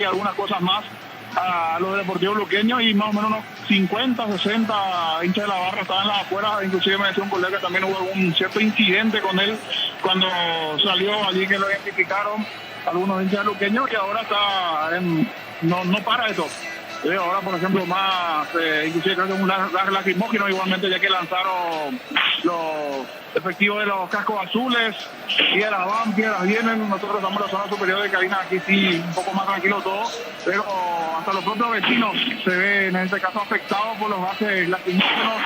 y algunas cosas más a los Deportivos Luqueños, y más o menos unos 50, 60 hinchas de la barra estaban en las afueras. Inclusive me decía un colega que también hubo algún cierto incidente con él cuando salió allí, que lo identificaron algunos hinchas luqueños, y ahora está no para eso. Ahora, por ejemplo, más, inclusive creo que un gas lacrimógeno igualmente, ya que lanzaron los efectivos de los cascos azules, piedras van, piedras vienen. Nosotros estamos en la zona superior de cabina, aquí sí, un poco más tranquilo todo, pero hasta los propios vecinos se ven en este caso afectados por los gases lacrimógenos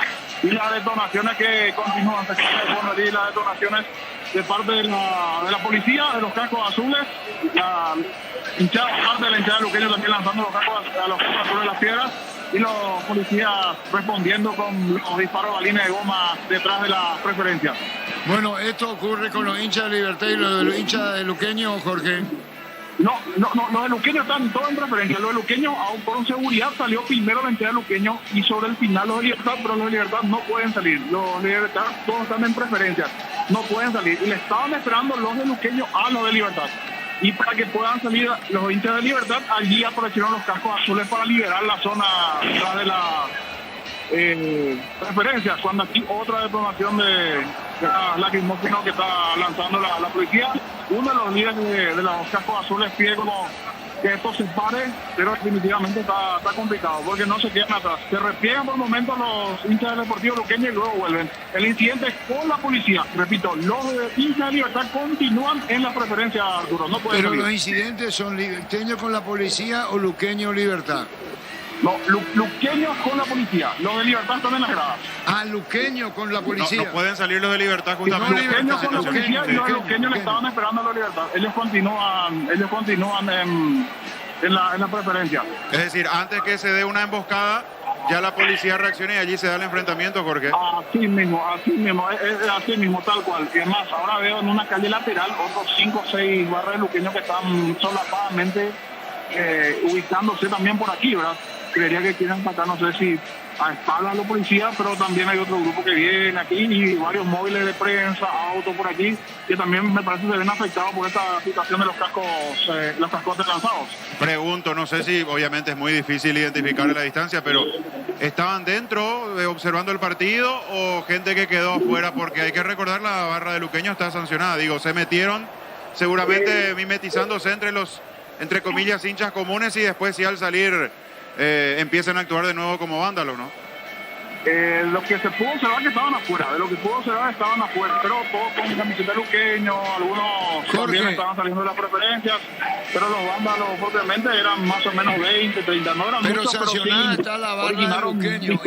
y las detonaciones que continúan. Y las detonaciones de parte de la policía, de los cascos azules, parte de la hinchada luqueña también lanzando los cascos azules de las piedras, y los policías respondiendo con los disparos de balines de goma detrás de la preferencia. Bueno, ¿esto ocurre con los hinchas de Libertad y los hinchas de Luqueño, Jorge? No, los de Luqueño están todos en preferencia. Los de Luqueño, aún por seguridad, salió primero la entidad de Luqueño, y sobre el final los de Libertad, pero los de Libertad no pueden salir. Los de Libertad todos están en preferencia, no pueden salir. Y le estaban esperando los de Luqueño a los de Libertad. Y para que puedan salir los hinchas de Libertad, allí aparecieron los cascos azules para liberar la zona atrás de las preferencias, cuando aquí otra detonación de lacrimógeno que está lanzando la policía. Uno de los líderes de los cascos azules pide como que esto se pare, pero definitivamente está complicado, porque no se quedan atrás. Se repliegan por momentos los hinchas del Deportivo Luqueño y luego vuelven. El incidente es con la policía. Repito, los hinchas de Libertad continúan en la preferencia, Arturo. No pueden ¿Pero salir. los incidentes son liberteños con la policía o Luqueño Libertad? No, luqueños con la policía. Los de Libertad están en las gradas. Ah, Luqueño con la policía. No pueden salir los de Libertad justamente. Los luqueños con la policía, y los Luqueño, luqueños le estaban esperando a la Libertad. Ellos continúan en la preferencia. Es decir, antes que se dé una emboscada, ya la policía reacciona y allí se da el enfrentamiento, Jorge. Así mismo, es así mismo, tal cual. Y además, ahora veo en una calle lateral otros 5 o 6 barrios luqueños que están solapadamente ubicándose también por aquí, ¿verdad? Creería que quieren sacar, no sé si a espaldas a los policías, pero también hay otro grupo que viene aquí, y varios móviles de prensa, autos por aquí, que también me parece que se ven afectados por esta situación de los cascos lanzados. Pregunto, no sé si obviamente es muy difícil identificar a la distancia, pero ¿estaban dentro observando el partido o gente que quedó afuera? Porque hay que recordar, la barra de Luqueño está sancionada. Digo, se metieron seguramente mimetizándose entre comillas, hinchas comunes, y después sí al salir empiezan a actuar de nuevo como vándalos, ¿no? Lo que se pudo observar que estaban afuera, pero todos con camiseta de luqueño, algunos también estaban saliendo de las preferencias, pero los vándalos propiamente eran más o menos 20, 30, no eran pero muchos, sancionada pero sí está la barra de Luqueño, y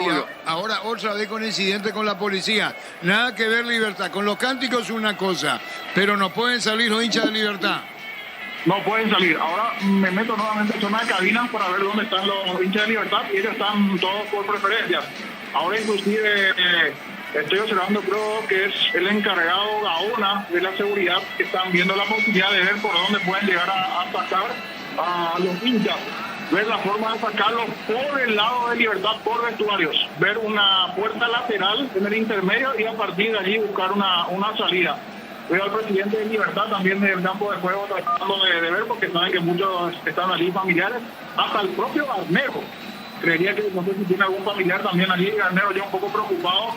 ahora otra vez con incidente con la policía. Nada que ver Libertad, con los cánticos es una cosa, pero no pueden salir los hinchas de Libertad. No pueden salir. Ahora me meto nuevamente en zona de cabinas para ver dónde están los hinchas de Libertad, y ellos están todos por preferencias. Ahora inclusive estoy observando, creo que es el encargado Gaona de la seguridad, que están viendo la posibilidad de ver por dónde pueden llegar a atacar a los hinchas. Ver la forma de atacarlos por el lado de Libertad, por vestuarios. Ver una puerta lateral en el intermedio y a partir de allí buscar una salida. Veo al presidente de Libertad también del campo de juego tratando de ver, porque saben que muchos están allí familiares, hasta el propio Garnero. Creería que no sé si tiene algún familiar también allí. Garnero ya un poco preocupado,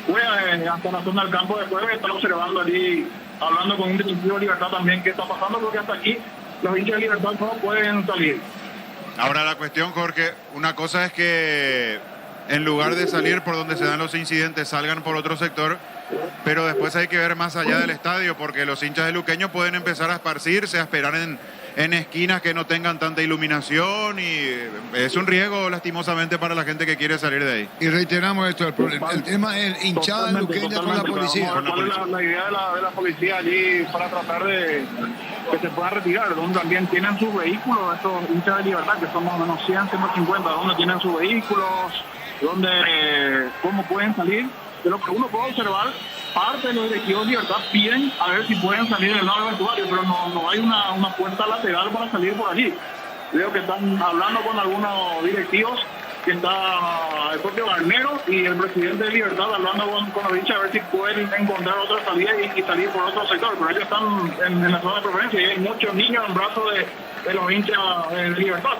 fue hasta la zona del campo de juego y está observando allí, hablando con un directivo de Libertad también qué está pasando, porque hasta aquí los hinchas de Libertad no pueden salir. Ahora la cuestión, Jorge, una cosa es que en lugar de salir por donde se dan los incidentes, salgan por otro sector, pero después hay que ver más allá del estadio, porque los hinchas de Luqueño pueden empezar a esparcirse, a esperar en esquinas que no tengan tanta iluminación, y es un riesgo lastimosamente para la gente que quiere salir de ahí. Y reiteramos esto, el tema es hinchada luqueña con la policía. ¿Cuál es la idea de la policía allí para tratar de que se puedan retirar? Donde también tienen sus vehículos, estos hinchas de Libertad, que son más o menos 100, 150, donde tienen sus vehículos, donde cómo pueden salir. De lo que uno puede observar, parte de los directivos de Libertad piden a ver si pueden salir del lado del vestuario, pero no hay una puerta lateral para salir por allí. Veo que están hablando con algunos directivos que está el propio Garnero y el presidente de Libertad hablando con los hinchas a ver si pueden encontrar otra salida y salir por otro sector, pero ellos están en la zona de preferencia y hay muchos niños en brazos de los hinchas de Libertad.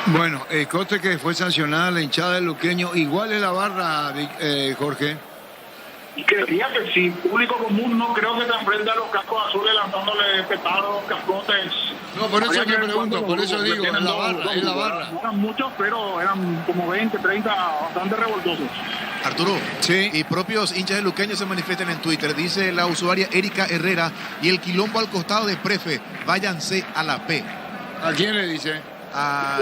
Bueno, conste que fue sancionada la hinchada del Luqueño. Igual es la barra, Jorge. Y creería que si público común no creo que se enfrente a los cascos azules lanzándole petardos, cascotes. No, por eso Habría te que ver pregunto, cuántos por eso grupos digo, tienen es la dos barra, es la grupos, barra. No eran muchos, pero eran como 20, 30, bastante revoltosos. Arturo, Sí. y propios hinchas de Luqueño se manifiestan en Twitter. Dice la usuaria Erika Herrera, y el quilombo al costado de Prefe, váyanse a la P. ¿A quién le dice? A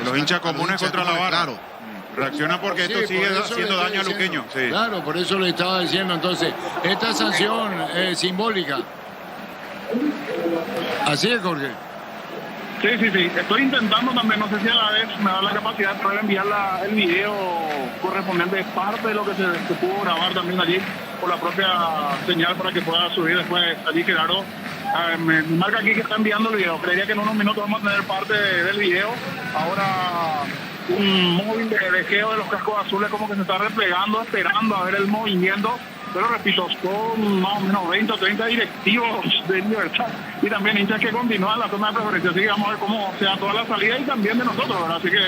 Los hinchas comunes contra la barra. Claro. Reacciona porque Sí, esto sigue por eso haciendo le daño a estoy Luqueño. diciendo. Sí. Claro, por eso le estaba diciendo. Entonces, esta sanción es simbólica. Así es, Jorge. Sí. Estoy intentando también, no sé si a la vez me da la capacidad de poder enviar el video correspondiente, parte de lo que se pudo grabar también allí por la propia señal para que pueda subir después allí Gerardo. Me marca aquí que está enviando el video. Creería que en unos minutos vamos a tener parte del video. Ahora un móvil de geo de los cascos azules como que se está replegando, esperando a ver el movimiento. Pero repito, son más o menos 20 o 30 directivos de Libertad y también hinchas que continúan en la zona de preferencia. Así que vamos a ver cómo se da toda la salida y también de nosotros, ¿verdad? Así que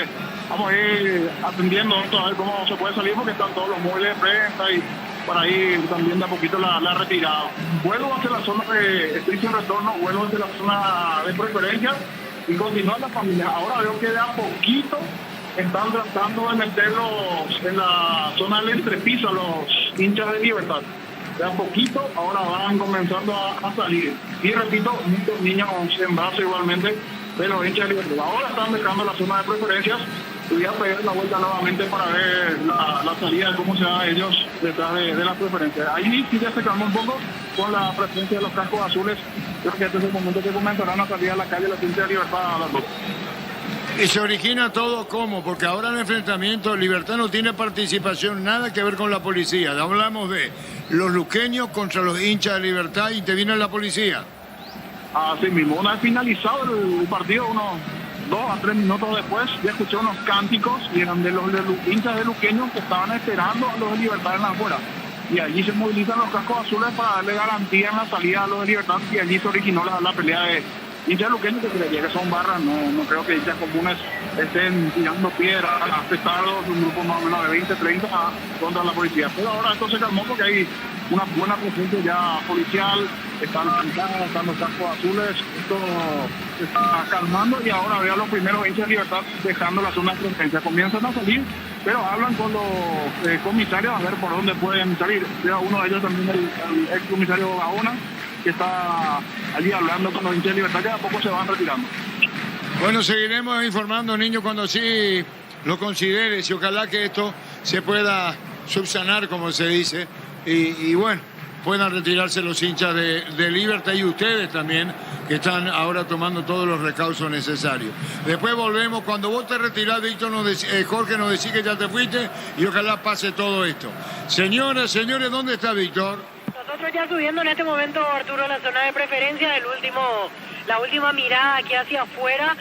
vamos a ir atendiendo esto, a ver cómo se puede salir porque están todos los móviles de prensa y por ahí también de a poquito la retirada. Vuelvo hacia la zona de estoy sin retorno, vuelvo hacia la zona de preferencia y continúan las familias. Ahora veo que de a poquito están tratando de meterlos en la zona del entrepiso a los hinchas de Libertad. De a poquito, ahora van comenzando a salir. Y repito, muchos niños en brazos igualmente de los hinchas de Libertad. Ahora están dejando la zona de preferencias. Voy a pegar la vuelta nuevamente para ver la salida de cómo se da ellos detrás de las preferencias. Ahí sí ya se calmó un poco con la presencia de los cascos azules. Creo que este es el momento que comenzarán a salir a la calle los hinchas de Libertad a las 2. Y se origina todo como, porque ahora el enfrentamiento, Libertad no tiene participación, nada que ver con la policía. Hablamos de los luqueños contra los hinchas de Libertad y te viene la policía. Así mismo, una vez finalizado el partido, unos 2 a 3 minutos después, ya escuché unos cánticos y eran de los hinchas de luqueños que estaban esperando a los de Libertad en la afuera. Y allí se movilizan los cascos azules para darle garantía en la salida a los de Libertad y allí se originó la pelea de hinchas luqueños, que creería que son barras, no creo que hinchas comunes estén tirando piedras, afectados, un grupo más o menos de 20, 30 contra la policía. Pero ahora esto se calmó porque hay una buena presencia ya policial, están los cascos azules, esto se está calmando y ahora veo a los primeros hinchas de Libertad dejando la zona de presencia. Comienzan a salir, pero hablan con los comisarios a ver por dónde pueden salir. Veo uno de ellos también, el ex comisario Gaona, que está allí hablando con los hinchas de Libertad, que a poco se van retirando. Bueno, seguiremos informando, niño, cuando sí lo consideres y ojalá que esto se pueda subsanar, como se dice, y bueno, puedan retirarse los hinchas de Libertad y ustedes también, que están ahora tomando todos los recaudos necesarios. Después volvemos, cuando vos te retirás, Víctor, Jorge nos decís que ya te fuiste y ojalá pase todo esto. Señoras, señores, ¿dónde está Víctor? Nosotros ya subiendo en este momento, Arturo, a la zona de preferencia, la última mirada aquí hacia afuera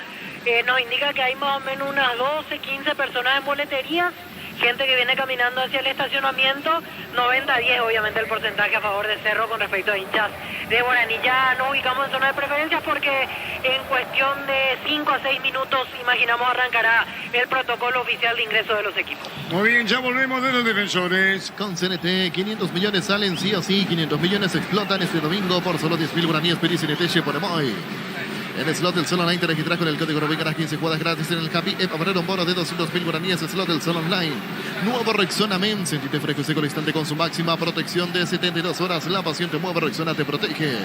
nos indica que hay más o menos unas 12, 15 personas en boleterías, gente que viene caminando hacia el estacionamiento, 90-10 obviamente el porcentaje a favor de Cerro con respecto a hinchas de Guaraní. Ya nos ubicamos en zona de preferencias porque en cuestión de 5 a 6 minutos, imaginamos, arrancará el protocolo oficial de ingreso de los equipos. Muy bien, ya volvemos de los defensores. Con CNT, 500 millones salen sí o sí, 500 millones explotan este domingo por solo 10.000 guaraníes. Pedí CNT por Emoy. En el slot del Sol Online te registras con el código Rubén, ganas 15 jugadas gratis en el Happy App. Habrá un bono de 200.000 guaraníes. El slot del Sol Online. Nuevo Rexona Men. Sentite fresco y seco al instante con su máxima protección de 72 horas. La pasión te mueve, Rexona te protege.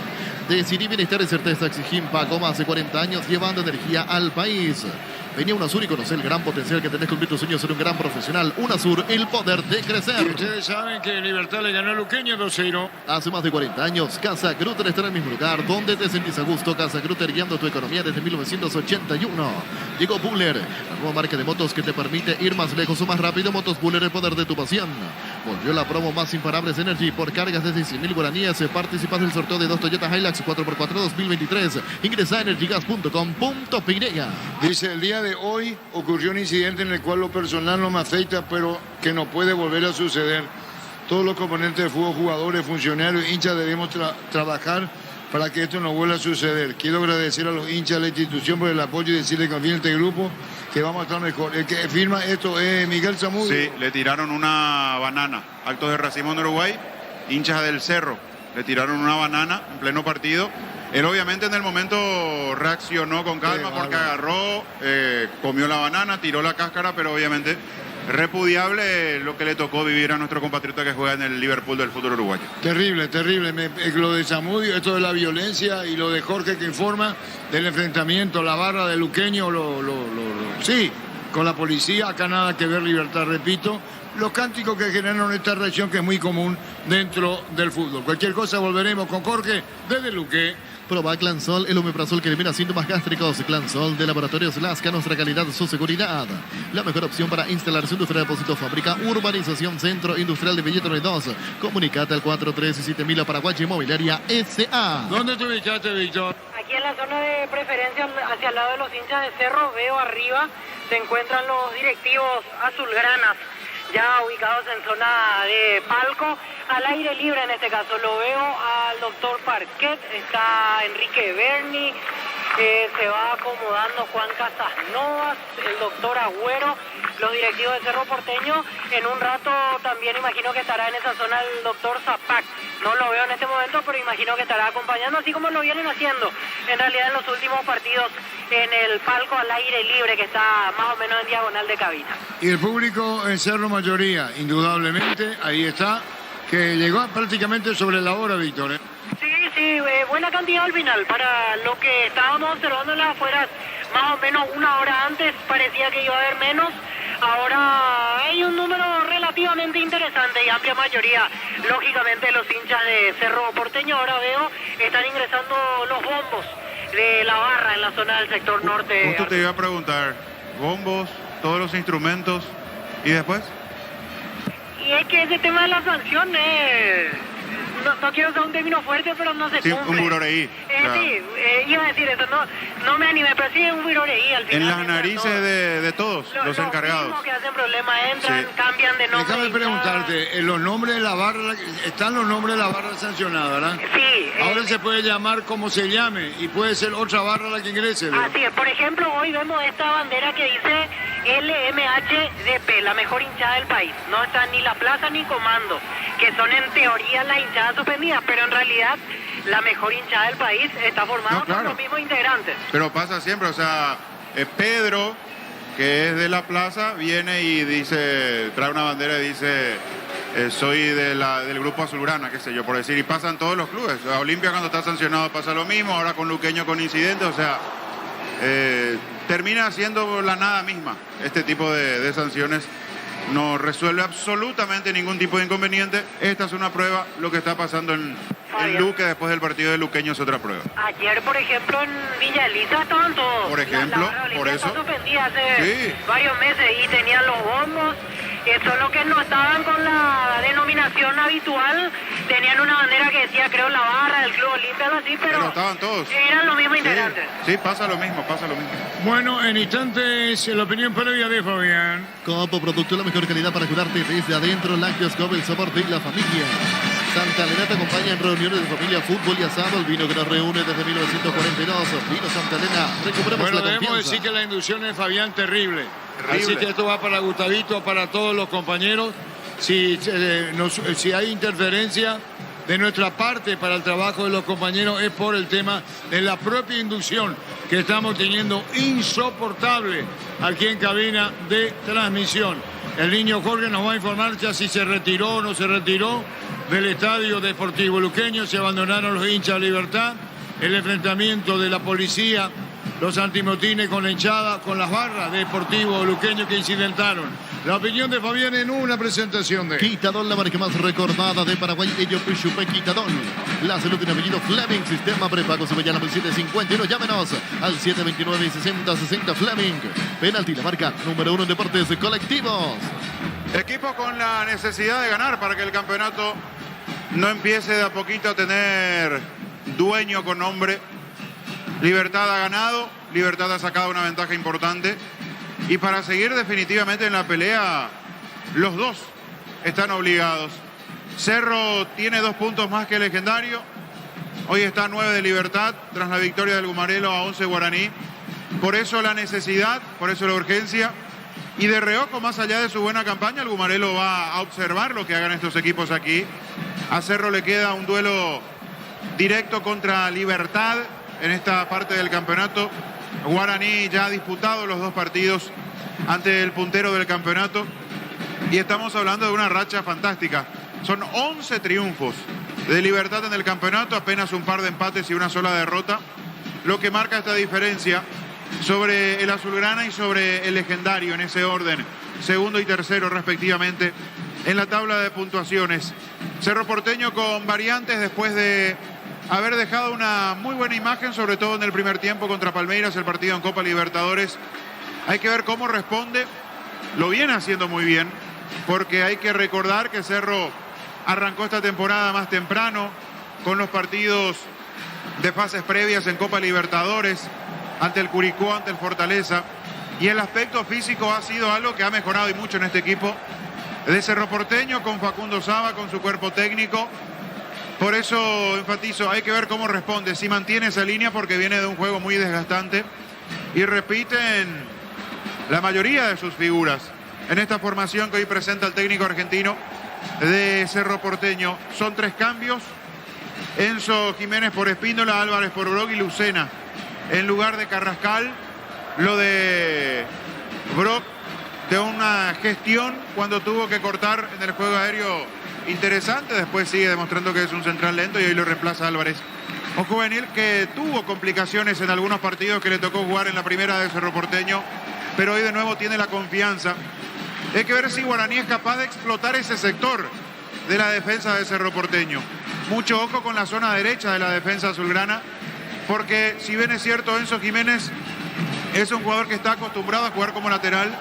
Decidí bienestar y certeza. Exigim Paco, más de 40 años llevando energía al país. Vení a UNASUR y conoce el gran potencial que tenés que cumplir tus sueños, ser un gran profesional. UNASUR, el poder de crecer. Y ustedes saben que Libertad le ganó a Luqueño 2-0. Hace más de 40 años, Casa Grutter está en el mismo lugar donde te sentís a gusto. Casa Grutter guiando tu economía desde 1981. Llegó Buller, la nueva marca de motos que te permite ir más lejos o más rápido. Motos Buller, el poder de tu pasión. Volvió la promo más imparables Energy por cargas desde 100.000 guaraníes. Participas del sorteo de 2 Toyota Hilux 4x4 2023. Ingresa a energygas.com.py. Dice, el día de hoy ocurrió un incidente en el cual lo personal no me afecta, pero que no puede volver a suceder. Todos los componentes de fútbol, jugadores, funcionarios, hinchas, debemos trabajar para que esto no vuelva a suceder. Quiero agradecer a los hinchas de la institución por el apoyo y decirle que confíen en este grupo, que vamos a estar mejor. El que firma esto es Miguel Zamudio. Sí, le tiraron una banana. Actos de racismo en Uruguay, hinchas del Cerro le tiraron una banana en pleno partido. Él obviamente en el momento reaccionó con calma porque agarró, comió la banana, tiró la cáscara, pero obviamente repudiable lo que le tocó vivir a nuestro compatriota que juega en el Liverpool del fútbol uruguayo. Terrible, terrible. Lo de Zamudio, esto de la violencia, y lo de Jorge que informa del enfrentamiento, la barra de Luqueño, sí, con la policía. Acá nada que ver, Libertad, repito. Los cánticos que generaron esta reacción que es muy común dentro del fútbol. Cualquier cosa volveremos con Jorge desde Luque. Proba Clansol, el omeprazol que elimina síntomas gástricos. Clansol de Laboratorios Lasca, nuestra calidad, su seguridad. La mejor opción para instalación de depósito, fábrica, urbanización, centro industrial de Belletro 2. Comunicate al 437.000 a Paraguay Inmobiliaria S.A. ¿Dónde te ubicaste, Víctor? Aquí en la zona de preferencia, hacia el lado de los hinchas de Cerro, veo arriba se encuentran los directivos azulgranas, ya ubicados en zona de palco, al aire libre en este caso. Lo veo al doctor Parquet, está Enrique Berni, se va acomodando Juan Casasnovas, el doctor Agüero, los directivos de Cerro Porteño. En un rato también imagino que estará en esa zona el doctor Zapac. No lo veo en este momento, pero imagino que estará acompañando, así como lo vienen haciendo en realidad en los últimos partidos en el palco al aire libre que está más o menos en diagonal de cabina. Y el público en Cerro mayoría, indudablemente, ahí está, que llegó prácticamente sobre la hora, Víctor, ¿eh? Sí, buena cantidad al final. Para lo que estábamos observando en las afueras, más o menos una hora antes parecía que iba a haber menos. Ahora hay un número relativamente interesante y amplia mayoría, lógicamente, de los hinchas de Cerro Porteño. Ahora veo, están ingresando los bombos de la barra en la zona del sector norte. Justo te iba a preguntar, bombos, todos los instrumentos, ¿y después? Y es que ese tema de las sanciones, no quiero usar un término fuerte, pero no se cumple. Un buroreí. Sí, iba a decir eso, no me animé, pero sí es un buroreí al final. En las narices de todos los encargados. Los que hacen problemas entran, cambian de nombre. Déjame preguntarte, en los nombres de la barra, están los nombres de la barra sancionada, ¿verdad? Sí. Ahora se puede llamar como se llame y puede ser otra barra la que ingrese, ¿verdad? Así es, por ejemplo, hoy vemos esta bandera que dice LMHDP, la mejor hinchada del país. No está ni la plaza ni comando, que son en teoría las hinchadas suspendidas, pero en realidad la mejor hinchada del país está formada por los mismos integrantes. Pero pasa siempre, o sea, Pedro, que es de la plaza, viene y dice, trae una bandera y dice, soy del grupo azulgrana, qué sé yo, por decir, y pasan todos los clubes. A Olimpia cuando está sancionado pasa lo mismo, ahora con Luqueño con incidentes, o sea, termina siendo la nada misma este tipo de sanciones. No resuelve absolutamente ningún tipo de inconveniente. Esta es una prueba, lo que está pasando en Luque después del partido de Luqueño es otra prueba. Ayer, por ejemplo, en Villa Elisa estaban todos. Por ejemplo, por eso. Está suspendida hace varios meses y tenían los bombos. Solo que no estaban con la denominación habitual. Tenían una bandera que decía, creo, la barra del Club Olimpia, algo así, pero estaban todos. Eran los mismos integrantes. Sí, pasa lo mismo. Bueno, en instantes, la opinión previa de Fabián. Copo Producto, la mejor calidad para cuidarte desde adentro. Lácteos Copo, el sabor de la familia. Santa Elena te acompaña en reuniones de familia, fútbol y asado. El vino que nos reúne desde 1942. Vino Santa Elena, recuperemos la confianza. Debemos decir que la inducción de Fabián terrible. Así que esto va para Gustavito, para todos los compañeros. Si hay interferencia de nuestra parte para el trabajo de los compañeros es por el tema de la propia inducción que estamos teniendo insoportable aquí en cabina de transmisión. El niño Jorge nos va a informar ya si se retiró o no se retiró del Estadio Deportivo Luqueño. Se abandonaron los hinchas de Libertad. El enfrentamiento de la policía, los antimotines con la hinchada, con las barras de Deportivo Luqueño que incidentaron. La opinión de Fabián en una presentación de Quitadón, la marca más recordada de Paraguay. Ello Pichupe Quitadón. La salud de un apellido Fleming. Sistema prepago se llama 751. Llámenos al 729 y 6060 Fleming. Penalti, la marca número 1 en deportes colectivos. Equipo con la necesidad de ganar para que el campeonato no empiece de a poquito a tener dueño con nombre. Libertad ha ganado, Libertad ha sacado una ventaja importante. Y para seguir definitivamente en la pelea, los dos están obligados. Cerro tiene 2 puntos más que el Legendario. Hoy está a 9 de Libertad tras la victoria del Gumarelo a 11 Guaraní. Por eso la necesidad, por eso la urgencia. Y de reojo, más allá de su buena campaña, el Gumarelo va a observar lo que hagan estos equipos aquí. A Cerro le queda un duelo directo contra Libertad en esta parte del campeonato. Guaraní ya ha disputado los 2 partidos ante el puntero del campeonato. Y estamos hablando de una racha fantástica. Son 11 triunfos de Libertad en el campeonato, apenas un par de empates y una sola derrota. Lo que marca esta diferencia sobre el Azulgrana y sobre el Legendario en ese orden, segundo y tercero respectivamente en la tabla de puntuaciones. Cerro Porteño con variantes después de haber dejado una muy buena imagen, sobre todo en el primer tiempo contra Palmeiras, el partido en Copa Libertadores. Hay que ver cómo responde. Lo viene haciendo muy bien, porque hay que recordar que Cerro arrancó esta temporada más temprano con los partidos de fases previas en Copa Libertadores ante el Curicó, ante el Fortaleza, y el aspecto físico ha sido algo que ha mejorado y mucho en este equipo de Cerro Porteño, con Facundo Saba, con su cuerpo técnico. Por eso enfatizo, hay que ver cómo responde, si mantiene esa línea, porque viene de un juego muy desgastante y repiten la mayoría de sus figuras en esta formación que hoy presenta el técnico argentino de Cerro Porteño. Son 3 cambios: Enzo Jiménez por Espíndola, Álvarez por Brock y Lucena en lugar de Carrascal. Lo de Brock, de una gestión cuando tuvo que cortar en el juego aéreo interesante, después sigue demostrando que es un central lento y hoy lo reemplaza Álvarez. Un juvenil que tuvo complicaciones en algunos partidos que le tocó jugar en la primera de Cerro Porteño, pero hoy de nuevo tiene la confianza. Hay que ver si Guaraní es capaz de explotar ese sector de la defensa de Cerro Porteño. Mucho ojo con la zona derecha de la defensa azulgrana, porque si bien es cierto, Enzo Jiménez es un jugador que está acostumbrado a jugar como lateral,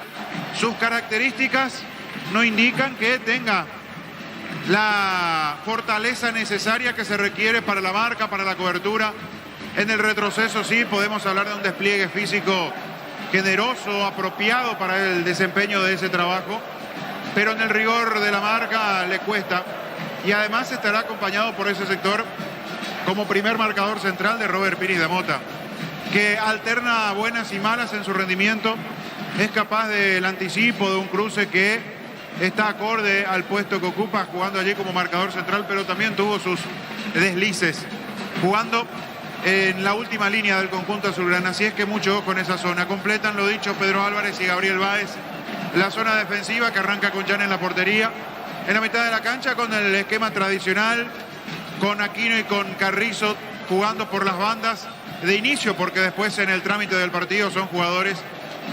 sus características no indican que tenga la fortaleza necesaria que se requiere para la marca, para la cobertura. En el retroceso sí podemos hablar de un despliegue físico generoso, apropiado para el desempeño de ese trabajo, pero en el rigor de la marca le cuesta, y además estará acompañado por ese sector como primer marcador central de Robert Pires de Mota, que alterna buenas y malas en su rendimiento, es capaz del anticipo de un cruce que está acorde al puesto que ocupa, jugando allí como marcador central, pero también tuvo sus deslices jugando en la última línea del conjunto azulgrana. Así es que mucho ojo en esa zona. Completan, lo dicho, Pedro Álvarez y Gabriel Báez la zona defensiva, que arranca con Jan en la portería. En la mitad de la cancha con el esquema tradicional, con Aquino y con Carrizo jugando por las bandas de inicio, porque después en el trámite del partido son jugadores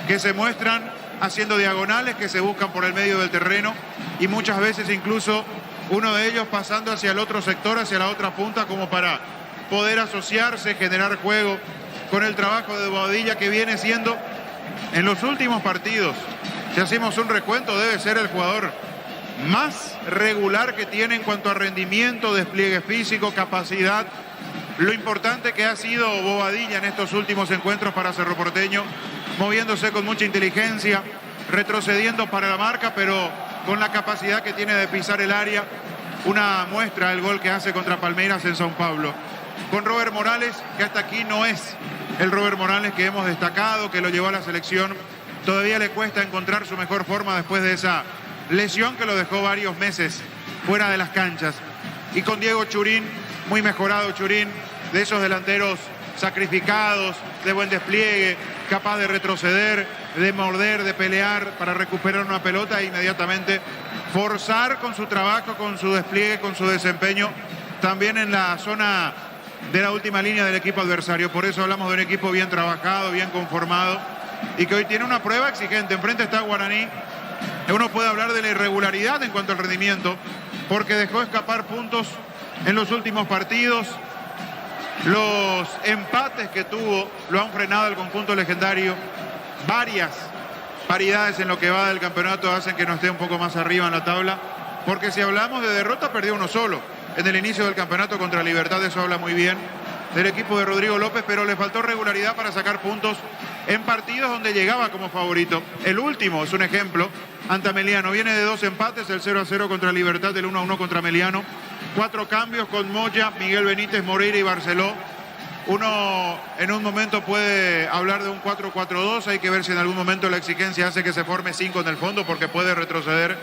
que se muestran haciendo diagonales, que se buscan por el medio del terreno, y muchas veces incluso uno de ellos pasando hacia el otro sector, hacia la otra punta, como para poder asociarse, generar juego con el trabajo de Bobadilla, que viene siendo en los últimos partidos, si hacemos un recuento, debe ser el jugador más regular que tiene en cuanto a rendimiento, despliegue físico, capacidad. Lo importante que ha sido Bobadilla en estos últimos encuentros para Cerro Porteño, moviéndose con mucha inteligencia, retrocediendo para la marca, pero con la capacidad que tiene de pisar el área. Una muestra del gol que hace contra Palmeiras en São Paulo. Con Robert Morales, que hasta aquí no es el Robert Morales que hemos destacado, que lo llevó a la selección. Todavía le cuesta encontrar su mejor forma después de esa lesión que lo dejó varios meses fuera de las canchas. Y con Diego Churín, muy mejorado Churín, de esos delanteros sacrificados, de buen despliegue, capaz de retroceder, de morder, de pelear para recuperar una pelota e inmediatamente forzar con su trabajo, con su despliegue, con su desempeño, también en la zona de la última línea del equipo adversario. Por eso hablamos de un equipo bien trabajado, bien conformado, y que hoy tiene una prueba exigente. Enfrente está Guaraní. Uno puede hablar de la irregularidad en cuanto al rendimiento, porque dejó escapar puntos en los últimos partidos. Los empates que tuvo lo han frenado el conjunto legendario. Varias paridades en lo que va del campeonato hacen que no esté un poco más arriba en la tabla, porque si hablamos de derrota, perdió uno solo en el inicio del campeonato contra Libertad. Eso habla muy bien del equipo de Rodrigo López, pero le faltó regularidad para sacar puntos en partidos donde llegaba como favorito. El último es un ejemplo ante Ameliano. Viene de 2 empates, el 0-0 contra Libertad, el 1-1 contra Ameliano. 4 cambios con Moya, Miguel Benítez, Moreira y Barceló. Uno en un momento puede hablar de un 4-4-2. Hay que ver si en algún momento la exigencia hace que se forme 5 en el fondo, porque puede retroceder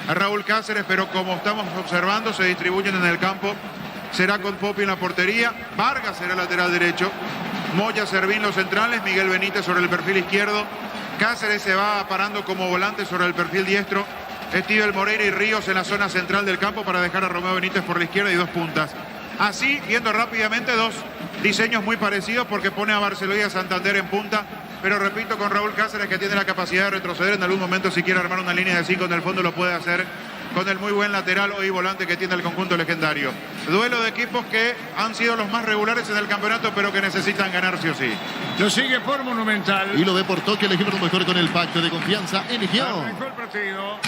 a Raúl Cáceres, pero como estamos observando, se distribuyen en el campo. Será con Popi en la portería, Vargas será lateral derecho, Moya, Servín los centrales, Miguel Benítez sobre el perfil izquierdo, Cáceres se va parando como volante sobre el perfil diestro, Estivel, Moreira y Ríos en la zona central del campo para dejar a Romeo Benítez por la izquierda y 2 puntas. Así, viendo rápidamente, 2 diseños muy parecidos, porque pone a Barceló y a Santander en punta, pero repito, con Raúl Cáceres, que tiene la capacidad de retroceder en algún momento. Si quiere armar una línea de 5 en el fondo, lo puede hacer con el muy buen lateral hoy volante que tiene el conjunto legendario. Duelo de equipos que han sido los más regulares en el campeonato, pero que necesitan ganar sí o sí. Lo sigue por Monumental. Y lo ve por Tokio, elegimos lo mejor con el pacto de confianza. Eligió. Arrancó el partido.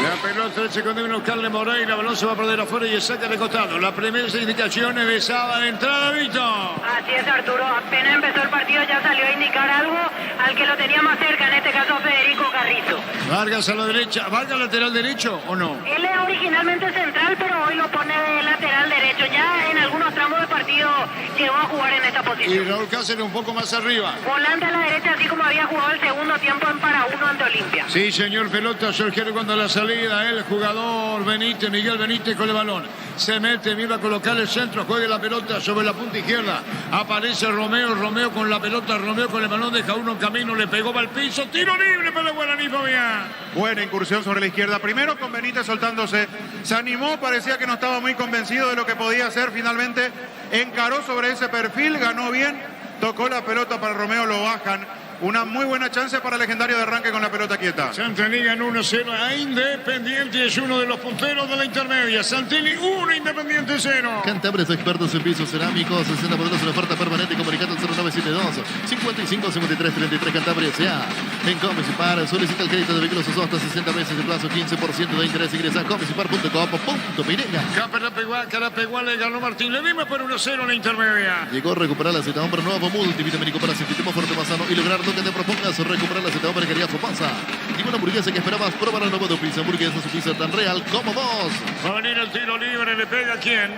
La pelota del segundo vino Carles Moreira. El balón se va a perder afuera y saca de costado. La primera indicación es de Saba de entrada, Vito. Así es, Arturo. Apenas empezó el partido ya salió a indicar algo al que lo tenía más cerca, en este caso Federico Carrizo. Vargas a la derecha. ¿Vargas lateral derecho o no? Él es originalmente central, pero hoy lo pone de lateral derecho. Ya en algunos tramos del partido llegó a jugar en esta Y posición. Raúl Cáceres un poco más arriba. Volante a la derecha, así como había jugado el segundo tiempo en para uno ante Olimpia. Sí, señor, pelota surgió cuando la salida, el jugador Benítez, Miguel Benítez con el balón. Se mete, mira a colocar el centro, juega la pelota sobre la punta izquierda. Aparece Romeo, Romeo con la pelota, Romeo con el balón, deja uno en camino, le pegó al piso, tiro libre para el Guaraní, Fabián. Buena incursión sobre la izquierda. Primero con Benítez soltándose. Se animó, parecía que no estaba muy convencido de lo que podía hacer. Finalmente encaró sobre ese perfil, ganó bien, tocó la pelota para Romeo, lo bajan. Una muy buena chance para el legendario de arranque con la pelota quieta. Santelli ganó 1-0 a Independiente, es uno de los punteros de la intermedia. Santelli 1, Independiente 0. Cantabres expertos en pisos cerámicos, 60 modelos en oferta permanente, comunicando al 0972 55 53 33 Cantabria S.A. En Comisipar, solicita el crédito de vehículos usados hasta 60 meses de plazo, 15% de interés. Ingresa a comisipar.com.Pinega. Carapeguá le ganó Martín Ledima por 1-0 en la intermedia. Llegó a recuperar la cita hombre nuevo multivitamínico para sentirte fuerte, más sano y lograr lo que te propongas. Recuperar la cita hombre que haría Fopasa. Y una hamburguesa que esperabas, probar el nuevo de pizza. Hamburguesa, su pizza tan real como vos. Va a venir el tiro libre, le pega a quién.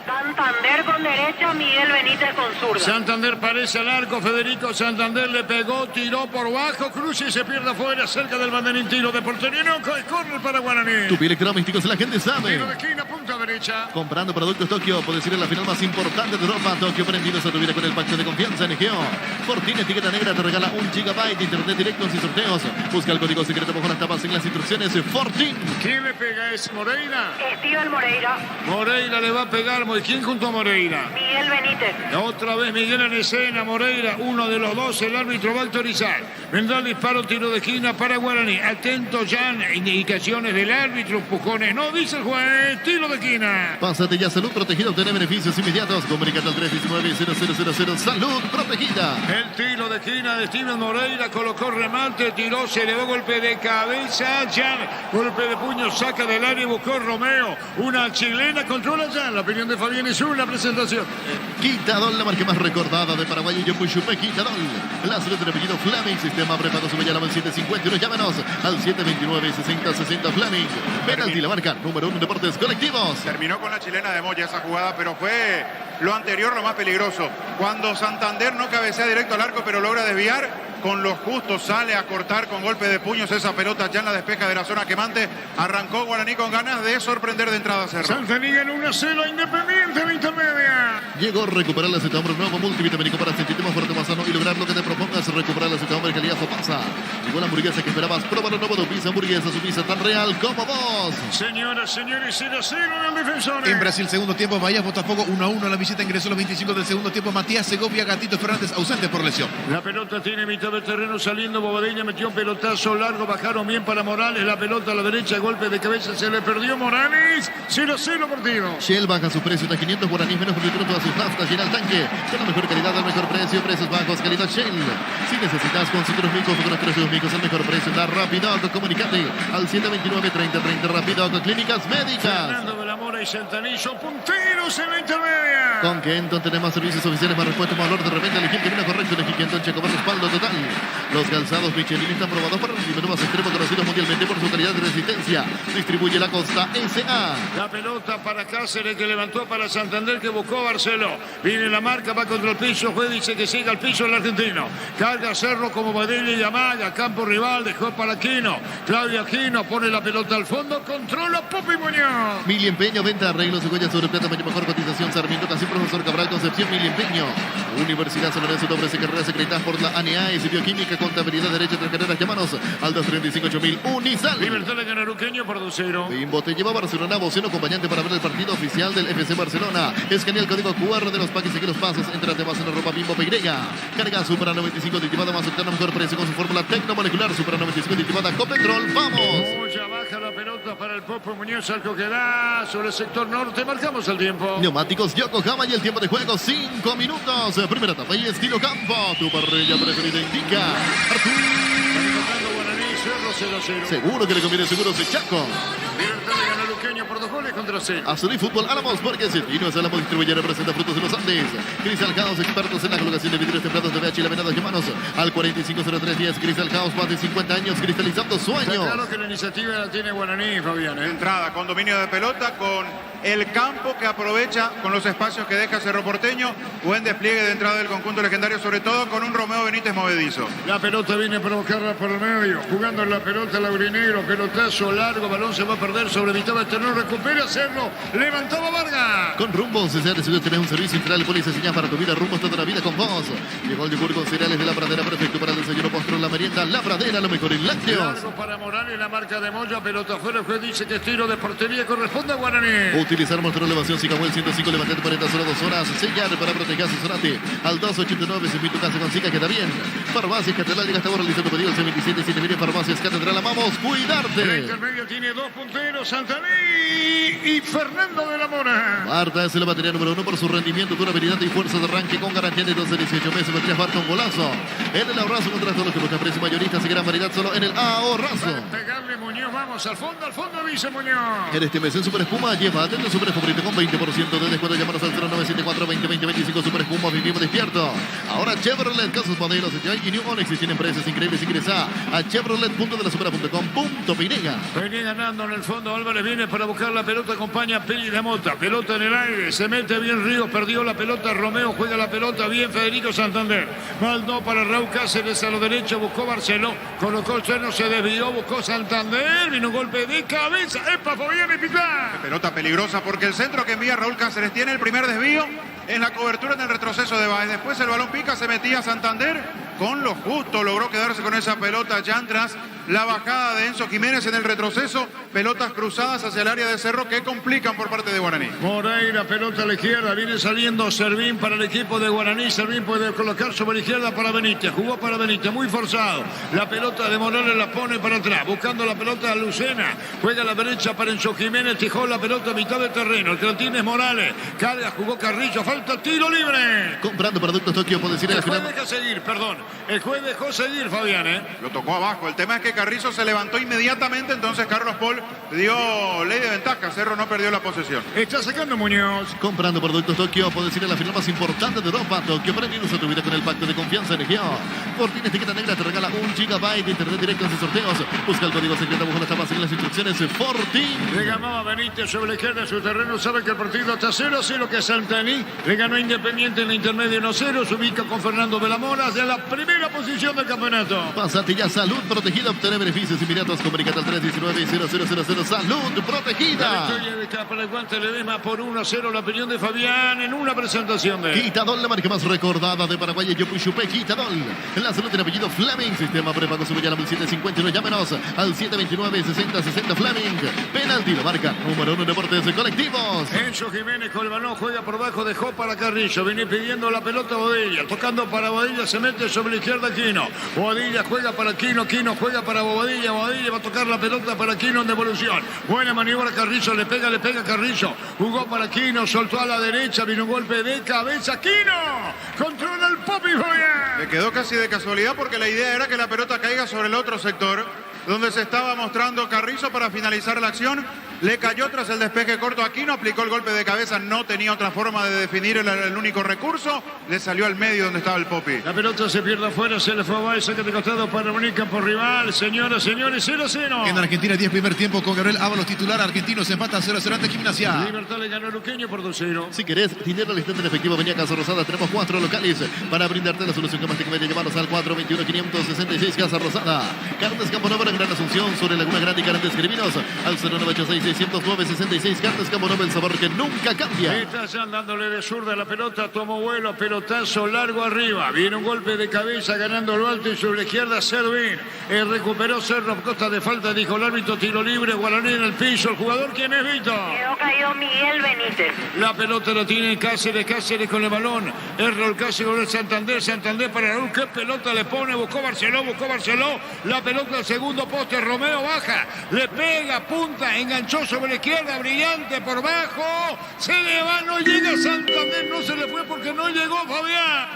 Santander con derecha, Miguel Benítez con zurda. Santander parece al arco, Federico Santander le pegó, tiró por bajo, cruza y se pierde afuera, cerca del banderín, tiro de portería, no, corre para Guaraní. Tu piel electrodomésticos, la gente sabe. Tiro de esquina, punta derecha. Comprando productos Tokio, puedes ir a la final más importante de Europa. Tokio, prendidos a tu vida con el pacto de confianza NGO. Fortín etiqueta negra te regala 1 GB de internet directos y sorteos. Busca el código secreto bajo las tapas en las instrucciones. Fortín. ¿Quién le pega? ¿Es Moreira? Estival Moreira, Moreira le va a pegar. ¿Quién junto a Moreira? Miguel Benítez. Otra vez Miguel en escena, Moreira, uno de los dos, el árbitro va a autorizar. Vendrá el disparo, tiro de esquina para Guaraní. Atento, Jan, indicaciones del árbitro, empujones. No, dice el juez, tiro de esquina. Pásate ya, Salud Protegida, obtener beneficios inmediatos. Comunicate al 319-0000. Salud Protegida. El tiro de esquina de Steven Moreira, colocó remate, tiró, se elevó golpe de cabeza. Jan, golpe de puño, saca del área y buscó Romeo. Una chilena, controla Jan. La opinión de Fabián es una presentación. Quitadol, la marca más recordada de Paraguay. Yo Puyupe, Quitadol. La salud del apellido Fleming. Sistema prepago sube ya la 751. Llámanos al 729-6060 Fleming. Penalti, la marca número 1 en deportes colectivos. Terminó con la chilena de Moya esa jugada, pero fue lo anterior lo más peligroso. Cuando Santander no cabecea directo al arco, pero logra desviar, con los justos sale a cortar con golpe de puños esa pelota, ya en la despeja de la zona quemante. Arrancó Guaraní con ganas de sorprender de entrada a Cerro. Santanilla en 1-0, Independiente de intermedia. Llegó a recuperar la cita hombre nuevo multivitamínico para sentirte más fuerte, más sano y lograr lo que te propongas. Recuperar la cita hombre calidad Fopasa. Llegó la hamburguesa que esperabas, prueba lo nuevo de pizza, hamburguesa, su pizza tan real como vos. Señoras, señores, 0-0 en el defensor. En Brasil, segundo tiempo, Bahía, Botafogo 1-1. La visita ingresó a los 25 del segundo tiempo. Matías Segovia, Gatito Fernández, ausente por lesión. La pelota tiene mitad del terreno saliendo. Bobadilla metió un pelotazo largo. Bajaron bien para Morales. La pelota a la derecha. Golpe de cabeza. Se le perdió Morales. 0-0 partido. Shell baja su precio de 500 guaraníes menos por litro todas sus naftas. Llena el tanque. Con la mejor calidad, al mejor precio. Precios bajos, calidad Shell. Si necesitas con citros micos o con los precios micos, al mejor precio. Da Rapidoc. Comunicate al 729-3030. Rapidoc. Clínicas Médicas. Fernando de la Mora y Santaní son punteros en la intermedia. Con Kenton tenemos servicios oficiales, más respuestas, más valor. De repente elegir camino correcto, elegir Kenton Checo, más respaldo total. Los calzados Michelin están probados para recibir nuevos extremos conocidos mundialmente por su calidad de resistencia. Distribuye la Costa S.A. La pelota para Cáceres, que levantó para Santander, que buscó Barceló. Viene la marca, va contra el piso. Juez dice que siga al piso el argentino. Carga Cerro como Badilla y Amaga. Campo rival, dejó para Aquino. Claudio Aquino pone la pelota al fondo. Controla Popi Muñoz. Mili Empeño, venta, arreglos de huellas sobre plata, mejor cotización. Sarmiento, casi profesor Cabral, Concepción, Mili Empeño. Universidad San Lorenzo, ofrece carreras secretadas por la ANEAES, bioquímica, contabilidad, derecho, tres carreras. Llámanos al 235.000 Unisal. Libertad de Canaruqueño por 2-0. Bimbo te lleva a Barcelona, vocero acompañante para ver el partido oficial del FC Barcelona. Escanea el código QR de los paques, sigue los pasos, entrate más en arroba Bimbo Peirega. Carga Supra 95 activada más octano, mejor precio con su fórmula tecnomolecular. Supra 95 activada con Petrol. ¡Vamos! Mucha baja la pelota para el Popo Muñoz, algo que da sobre el sector norte. Marcamos el tiempo. Neumáticos Yokohama y el tiempo de juego 5 minutos. Primera etapa y estilo campo. Tu parrilla preferida indica Cerro 0-0. seguro que le conviene seguros de Chaco. Libertad de Canaruqueño por 2-0. Azul Fútbol Álamos, porque Cetino es Álamos, distribuye, representa frutos de los Andes. Cristal Caos, expertos en la colocación de vidrios templados de VH y laminados. Llamanos al 450310. Cristal Caos, más de 50 años cristalizando sueños. Claro que la iniciativa la tiene Guaraní, Fabián. Entrada con dominio de pelota, con el campo que aprovecha con los espacios que deja Cerro Porteño. Buen despliegue de entrada del conjunto legendario, sobre todo con un Romeo Benítez movedizo. La pelota viene a provocarla por el medio. Jugando en la pelota Laurinegro. Pelotazo largo. Balón se va a perder sobre mitad del terreno. Recupera Cerro. Levantaba Vargas. Con Rumbos, se ha decidido tener un servicio integral de póliza señal para tu vida. Rumbos toda la vida con vos. Llegó el yogur con cereales de La Pradera, perfecto para el desayuno, postre, la merienda. La Pradera, lo mejor en lácteos. Largo para Morales, la marca de Moya. Pelota afuera. El juez dice que es tiro de portería. Corresponde a Guaraní. Utilizar motor de elevación Sicamuel 105, levantate 40, solo 2 horas. Sellar para proteger asesorate al 289. Si tu casa consiga, queda bien. Farmacias Catedral, llega hasta ahora realizando pedidos el 27. Si te viene Farmacias Catedral, amamos cuidarte. La intermedia tiene 2 punteros. Santaní y Fernando de la Mora. Marta es la batería número 1 por su rendimiento, durabilidad y fuerza de arranque con garantía de 12 a 18 meses. Baterías Barton, golazo. En el ahorrazo contra todos los que buscan precio mayoristas y gran variedad solo en el ahorrazo. Pegarle Muñoz, vamos al fondo, dice Muñoz. En este mes en Super Espuma, llévate tu Super Favorito con 20% de descuento. Llámanos al 0974 2020 Super Espuma, vivimos despierto. Ahora Chevrolet, casos modelos y New Onix tienen precios increíbles. Ingresa a chevrolet.delasupera.com.pinega. Venía ganando en el fondo, Álvarez viene para buscar la pelota, acompaña Peli de Mota, pelota en el aire, se mete bien Ríos, perdió la pelota, Romeo juega la pelota bien, Federico Santander, Maldó para Raúl Cáceres a lo derecho, buscó Barceló, colocó el seno, se desvió, buscó Santander, vino un golpe de cabeza, ¡epa, Fabián y Pitá! Pelota peligrosa porque el centro que envía Raúl Cáceres tiene el primer desvío en la cobertura en el retroceso de Báez. Después el balón pica, se metía Santander con lo justo, logró quedarse con esa pelota ya tras la bajada de Enzo Jiménez en el retroceso. Pelotas cruzadas hacia el área de Cerro que complican por parte de Guaraní. Moreira, pelota a la izquierda, viene saliendo Servín para el equipo de Guaraní. Servín puede colocar sobre la izquierda para Benítez, jugó para Benítez, muy forzado. La pelota de Morales la pone para atrás, buscando la pelota de Lucena. Juega a la derecha para Enzo Jiménez, tijó la pelota a mitad del terreno. El que lo tiene es Morales, carga, jugó Carrillo, falta tiro libre. Comprando productos Tokio, puedes ir a El la juez final. deja seguir, perdón. El juez dejó seguir, Fabián, Lo tocó abajo. El tema es que Carrizo se levantó inmediatamente, entonces Carlos Paul dio ley de ventaja. Cerro no perdió la posesión. Está sacando Muñoz. Comprando productos Tokio, puedes ir a la final más importante de Europa. Tokio, prendimos a tu vida con el pacto de confianza energía. Por ti, etiqueta negra te regala 1 GB de internet directo en sorteos. Busca el código secreto, busca las tapas y las instrucciones. Fortín. Le ganó a Benítez sobre la izquierda en su terreno. Sabe que el partido está 0-0, que Santaní le ganó a Independiente en la intermedia 1-0. Se ubica con Fernando de la Mora de la primera posición del campeonato. Pásate ya, salud protegida, obtener beneficios inmediatos. Comunicate al 319-0000. Salud protegida. La victoria de Capa del Guante Ledesma por 1-0. La opinión de Fabián en una presentación de Quitadol, la marca más recordada de Paraguay. Yopuchupé, Quitadol. La salud tiene apellido Fleming. Sistema prepago sube al 759. Llámenos al 729-6060 Fleming. Penalti, la marca número 1 en deportes colectivos. Enzo Jiménez con el balón, juega por abajo, dejó para Carrillo, viene pidiendo la pelota a Bodilla, tocando para Bodilla, se mete sobre la izquierda Quino. Bodilla juega para Quino, Quino juega para Bobadilla, Bobadilla va a tocar la pelota para Quino en devolución. Buena maniobra Carrillo, le pega Carrillo, jugó para Quino, soltó a la derecha, vino un golpe de cabeza, Quino, controla el Popi Boya. Le quedó casi de casualidad porque la idea era que la pelota caiga sobre el otro sector, donde se estaba mostrando Carrizo para finalizar la acción. le cayó tras el despeje corto. Aquino aplicó el golpe de cabeza, no tenía otra forma de definir el único recurso. Le salió al medio donde estaba el Popi. La pelota se pierde afuera, se le fue a Baez, saque de costado para Bonica por rival. Señoras, señores, 0-0. En Argentina 10 primer tiempo con Gabriel Ábalos titular. Argentinos empata 0-0 ante Gimnasia. Libertad le ganó a Luqueño por 2-0. Si querés dinero al instante en efectivo, venía a Casa Rosada. Tenemos 4 locales para brindarte la solución que más te conviene. Llamarnos al 421-566 Casa Rosada. Carnes Campo Nuevo en Gran Asunción, sobre Laguna Grande y Carnes Escribinos al 0986-609-66. Carnes Campo Nuevo, el sabor que nunca cambia. Está ya dándole de zurda a la pelota, tomó vuelo, pelotazo largo arriba. Viene un golpe de cabeza ganando lo alto y sobre la izquierda Servín. Recuperó Cerro Costa de falta, dijo el árbitro, tiro libre, Guaraní en el piso. El jugador, ¿quién es, Vito? Quedó caído Miguel Benítez. La pelota la tiene Cáceres con el balón. Es Raúl Cáceres con el Santander para Raúl. ¿Qué pelota le pone? Buscó Barceló. La pelota al segundo poste, Romeo baja, le pega, punta, enganchó sobre la izquierda, brillante por bajo. Se le va, no llega Santander, no se le fue porque no llegó, Fabián.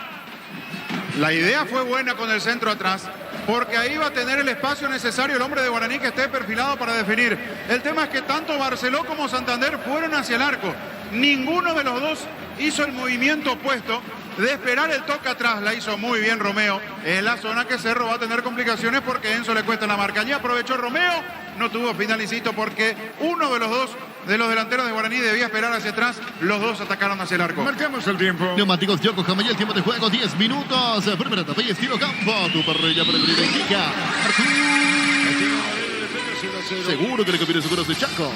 La idea fue buena con el centro atrás, porque ahí va a tener el espacio necesario el hombre de Guaraní que esté perfilado para definir. El tema es que tanto Barceló como Santander fueron hacia el arco. Ninguno de los dos hizo el movimiento opuesto de esperar el toque atrás. La hizo muy bien Romeo. En la zona que Cerro va a tener complicaciones porque Enzo le cuesta la marca. Ya aprovechó Romeo, no tuvo finalicito porque uno de los dos de los delanteros de Guaraní debía esperar hacia atrás. Los dos atacaron hacia el arco. Marcamos el tiempo. Neumáticos Yokohama y el tiempo de juego 10 minutos. Primera etapa y estilo campo. Tu parrilla preferida indica seguro que le conviene seguros de Chaco.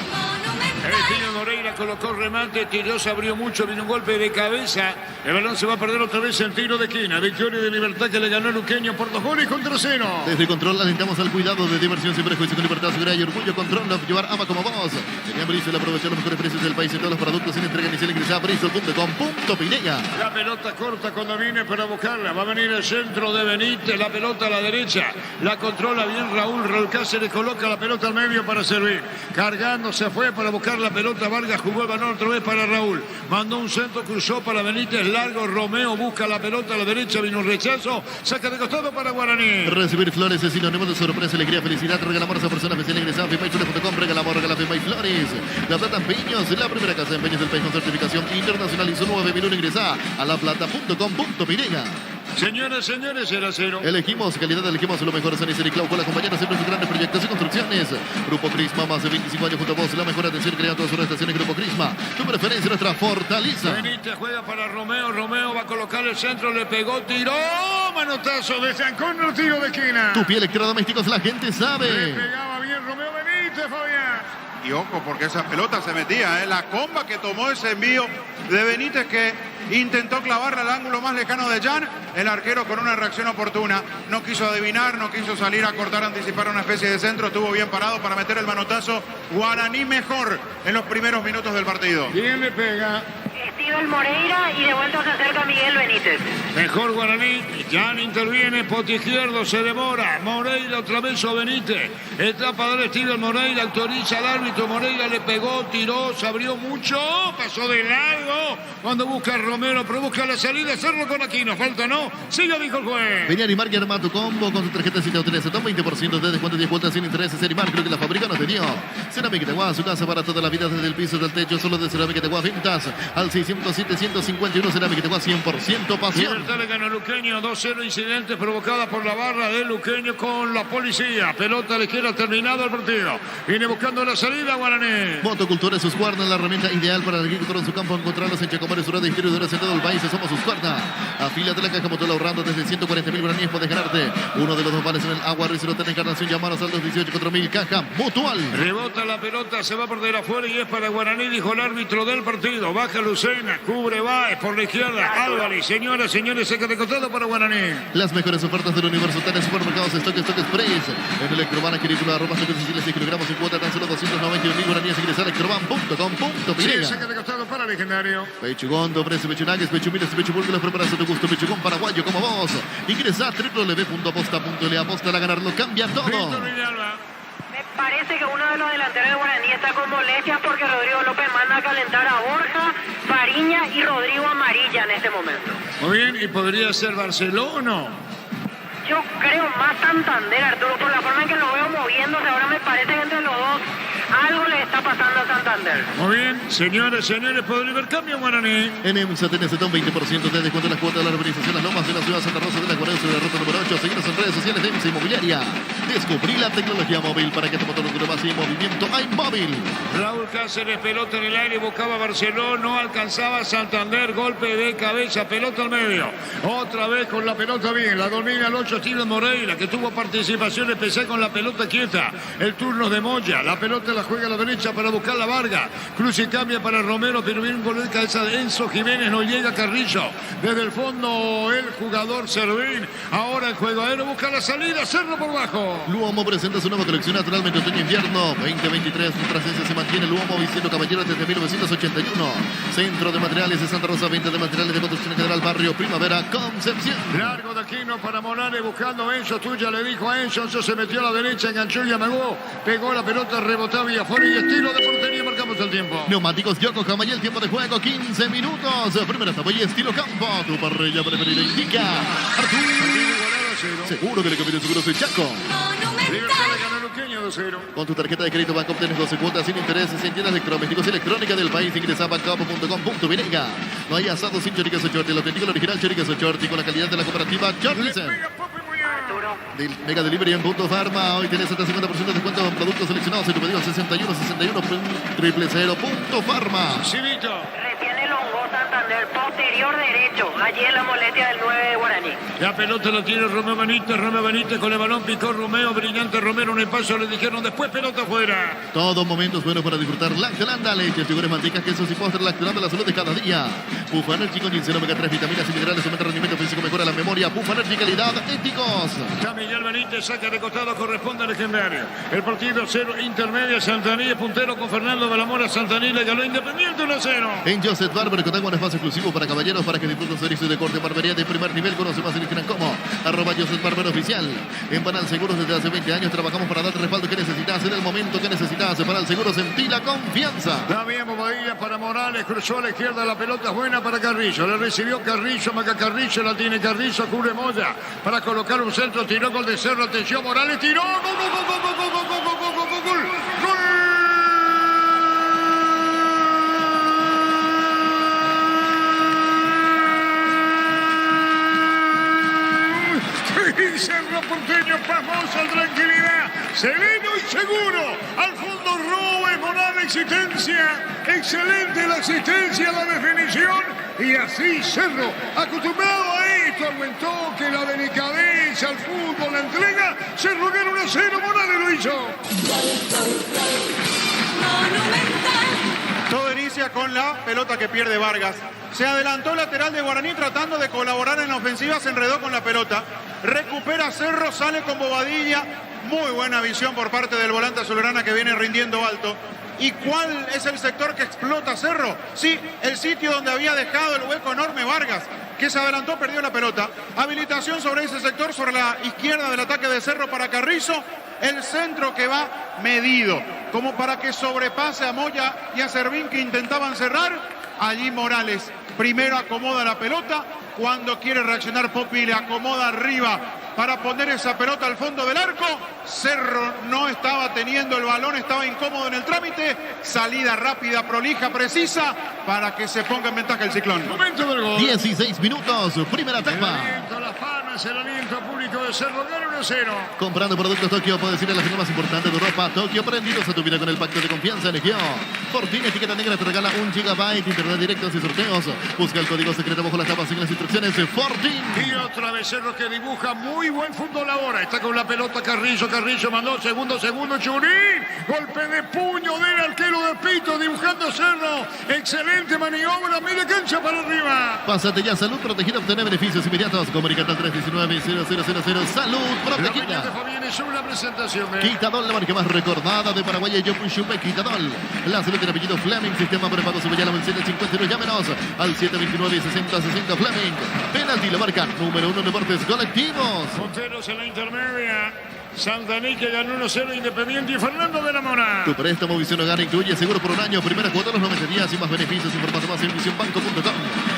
Tino Moreira colocó remate, tiró, se abrió mucho, vino un golpe de cabeza. El balón se va a perder otra vez en tiro de esquina. Victoria de Libertad que le ganó a Luqueño por 2-0. Desde Control alentamos al cuidado de diversión sin prejuicio, con libertad, seguridad y orgullo. Control, no llevar ama como vos. Tenía Bristol, aprovechar los mejores precios del país y todos los productos sin entrega inicial. Ingresa a bristol.com.pinega. La pelota corta cuando viene para buscarla. Va a venir el centro de Benítez, la pelota a la derecha. La controla bien Raúl Cáceres, coloca la pelota al medio para servir. Cargando, se fue para buscar la pelota. Vargas jugó el balón otra vez para Raúl. Mandó un centro, cruzó para Benítez, largo. Romeo busca la pelota a la derecha, vino un rechazo. Saca de costado para Guaraní. Recibir flores es sinónimo de sorpresa, alegría, felicidad. Regalamos a persona especial. Ingresa a FIMAIFlores.com. Regalamos, regala FIMAIFlores. La Plata en Piños, la primera casa de empeños del país con certificación internacional. Hizo 9.000. Ingresa a laplata.com.pinega. Señores, 0-0. Elegimos calidad, elegimos lo mejor. San Isidro y Clau con la compañera siempre sus grandes proyectos y construcciones. Grupo Crisma, más de 25 años junto a vos. La mejor atención creando todas sus estaciones. Grupo Crisma, tu preferencia, nuestra fortaleza. Benítez juega para Romeo. Romeo va a colocar el centro, le pegó, tiró. Manotazo de Zancón, el tiro de esquina. Tu pie electrodomésticos, la gente sabe. Le pegaba bien Romeo Benítez, Fabián. Y ojo, porque esa pelota se metía, la comba que tomó ese envío de Benítez que intentó clavarla al ángulo más lejano de Jan. El arquero con una reacción oportuna no quiso adivinar, no quiso salir a cortar, anticipar una especie de centro. Estuvo bien parado para meter el manotazo. Guaraní mejor en los primeros minutos del partido. Bien le pega. Steven Moreira y de vuelta se acerca Miguel Benítez. Mejor Guaraní. Jan interviene, pote izquierdo, se demora. Moreira otra vez o Benítez. Etapa de Steven Moreira, autoriza al árbitro. Moreira le pegó, tiró, se abrió mucho, pasó de largo. Cuando busca Romero, pero busca la salida, Cerro con Aquino. Falta no, sigue, dijo el juez. Vení a Animar y arma tu combo con tu tarjeta Cita Hoteles. Toma 20% de descuento, 10 vueltas sin intereses. Animar, creo que la fábrica nos dio. Cerámica Teguá, su casa para toda la vida, desde el piso del techo, solo de Cerámica Teguá. Ventas al 607-151. Cerámica Teguá, 100% pasión. Libertad le ganó a Luqueño, 2-0, incidentes provocadas por la barra de Luqueño con la policía. Pelota a la izquierda, terminado el partido. Viene buscando la salida Guaraní. Motocultura, sus cuerdas, la herramienta ideal para el agricultor en su campo. Encontrarlos en Chacomar, Surada, distribuidores en todo el país. Somos sus cuerdas. Afílate la caja motor ahorrando desde 140.000 guaraníes. Puedes ganarte uno de los dos vales en el agua. Rizero en Encarnación. Llamanos al 218-4000. Caja Mutual. Rebota la pelota, se va a perder afuera y es para Guaraní, dijo el árbitro del partido. Baja Lucena, cubre Baez por la izquierda. Álvarez, señoras, señores, saca de costado para Guaraní. Las mejores ofertas del universo están en supermercados, Stock Express. En Electroban, querido, arroba 6 kilogramos en cuota, tan solo 291.000 guaraníes. Ingresa a electroban.com.pinega. Saca de costado para Legendario. Pechugón, te ofrece pechunagues, pechumiles y pechubúrguelos preparados a tu gusto. Pechugón paraguayo como vos. Ingresa a www.aposta.le. Aposta a ganar, lo cambia todo. Me parece que uno de los delanteros de Guaraní está con molestias porque Rodrigo López manda a calentar a Borja, Fariña y Rodrigo Amarilla en este momento. Muy bien, ¿y podría ser Barcelona? Yo creo más Santander, Arturo, por la forma en que lo veo moviéndose. Ahora me parece que entre los dos algo le está pasando a Santander. Muy bien, señores, ¿puedo ver cambio, Guaraní? En EMSA tenés un 20% de descuento en las cuotas de la urbanización Las Lomas de la ciudad de Santa Rosa de la Guardia, sobre la ruta número 8. Seguinos en redes sociales de EMSA Inmobiliaria. Descubrí la tecnología móvil para que tu motor dure más y en movimiento hay móvil. Raúl Cáceres, pelota en el aire, buscaba Barceló, no alcanzaba Santander, golpe de cabeza, pelota al medio. Otra vez con la pelota bien, la domina el 8 Steven Moreira, que tuvo participación especial con la pelota quieta. El turno de Moya, la pelota la juega a la derecha para buscar la Varga. Cruz y cambia para Romero, pero viene un gol de cabeza de Enzo Jiménez, no llega Carrillo. Desde el fondo el jugador Servín, ahora el juego aéreo busca la salida, Cerro por bajo. Luomo presenta su nueva colección naturalmente otoño-invierno 2023. Nuestra esencia se mantiene. Luomo vistiendo caballeros desde 1981. Centro de Materiales de Santa Rosa, venta de materiales de construcción general, barrio Primavera, Concepción. Largo de Aquino para Morales buscando a Enzo. Tuya le dijo a Enzo. Enzo se metió a la derecha, enganchó y amagó. Pegó la pelota, rebotaba y afuera y estilo de portería. Marcamos el tiempo. Neumáticos Yokohama y el tiempo de juego 15 minutos. Primera etapa y estilo campo. Tu parrilla preferida indica Artur. Seguro que le conviene seguro soy Chaco. Con tu tarjeta de crédito Banco obtienes 12 cuotas sin intereses en tiendas electrodomésticos y electrónica del país. Ingresa a bancopo.com.virenga. No hay asados sin choriqueso Shorty. El auténtico, el original choriqueso Shorty con la calidad de la cooperativa Shortysen. Del Mega Delivery en Punto Farma. Hoy tenés hasta 50% de descuento en productos seleccionados. En tu pedido 61 Punto Farma. Civito. Retiene Longo Santander, posterior derecho. Allí en la molestia del 9 de Guaraní. La pelota la tiene Romeo Benítez con el balón picó Romeo, brillante Romero en el paso, le dijeron después pelota afuera. Todos momentos buenos para disfrutar Lactelanda, leches, figuras, mantequas, quesos y postres. Lactelanda, la salud de cada día. Pufa Energy con ginseng, omega 3, vitaminas y minerales, aumenta el rendimiento físico, mejora la memoria. Pufa Energy, calidad, éticos. Ya Miguel Benítez saca de costado, corresponde al legendario. El partido 0 intermedia, Santaní puntero con Fernando Balamora. Santaní le ganó Independiente 1-0. En Joseph Barber contamos un espacio exclusivo para caballeros para que disfruten servicios de corte barbería de primer nivel. Conoce más en Instagram como @Joseph Barber Oficial. En Panal Seguros desde hace 20 años trabajamos para darte el respaldo que necesitas en el momento que necesitas. Panal Seguros, en ti la confianza. También Bobadilla para Morales, cruzó a la izquierda, la pelota buena para Carrillo. Le recibió Carrillo, Maca Carrillo, la tiene Carrillo, cubre Moya para colocar un centro, tiró gol de Cerro, atención Morales, tiró, gol, gol, gol, gol, gol, gol, gol, gol, gol, gol, gol, gol. Cerro Porteño, famosa tranquilidad, sereno y seguro. Al fondo Robes, Morales, existencia. Excelente la asistencia, la definición. Y así Cerro, acostumbrado a esto, al buen toque, la delicadeza, al fútbol, la entrega. Cerro gana 1-0, Morales lo hizo. Todo inicia con la pelota que pierde Vargas. Se adelantó el lateral de Guaraní tratando de colaborar en la ofensiva, se enredó con la pelota. Recupera Cerro, sale con Bobadilla. Muy buena visión por parte del volante azulgrana que viene rindiendo alto. ¿Y cuál es el sector que explota Cerro? Sí, el sitio donde había dejado el hueco enorme Vargas, que se adelantó, perdió la pelota. Habilitación sobre ese sector, sobre la izquierda del ataque de Cerro para Carrizo. El centro que va medido, como para que sobrepase a Moya y a Servín, que intentaban cerrar. Allí Morales primero acomoda la pelota. Cuando quiere reaccionar Popi, le acomoda arriba para poner esa pelota al fondo del arco. Cerro no estaba teniendo el balón, estaba incómodo en el trámite. Salida rápida, prolija, precisa, para que se ponga en ventaja el Ciclón. Momento del gol. 16 minutos, primera El etapa. aliento, las palmas, el aliento público de Cerro gana 1-0. Comprando productos Tokio, puedes ir a la firma más importante de Europa. Tokio, prendidos a tu vida con el pacto de confianza Elegio. Fortín, etiqueta negra, te regala 1 GB, internet directos y sorteos. Busca el código secreto bajo las tapas, sigue las instrucciones. Fortín. Y otra vez Cerro que dibuja muy buen fútbol ahora. Está con la pelota Carrillo, Carrillo mandó segundo, Churín. Golpe de puño del arquero de Pito, dibujando Cerro. Excelente maniobra, media cancha para arriba. Pásate ya, salud protegida, obtener beneficios inmediatos. Comunicate al 319-0000. Salud La mañana protegida. de Fabián es una presentación. Quitadol, la marca más recordada de Paraguay, Yopuchupe, Quitadol. La salud tiene apellido Fleming, sistema preparado sobre ya la 751, llámenos al 729-6060 Fleming. Penalti, la marca número 1 en deportes colectivos. Monteros en la intermedia. Santaní que ganó 1-0 Independiente y Fernando de la Mora. Tu préstamo Visión Hogar incluye seguro por un año, primera cuota los 90 días y más beneficios. Información más en visionbanco.com.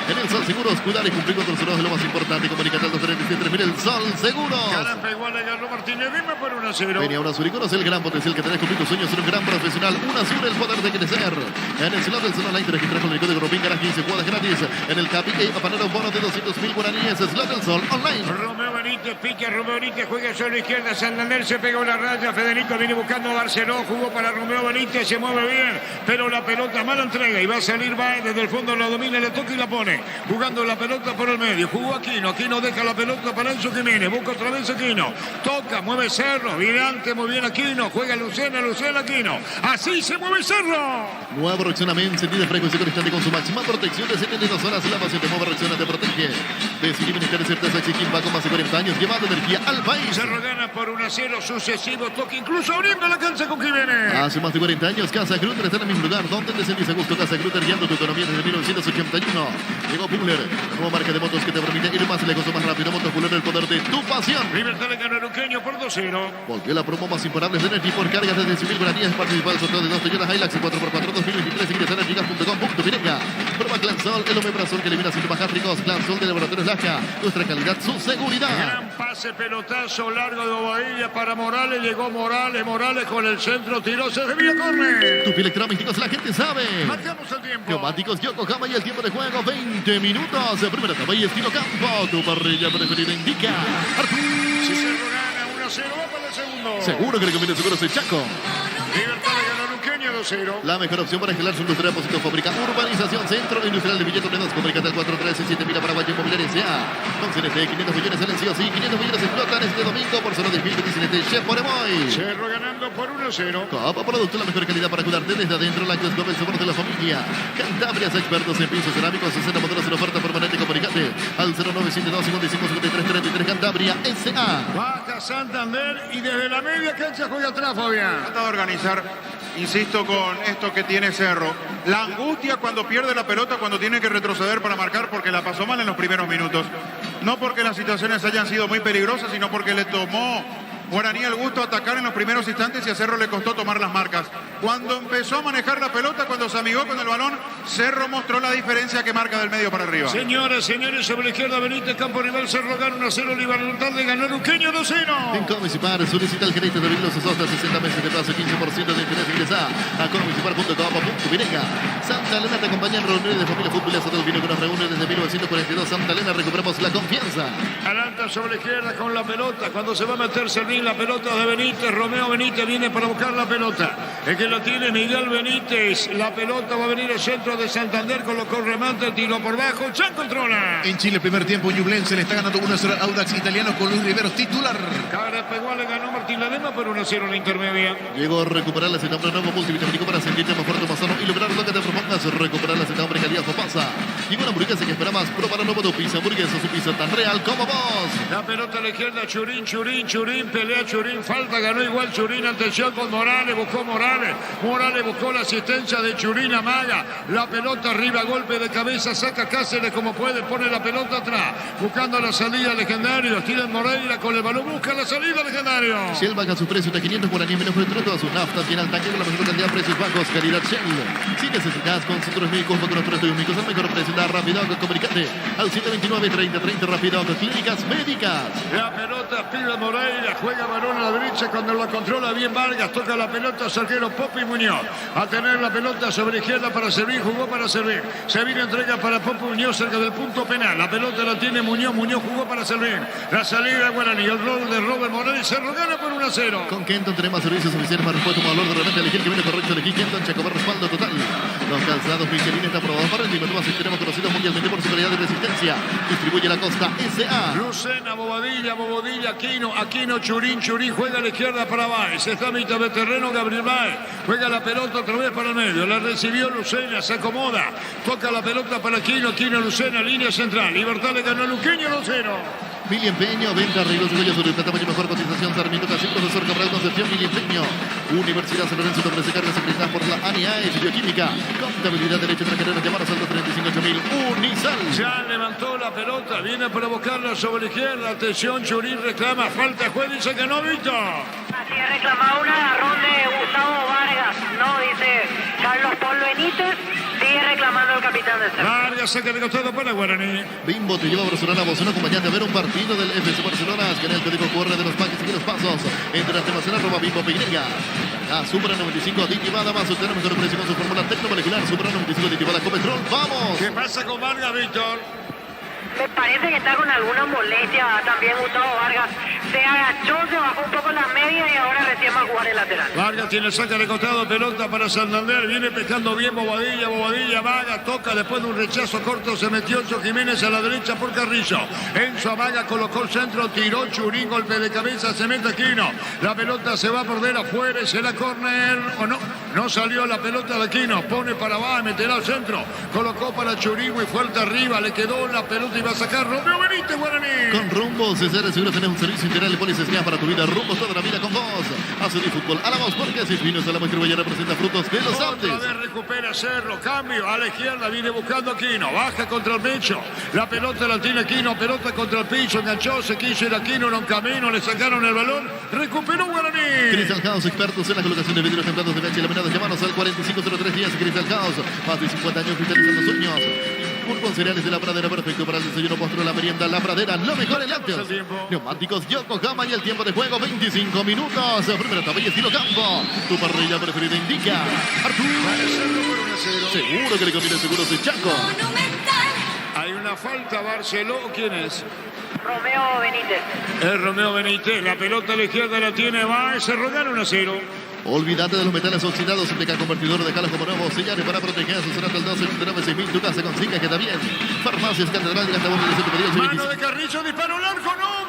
En el Sol Seguros, cuidar y cumplir con tus seguros es lo más importante. Comunicate al 237 el Sol Seguros. Caramba, igual le ganó Martínez. ganamos por 1-0. Ven ahora Azul y conoce el gran potencial que tenés. Cumplir tus sueños, ser un gran profesional. Azul, el poder de crecer. En el slot del Zona Online te registras con el código Ropín, ganas 15 cuotas gratis. En el Capi a poner un bono de 200.000 guaraníes. Slot del Sol Online. Romeo Benítez pica, Romeo Benítez juega sobre la izquierda. Santander se pegó la raya. Federico viene buscando a Barceló. Jugó para Romeo Benítez, se mueve bien, pero la pelota mala entrega y va a salir Baez desde el fondo, la domina, le toca y la pone. Jugando la pelota por el medio. Jugó Aquino deja la pelota para Enzo Jiménez. Busca otra vez Aquino. Toca, mueve Cerro. Virante, muy bien Aquino. Juega Lucena Aquino. Así se mueve Cerro. Nueva reaccionamiento, sentido frecuencia constante con su máxima protección de 72 horas. La pasión te mueve, reacciona, te protege. Decidir Ministerio de Certeza Exigim va con más de 40 años llevando energía al país. Cerro gana por 1-0 sucesivo. Toque incluso abriendo la cancha con Jiménez. Hace más de 40 años, Casa Grutter está en el mismo lugar donde te sentís a gusto. Casa Grutter guiando tu economía desde 1981. Llegó Puller, la nueva marca de motos que te permite ir más lejos o más rápido. Motos Puller, el poder de tu pasión. Libertad le ganó a Luqueño por 2-0. Volvió la promo más imparable de Energy por cargas desde 100.000 guaraníes. Participa del sorteo de 2 Toyota Hilux 4x4 2023. Ingresa a energygas.com.vineca. Prueba Clansol, el omeprazol que elimina síntomas gástricos. Clansol de Laboratorios Lasca. Nuestra calidad, su seguridad. Gran pase, pelotazo largo de Bobadilla para Morales. Llegó Morales con el centro. Tiró, se desvía, corre. Tu electrodomésticos, la gente sabe. Marcamos el tiempo. Neumáticos Yokohama y el tiempo de juego 20 minutos. Primera etapa y estilo campo. Tu parrilla preferida indica. Si Cerro gana 1-0, va para el segundo. Seguro que le conviene seguro soy Chaco. Libertad le ganó a Luqueño 2-0. La mejor opción para instalar su industria, depósito, fábrica, urbanización, centro industrial de Villa Toledo. Comunicate al 413-7000 Paraguay Inmobiliaria S.A. Con CNT, 500 millones salen sí o sí. 500 millones explotan este domingo por solo 10.000 de CNT. Chef Poremoy. Cerro ganando por 1-0. Copa Producto, la mejor calidad para cuidarte desde adentro. La que es el sabor de la familia. Cantabrias, expertos en pisos cerámicos. 60 modelos en oferta permanente. Comunicate al 0972-555333. Cantabria S.A. Baja Santander y desde la media cancha juega atrás, Fabián. Trata de organizar, insisto, con esto que tiene Cerro. La angustia cuando pierde la pelota, cuando tiene que retroceder para marcar, porque la pasó mal en los primeros minutos. No porque las situaciones hayan sido muy peligrosas, sino porque le tomó Guaraní el gusto de atacar en los primeros instantes y a Cerro le costó tomar las marcas. Cuando empezó a manejar la pelota, cuando se amigó con el balón, Cerro mostró la diferencia que marca del medio para arriba. Señores, sobre la izquierda, Benítez, campo rival, Cerro gana 1-0, Libertad de ganar Luqueño 2-0. En Comunicipar, solicita el crédito de Virlos hasta 60 meses de plazo, 15% de interés. Ingresa a comunicipar.com.vineca. Santa Elena te acompaña en reuniones de familia fútbol. Eso vino que nos reúne desde 1942. Santa Elena, recuperamos la confianza. Adelanta sobre la izquierda con la pelota. Cuando se va a meter Servín, la pelota de Benítez. Romeo Benítez viene para buscar la pelota. El que lo tiene Miguel Benítez. La pelota va a venir al centro de Santander con los corremantes. Tiro por bajo. Chan controla. En Chile, primer tiempo, Ñublense le está ganando 1-0 Audax Italiano con Luis Riveros titular. Carapeguá le ganó Martín Ladema por 1-0 en la intermedia. Llegó a recuperar la nombre nuevo multivitamínico para sentirte más fuerte, más sano y lograr lo que te propongas. Recuperar la nombre calidad pasa. Y una hamburguesa que esperabas. Probar nuevo tu pizza, hamburguesa, su pizza tan real como vos. La pelota a la izquierda, Churín, pelea Churín, falta, ganó igual Churín, atención con Morales, buscó Morales buscó la asistencia de Churín, amaga, la pelota arriba, golpe de cabeza, saca Cáceres como puede, pone la pelota atrás, buscando la salida Legendario, Steven Moreira con el balón, busca la salida Legendario. Shell baja su precio de 500 guaraníes menos por el todas sus naftas, tiene al tanque con la mejor cantidad de precios bajos, calidad Shell. Si necesitas consultores médicos, con nuestros estudios médicos, al mejor precio, da Rápido, comunicate al 729-3030 Rápido, Clínicas Médicas. La pelota, Steven Moreira, juega balón a la derecha cuando la controla bien Vargas, toca la pelota, Sergero Popi Muñoz, a tener la pelota sobre la izquierda para servir, jugó para servir, Sevilla entrega para Popi Muñoz cerca del punto penal, la pelota la tiene Muñoz jugó para servir, la salida Guaraní, el robo de Robert Morales, Cerro gana por 1-0. Con Kenton tenemos servicios oficiales más respuesta, más valor de repente elegir que viene correcto, elegir Kenton, Chacobá, respaldo total. Los calzados Michelin está aprobado para el y más extremos conocidos mundialmente por su calidad de resistencia. Distribuye la Costa S.A. Lucena, Bobadilla, Aquino, Churín, juega a la izquierda para Baez, está a mitad de terreno Gabriel Baez, juega la pelota otra vez para el medio, la recibió Lucena, se acomoda, toca la pelota para Aquino, Lucena, línea central, Libertad le ganó a Luqueño 2-0. Mili Empeño, venta, arreglos de cuellos, plata, mayor mejor cotización, Sarmiento, casi profesor Cabral Concepción, Mili Empeño. Universidad San Lorenzo te ofrece cargas acreditadas por la ANIAE, Bioquímica, Contabilidad, Derecho Extranjero, llamaros al 235.000, Unisal. Ya levantó la pelota, viene a provocarla sobre la izquierda, atención, Churín reclama, falta, juez, dice que no, Víctor. Así es, reclamaba un agarrón de Gustavo Vargas, ¿no? Dice Carlos Paul Benítez, sigue reclamando el capitán de Cerro. Vargas saca de costado para Guaraní. Bimbo te lleva a Barcelona, vos un acompañante a ver un partido del FC Barcelona, que en el código QR de los paques y los pasos. Entre las temas arroba Bimbo Pinega. A Supra 95 aditivada más. Tenemos el precio con su fórmula tecnomolecular. Supra 95 aditivada con petrol. ¡Vamos! ¿Qué pasa con Vargas, Víctor? Me parece que está con alguna molestia también Gustavo Vargas. Se agachó, se bajó un poco la media y ahora recién va a jugar el lateral. Vargas tiene saca de costado, pelota para Santander. Viene pescando bien Bobadilla. Vaga, toca después de un rechazo corto. Se metió Ocho Jiménez a la derecha por Carrillo. Enzo Amaga colocó el centro, tiró Churín, golpe de cabeza, se mete Aquino. La pelota se va a perder afuera, es la córner. O no, no salió la pelota de Aquino. Pone para abajo, meterá al centro. Colocó para Churín muy fuerte arriba. Le quedó la pelota y va a sacar Romeo Benítez, Guaraní. Con Rumbo, César, seguro tenés un servicio integral de póliza para tu vida. Rumbo toda la vida con vos. Hace de fútbol a la voz porque así fino está la muestra y representa Frutos de los Andes. Otra vez recupera Cerro, cambio a la izquierda, viene buscando Aquino, baja contra el pecho, la pelota la tiene Aquino, pelota contra el piso, enganchó, se quiso ir Aquino, era un camino, le sacaron el balón, recuperó Guaraní. Crystal House, expertos en la colocación de vidrios templados de PH laminados, llamanos al 450310. Crystal House, más de 50 años cristalizando sueños. Con cereales de La Pradera, perfecto para el desayuno, postre, la merienda. La Pradera, lo mejor en lácteos. Neumáticos Yokohama y el tiempo de juego 25 minutos. Primera etapa y estilo campo. Tu parrilla preferida indica Artur. Seguro que le conviene seguros de Chaco. Hay una falta, Barceló, ¿quién es? Romeo Benítez. Es Romeo Benítez, la pelota a la izquierda la tiene, va, se rodaron 1-0. Olvídate de los metales oxidados, implica convertidor de calos como nuevos. Señales para proteger su el 12 tu casa consiga que está bien. Farmacias Catedral de Gastabón de pedidos. Mano de Carrillo, disparo largo, no,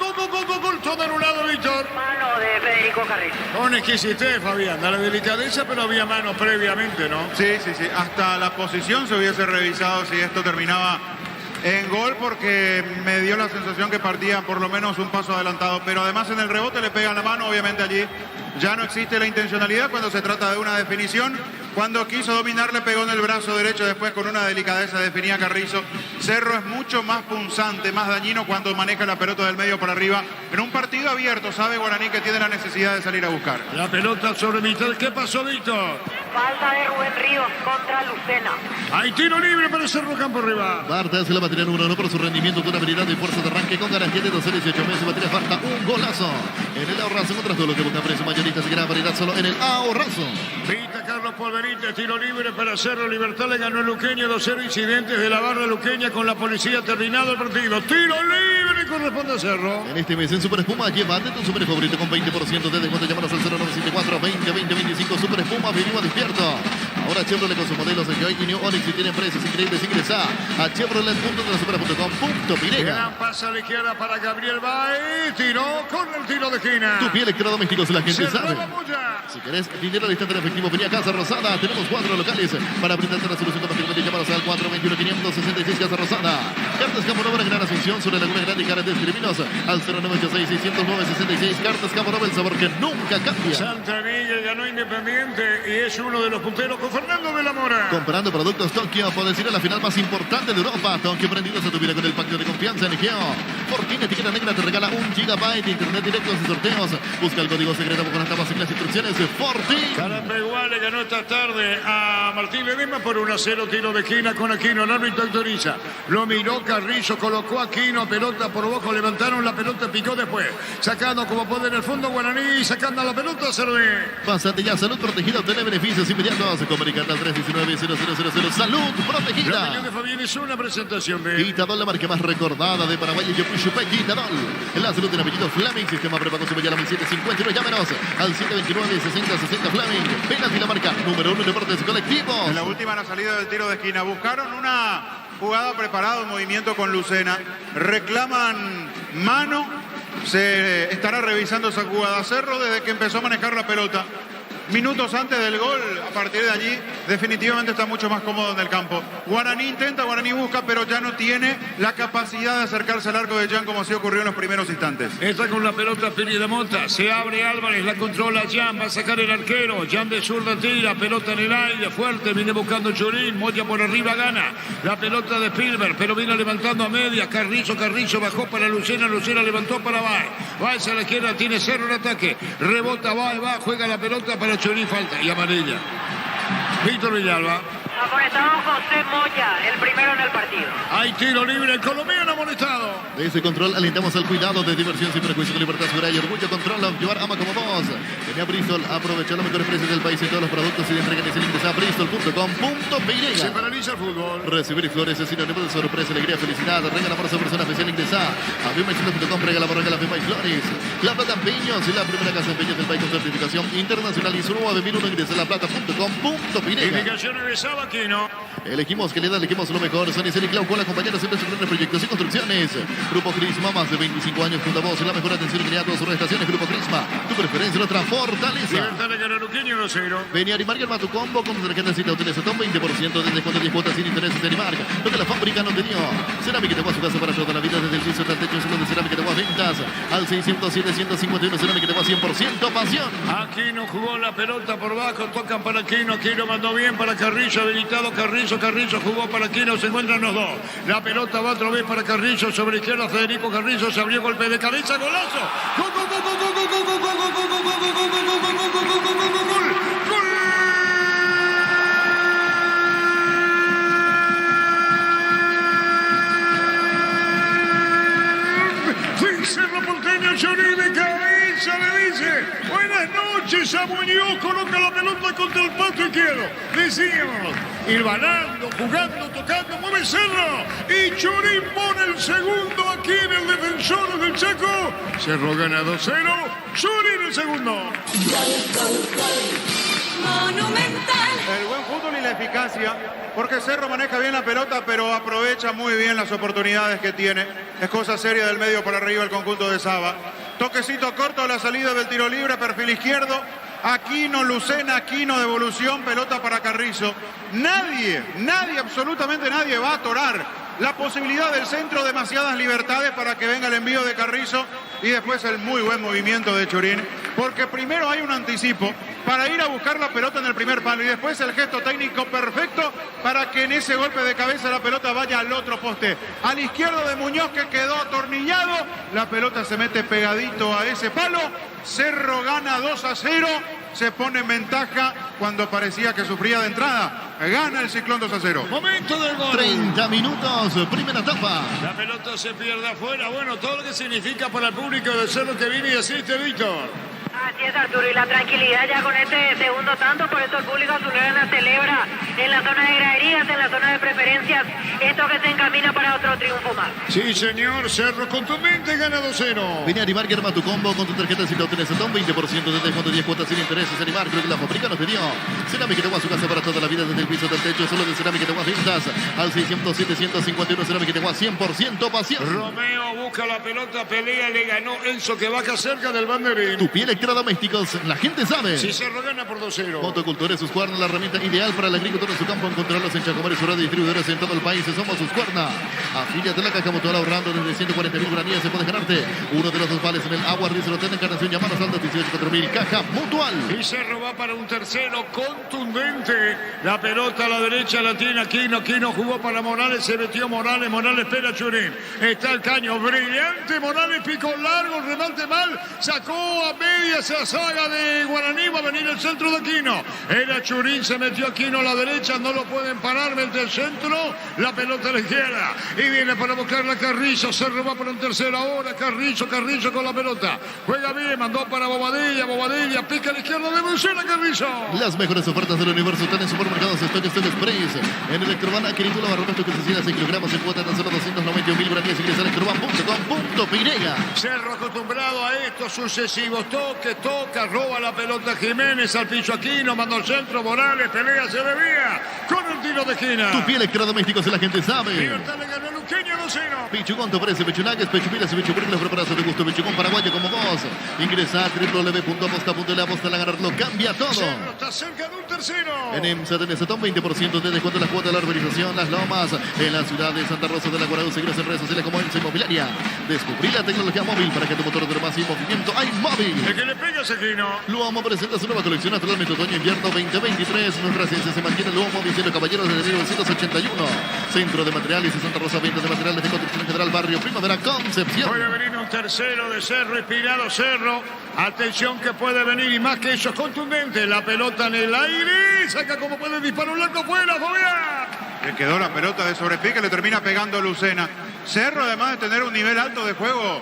gol, todo anulado, Víctor. Mano de Federico Carrillo. Con exquisitez, Fabián, da la delicadeza, pero había mano previamente, ¿no? Sí. Hasta la posición se hubiese revisado si esto terminaba en gol, porque me dio la sensación que partía por lo menos un paso adelantado. Pero además en el rebote le pegan la mano, obviamente allí ya no existe la intencionalidad cuando se trata de una definición. Cuando quiso dominar le pegó en el brazo derecho, después con una delicadeza definía Carrizo. Cerro es mucho más punzante, más dañino cuando maneja la pelota del medio para arriba. En un partido abierto sabe Guaraní que tiene la necesidad de salir a buscar. La pelota sobre mitad, ¿qué pasó, Víctor? Falta de Rubén Ríos contra Lucena. Hay tiro libre para Cerro Campo arriba. Barta es la batería número 1 por su rendimiento, con habilidad y fuerza de arranque con garantía de 12 18 meses. Batería falta un golazo. En el ahorrazo contra todo lo que busca precio mayorista, se gran variedad solo en el ahorrazo. Vita Carlos Polverita, tiro libre para Cerro. Libertad le ganó el Luqueño, 2-0 incidentes de la barra luqueña con la policía. Terminado el partido. Tiro libre corresponde a Cerro. En este mes en Super Espuma, llévate tu super favorito con 20% de descuento. Llámanos al 0974 20 20 25. Super Espuma, venimos despierto. Ahora Chevrolet con sus modelos Enjoy y New Onix y tienen precios increíbles. Ingresa a chevrolet.com.pinega. Gran pasa a la izquierda para Gabriel Baez. Tiró con el tiro de esquina. Tu piel electrodomésticos, la gente Cerró sabe. la bulla. Si querés dinero al instante en efectivo, venía a Casa Rosada. Tenemos 4 locales para brindarte la solución automáticamente. Llámanos al 421-566 Casa Rosada. Cartas Camonova, Gran Asunción, sobre Laguna Grande y Carretes Criminos. Al 0986-609-66. Cartas Camonova, el sabor que nunca cambia. Santa Miguel ganó Independiente y es uno de los punteros con Fernando de la Mora. Comprando productos Tokio, podés ir a la final más importante de Europa. Tokio prendidos a tu vida con el pacto de confianza en Egeo. Fortín Etiqueta Negra te regala 1 GB de internet directos y sorteos. Busca el código secreto con las tablas y las instrucciones de Fortín. Carapeguá le ganó esta tarde a Martín Ledesma por 1-0, tiro de esquina con Aquino. El árbitro autoriza. Lo miró Carrillo, colocó Aquino, pelota por ojo, levantaron la pelota, picó después. Sacando como puede en el fondo Guaraní, sacando la pelota Cervé. Pásate ya, salud protegida, obtener beneficios inmediatos. Comunicando al 319-0000. Salud La protegida. opinión de Fabián es una presentación de Quitadol, la marca más recordada de Paraguay. Y Yopuchupe Quitadol. En la salud del apellido Fleming. Sistema prepago su ya 1759. Llámenos al 729-6060 Fleming. Penalti, la marca número 1 en deportes colectivos. En la última, la salida del tiro de esquina, buscaron una jugada preparada, un movimiento con Lucena. Reclaman mano. Se estará revisando esa jugada. Cerro desde que empezó a manejar la pelota. Minutos antes del gol, a partir de allí, definitivamente está mucho más cómodo en el campo. Guaraní intenta, Guaraní busca, pero ya no tiene la capacidad de acercarse al arco de Jan como así ocurrió en los primeros instantes. Está con la pelota Piri de Mota, se abre Álvarez, la controla Jan, va a sacar el arquero, Jan de zurda tira, pelota en el aire, fuerte, viene buscando Churín, Moya por arriba gana, la pelota de Spielberg, pero viene levantando a media, Carrizo bajó para Lucena levantó para Baez a la izquierda, tiene Cerro en ataque, rebota Baez, juega la pelota para Churín, falta y amarilla. Víctor Villalba. Amonestado José Moya, el primero en el partido. Hay tiro libre, el colombiano amonestado. Desde control alentamos al cuidado de diversión sin prejuicio, con libertad, seguridad y orgullo. Controla, llevar ama como vos. Venía Bristol, aprovechar los mejores precios del país en todos los productos y de entrega en el ingresa a bristol.com.py. Se paraliza el fútbol. Recibir flores es sinónimo de sorpresa, alegría, felicidad. Regala por esa persona especial, ingresa a bimaizuelo.com, regala por regala Bimay Flores. La Plata en Piños y la primera casa en Piños del país con certificación internacional y solo 9001 ingresa a laplata.com.py. Indicación egresaba Aquino. Elegimos calidad, elegimos lo mejor. Sony Celi Clau con la compañera siempre en proyectos y construcciones. Grupo Crisma, más de 25 años junto a vos. La mejor atención y calidad, todas sus estaciones. Grupo Crisma, tu preferencia, nuestra fortaleza. Libertad de Cararuqueño, 2-0. Ven y Arimark arma tu combo con tarjeta cita utiliza un 20% de descuento, 10 cuotas sin intereses de Arimark. Lo que la fábrica no tenía. Cerámica te va a su casa para toda la vida, desde el piso hasta el techo. Solo de Cerámica te va a ventas al 600-751. Cerámica te va a 100% pasión. Aquino jugó la pelota por bajo, tocan para Aquino. Aquino mandó bien para Carrillo, habilitado Carrillo. Carrillo jugó para Aquino, se encuentran los dos. La pelota va otra vez para Carrillo, sobre izquierda Federico Carrillo, se abrió golpe de cabeza, golazo. ¡Gol, gol, gol, gol, gol, gol, gol, gol, gol, gol, gol, gol, gol, Cerro Porteño, Johnny de cabeza le dice: buenas noches a Muñoz, coloca la pelota contra el pasto izquierdo. Decíamos, ir balando, jugando, tocando, mueve Cerro. Y Churín pone el segundo aquí en el defensor del Chaco. Cerro gana 2-0, Churín el segundo. Monumental. El buen fútbol y la eficacia, porque Cerro maneja bien la pelota, pero aprovecha muy bien las oportunidades que tiene. Es cosa seria del medio para arriba el conjunto de Saba. Toquecito corto a la salida del tiro libre, perfil izquierdo. Aquino, Lucena, Aquino, devolución, pelota para Carrizo. Nadie, absolutamente nadie va a atorar la posibilidad del centro, demasiadas libertades para que venga el envío de Carrizo y después el muy buen movimiento de Churín, porque primero hay un anticipo para ir a buscar la pelota en el primer palo y después el gesto técnico perfecto para que en ese golpe de cabeza la pelota vaya al otro poste, al izquierdo de Muñoz, que quedó atornillado, la pelota se mete pegadito a ese palo. Cerro gana 2-0, se pone en ventaja cuando parecía que sufría de entrada. Gana el Ciclón 2-0. Momento del gol. 30 minutos, primera etapa. La pelota se pierde afuera. Bueno, todo lo que significa para el público de Cerro que viene y asiste, Víctor. Así es, Arturo, y la tranquilidad ya con este segundo tanto, por eso el público azulgrana celebra en la zona de graderías, en la zona de preferencias, esto que se encamina para otro triunfo más. Sí, señor, Cerro contundente, gana 2-0. Ven a Arimark arma tu combo con tu tarjeta de cita utiliza un 20% de descuento, 10 cuotas sin intereses. Arimark, creo que la fábrica nos pidió. Cerámica te va a su casa para toda la vida, desde el piso hasta el techo. Solo de Cerámica te va a ventas al 600-751. Cerámica te va a 100% pasión. Romeo busca la pelota, pelea, le ganó Enzo que baja cerca del banderín. Tu pie electrodomésticos, la gente sabe. Si Cerro gana por 2-0. Motocultores Husqvarna, la herramienta ideal para el agricultor en su campo. Encontrarlos en Chacomares, su red de distribuidores en todo el país. Somos Husqvarna. Afíliate a la caja mutual ahorrando desde 140.000 guaraníes. Se puede ganarte uno de los dos vales en el agua. Río Hotel Encarnación, llamadas al 18.4000. Caja mutual. Y Cerro va para un tercero contundente. La pelota a la derecha la tiene Aquino. Aquino jugó para Morales, se metió Morales. Morales espera Churín. Está el caño brillante. Morales picó largo, remate mal. Sacó a media esa saga de Guaraní. Va a venir el centro de Aquino. Era Churín, se metió Aquino a la derecha. No lo pueden parar. Mete el centro. La pelota a la izquierda. Y viene para buscarla Carrizo. Cerro va para un tercero ahora. Carrizo con la pelota. Juega bien, mandó para Bobadilla. Bobadilla pica a la izquierda. Devoluciona Carrizo. Las mejores ofertas del universo están en supermercados Stock Express. En Electroban, Queritula, Barromesto que se sigue a 6 kilogramos en cuota tan solo 291.000 guaraníes. Ingresa a electroban.com.py. Cerro acostumbrado a estos sucesivos toques, toca, roba la pelota Jiménez al piso Aquino, mandó al centro, Morales, pelea, se desvía con el tiro de esquina. Tu pie electrodomésticos, la gente sabe. Libertad le ganó Luqueño 2-0. Pichugón te ofrece pechunagues, pechupilas y pechupriles preparados de gusto. Pichugón paraguayo como vos. Ingresa a www.aposta.la, aposta a ganarlo, cambia todo. Cerro está cerca de un tercero. En EMSA tenés un 20% de descuento en la cuota de la urbanización Las Lomas, en la ciudad de Santa Rosa de la Guarau. Seguiros en redes sociales como EMSA Inmobiliaria. Descubrí la tecnología móvil para que tu motor dure más y movimiento hay móvil. El que le pega es Aquino. Luomo presenta su nueva colección naturalmente otoño-invierno 2023. Nuestra ciencia se mantiene. Luomo, Vicente Caballeros desde 1981. Centro de Materiales de Santa Rosa, venta de materiales de construcción general, barrio Primavera, Concepción. Puede venir un tercero de Cerro, inspirado Cerro. Atención que puede venir y más que eso es contundente. La pelota en el aire. Saca como puede, disparo un largo fuera, Fabián. Le quedó la pelota de sobrepique, le termina pegando Lucena. Cerro, además de tener un nivel alto de juego,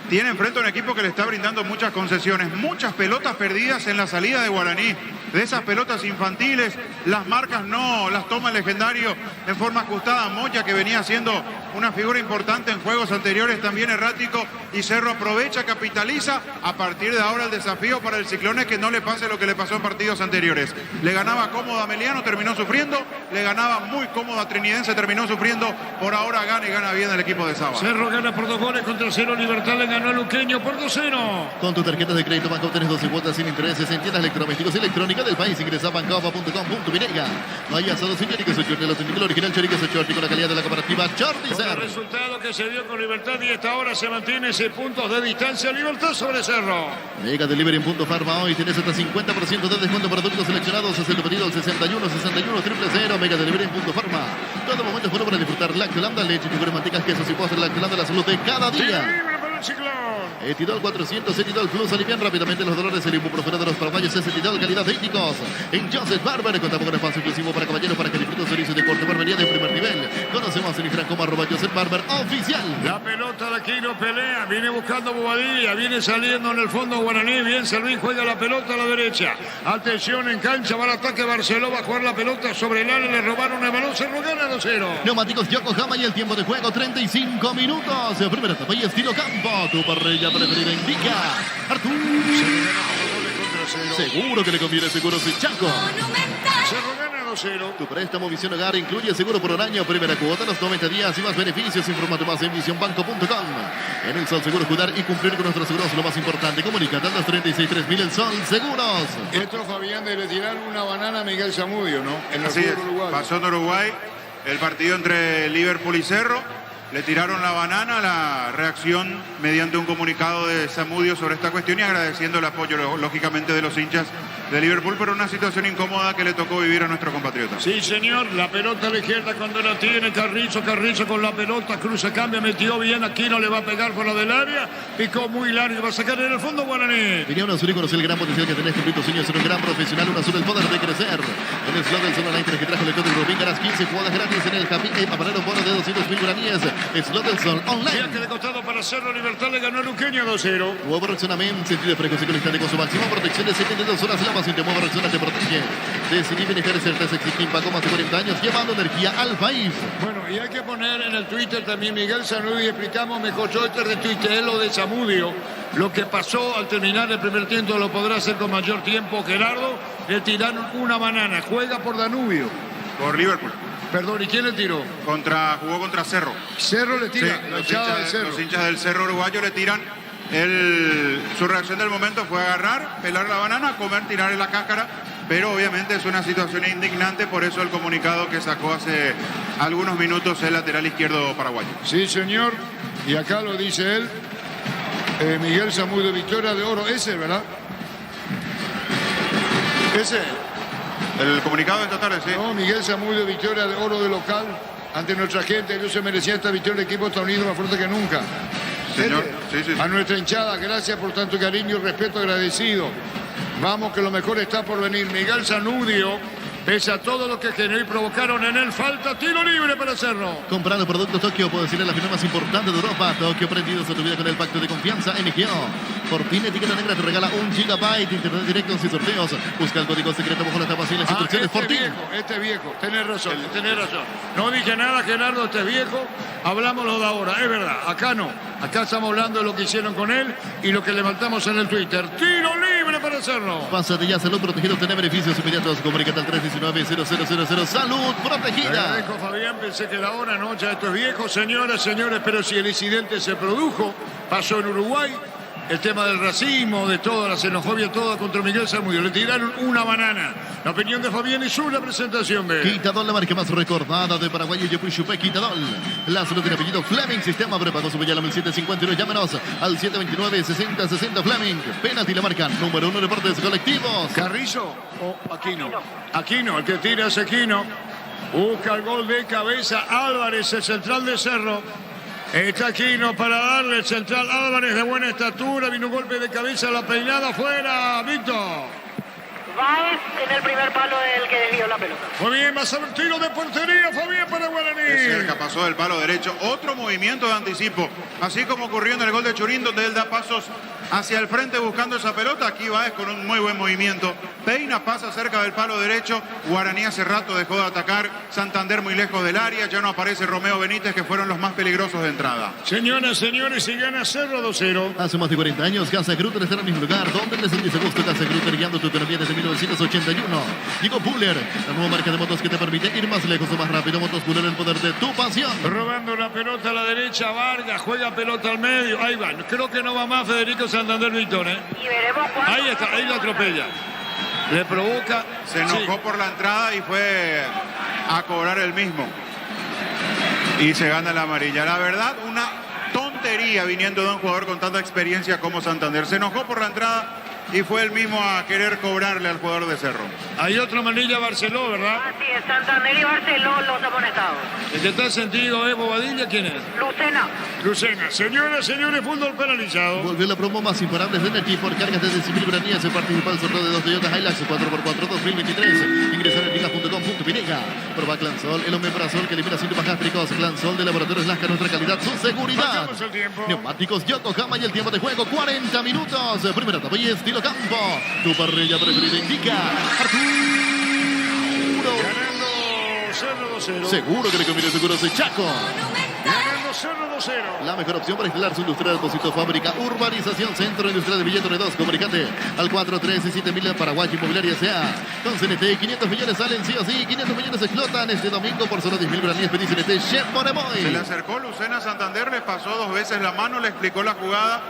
tiene enfrente a un equipo que le está brindando muchas concesiones. Muchas pelotas perdidas en la salida de Guaraní. De esas pelotas infantiles, las marcas no las toma el legendario en forma ajustada. Moya, que venía siendo una figura importante en juegos anteriores, también errático. Y Cerro aprovecha, capitaliza. A partir de ahora el desafío para el Ciclón es que no le pase lo que le pasó en partidos anteriores. Le ganaba cómodo a Meliano, terminó sufriendo. Le ganaba muy cómodo a Trinidense, terminó sufriendo. Por ahora gana y gana bien el equipo de Saba. Cerro gana por 2 goles contra Cero. Libertad le ganó a Luqueño por 2-0. Con tu tarjeta de crédito Banco obtienes 12 cuotas sin intereses en tiendas electrodomésticos y electrónica del país. Ingresa a bancova.com.binega. Vaya solo sin Choriques Ochorti, el auténtico original Choriques Ochorti con la calidad de la cooperativa Chorti. Con el resultado que se dio con Libertad y esta hora se mantiene ese puntos de distancia. Libertad sobre Cerro. Mega Delivery en Punto Farma. Hoy tienes hasta 50% de descuento para productos seleccionados. Es el pedido al 61 61 000. Mega Delivery en Punto Farma. Todo momento es bueno para disfrutar Lactolanda, leche, yogures, mantecas, quesos y postres. Lactolanda, la salud de cada día. Libre para el Ciclón. Etidol 400, Etidol Plus, alivian rápidamente los dolores, el ibuprofeno de los paraguayos es Etidol, calidad de Íticos. En Joseph Barber contamos con espacio exclusivo para caballeros para que disfruten servicios de corte barbería de primer nivel. Conocemos en Instagram como @Joseph Barber oficial. La pelota de Aquino pelea, viene buscando Bobadilla, viene saliendo en el fondo Guaraní, bien Servín juega la pelota a la derecha. Atención en cancha, va al ataque Barceló, va a jugar la pelota sobre el área, le robaron el balón, Cerro gana 2-0. Neumáticos Yokohama y el tiempo de juego 35 minutos. Primera etapa y estilo campo. Tu parrilla preferida indica Artur. Seguro que le conviene Seguros y Chaco. Monumental. Cerro gana 2-0. Tu préstamo Visión Hogar incluye seguro por un año, primera cuota, los 90 días y más beneficios. Infórmate más en visionbanco.com. En el Sol Seguros, cuidar y cumplir con nuestros seguros, lo más importante. Comunícate al 236-3000 El Sol Seguros. Esto, Fabián, de retirar una banana a Miguel Zamudio, ¿no? En el Así es, fútbol uruguayo. pasó en Uruguay el partido entre Liverpool y Cerro. Le tiraron la banana, la reacción mediante un comunicado de Zamudio sobre esta cuestión y agradeciendo el apoyo, lógicamente, de los hinchas de Liverpool, pero una situación incómoda que le tocó vivir a nuestro compatriota. Sí, señor, la pelota a la izquierda cuando la tiene Carrizo con la pelota, cruza, cambia, metió bien, aquí no le va a pegar por la del área, picó muy largo, va a sacar en el fondo Guaraní. Tenía un azul y conocí el gran potencial que tenés, cumplir tus sueños, ser un gran profesional, un azul el poder de crecer. En el slot del Sol Online que trajo el código Rubín, ganas 15 jugadas gratis en el Happy App, a poner un bono de 200.000 guaraníes. Slot del Sol Online. Viaje de costado para Cerro, Libertad le ganó a Luqueño 2-0. Nuevo reaccionamiento, sentido de frecuencia con instante con su máxima protección de 72 horas. La paciente nueva reacciona te protege. Decidí beneficiar certeza Exigim, pagó más de 40 años, llevando energía al país. Bueno, y hay que poner en el Twitter también Miguel Zamudio y explicamos mejor. Yo te retuiteé lo de Zamudio. Lo que pasó al terminar el primer tiempo lo podrá hacer con mayor tiempo Gerardo. Le tiraron una banana. Juega por Danubio. Por Liverpool. Perdón, ¿y quién le tiró? Jugó contra Cerro. Cerro le tira. Sí, la echada del Cerro. los hinchas del Cerro uruguayo le tiran. Su reacción del momento fue agarrar, pelar la banana, comer, tirarle la cáscara, pero obviamente es una situación indignante, por eso el comunicado que sacó hace algunos minutos el lateral izquierdo paraguayo. Sí, señor, y acá lo dice él, Miguel Zamudio, victoria de oro, ese, ¿verdad? Ese. El comunicado de esta tarde, sí. No, Miguel Zamudio, victoria de oro de local ante nuestra gente, ellos se merecían esta victoria, el equipo está unido más fuerte que nunca. Señor, sí. A nuestra hinchada, gracias por tanto cariño y respeto, agradecido. Vamos que lo mejor está por venir. Miguel Zamudio, pese a todo lo que generó y provocaron en él, falta tiro libre para Cerro. Comprando productos Tokio, puedes ir a la final más importante de Europa. Tokio, prendidos a tu vida con el pacto de confianza NGO. Por fin, Etiqueta Negra te regala 1 GB de internet directo sin sorteos. Busca el código secreto bajo la tapa y las instrucciones por ti. Este viejo, tenés razón. No dije nada, Gerardo, este viejo. Hablamos lo de ahora, es verdad. Acá no. Acá estamos hablando de lo que hicieron con él y lo que levantamos en el Twitter. Tiro libre para Cerro. Pásate ya, salud protegido, tener beneficios inmediatos. Comunícate al 319-0000. Salud protegida. Agradezco, Fabián, pensé que la hora, no, ya esto es viejo, señoras, señores, pero si el incidente se produjo, pasó en Uruguay, el tema del racismo, de toda la xenofobia, todo contra Miguel Zamudio. Le tiraron una banana. La opinión de Fabián y su la presentación de... Quitadol, la marca más recordada de Paraguay, Yopuy Quitadol. La salud tiene apellido Fleming, sistema prepago su Villalama 1751. Llámenos al 729-6060 Fleming. Penalti, la marca número 1 Deportes Colectivos. ¿Carrizo o Aquino? Aquino, el que tira es Aquino. Busca el gol de cabeza Álvarez, el central de Cerro. Está Aquino para darle el central. Álvarez de buena estatura. Vino un golpe de cabeza, la peinada afuera. Víctor. Báez en el primer palo del que desvió la pelota. Fue bien, va a ser un tiro de portería. Fue bien para Guaraní. De cerca pasó del palo derecho. Otro movimiento de anticipo. Así como ocurrió en el gol de Churín, donde él da pasos hacia el frente buscando esa pelota. Aquí Báez con un muy buen movimiento. Peina, pasa cerca del palo derecho. Guaraní hace rato dejó de atacar. Santander muy lejos del área. Ya no aparece Romeo Benítez, que fueron los más peligrosos de entrada. Señoras, señores, y gana Cerro 2-0. Hace más de 40 años, Casa Grutter está en el mismo lugar. ¿Dónde te sentís a gusto? Casa Grutter guiando tu economía desde 1981. Llegó Puller, la nueva marca de motos que te permite ir más lejos o más rápido. Motos Puller, el poder de tu pasión. Robando la pelota a la derecha, Vargas juega pelota al medio. Ahí va, creo que no va más Federico Santander Víctor, ¿eh? Y veremos cuándo. Ahí está, ahí lo atropella. Le provoca. Se enojó por la entrada y fue a cobrar el mismo. Y se gana la amarilla. La verdad, una tontería viniendo de un jugador con tanta experiencia como Santander. Se enojó por la entrada y fue el mismo a querer cobrarle al jugador de Cerro. Hay otra amarilla Barceló, ¿verdad? Así es, Santander y Barceló los amonestados. El que está sentido es Bobadilla, ¿quién es? Lucena. Lucena. Señoras, señores, fútbol penalizado. Volvió la promo más imparable de Neti por cargas desde 100.000 guaraníes. Se participó el sorteo de 2 Toyota Hilux 4x4 2023. Ingresar en liga.com.pinega. Proba Clansol, el omeprazol que elimina síntomas gástricos. Clansol de Laboratorios Lasca, nuestra calidad, su seguridad. Pasamos el tiempo. Neumáticos Yokohama y el tiempo de juego 40 minutos. Primera etapa y estilo campo. Tu parrilla preferida indica Arturo. Ganando Cerro 2-0. Seguro que le conviene seguro de Chaco. Ganando Cerro 2-0. La mejor opción para instalar su industria de depósito, fábrica, urbanización, centro industrial de Billete 2. Comunicate al 413-7000 Paraguay Inmobiliaria S.A. Con CNT, 500 millones salen sí o sí, 500 millones explotan este domingo por solo 10.000 guaraníes. Pedí CNT, Chef Moremoy. Se le acercó Lucena a Santander, le pasó 2 veces la mano, le explicó la jugada.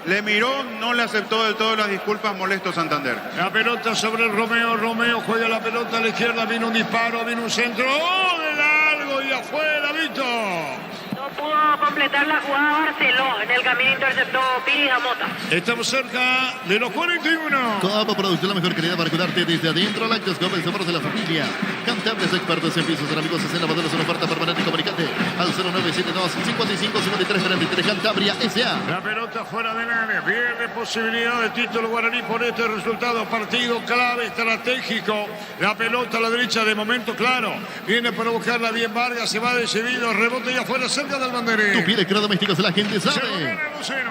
Le miró, no le aceptó del todo las disculpas, molesto Santander. La pelota sobre el Romeo. Romeo juega la pelota a la izquierda. Vino un disparo, vino un centro. ¡Oh, de largo y afuera, Víctor! No pudo completar la jugada Barceló. En el camino interceptó Piri Damota. Estamos cerca de los 41. Copa Producción, la mejor calidad para cuidarte desde adentro. Lactoscope, el sabor de la familia. Cantables expertos en pisos cerámicos, en lavaderos, una oferta permanente. Comunicate al 0972-55-53-33. Cantabria S.A. La pelota fuera del área. Pierde posibilidad de título Guaraní por este resultado. Partido clave, estratégico. La pelota a la derecha de momento, claro. Viene para buscarla bien Vargas. Se va decidido. Rebote y afuera, cerca del banderín. Tu piel electrodomésticos, la gente sabe. Se lo gana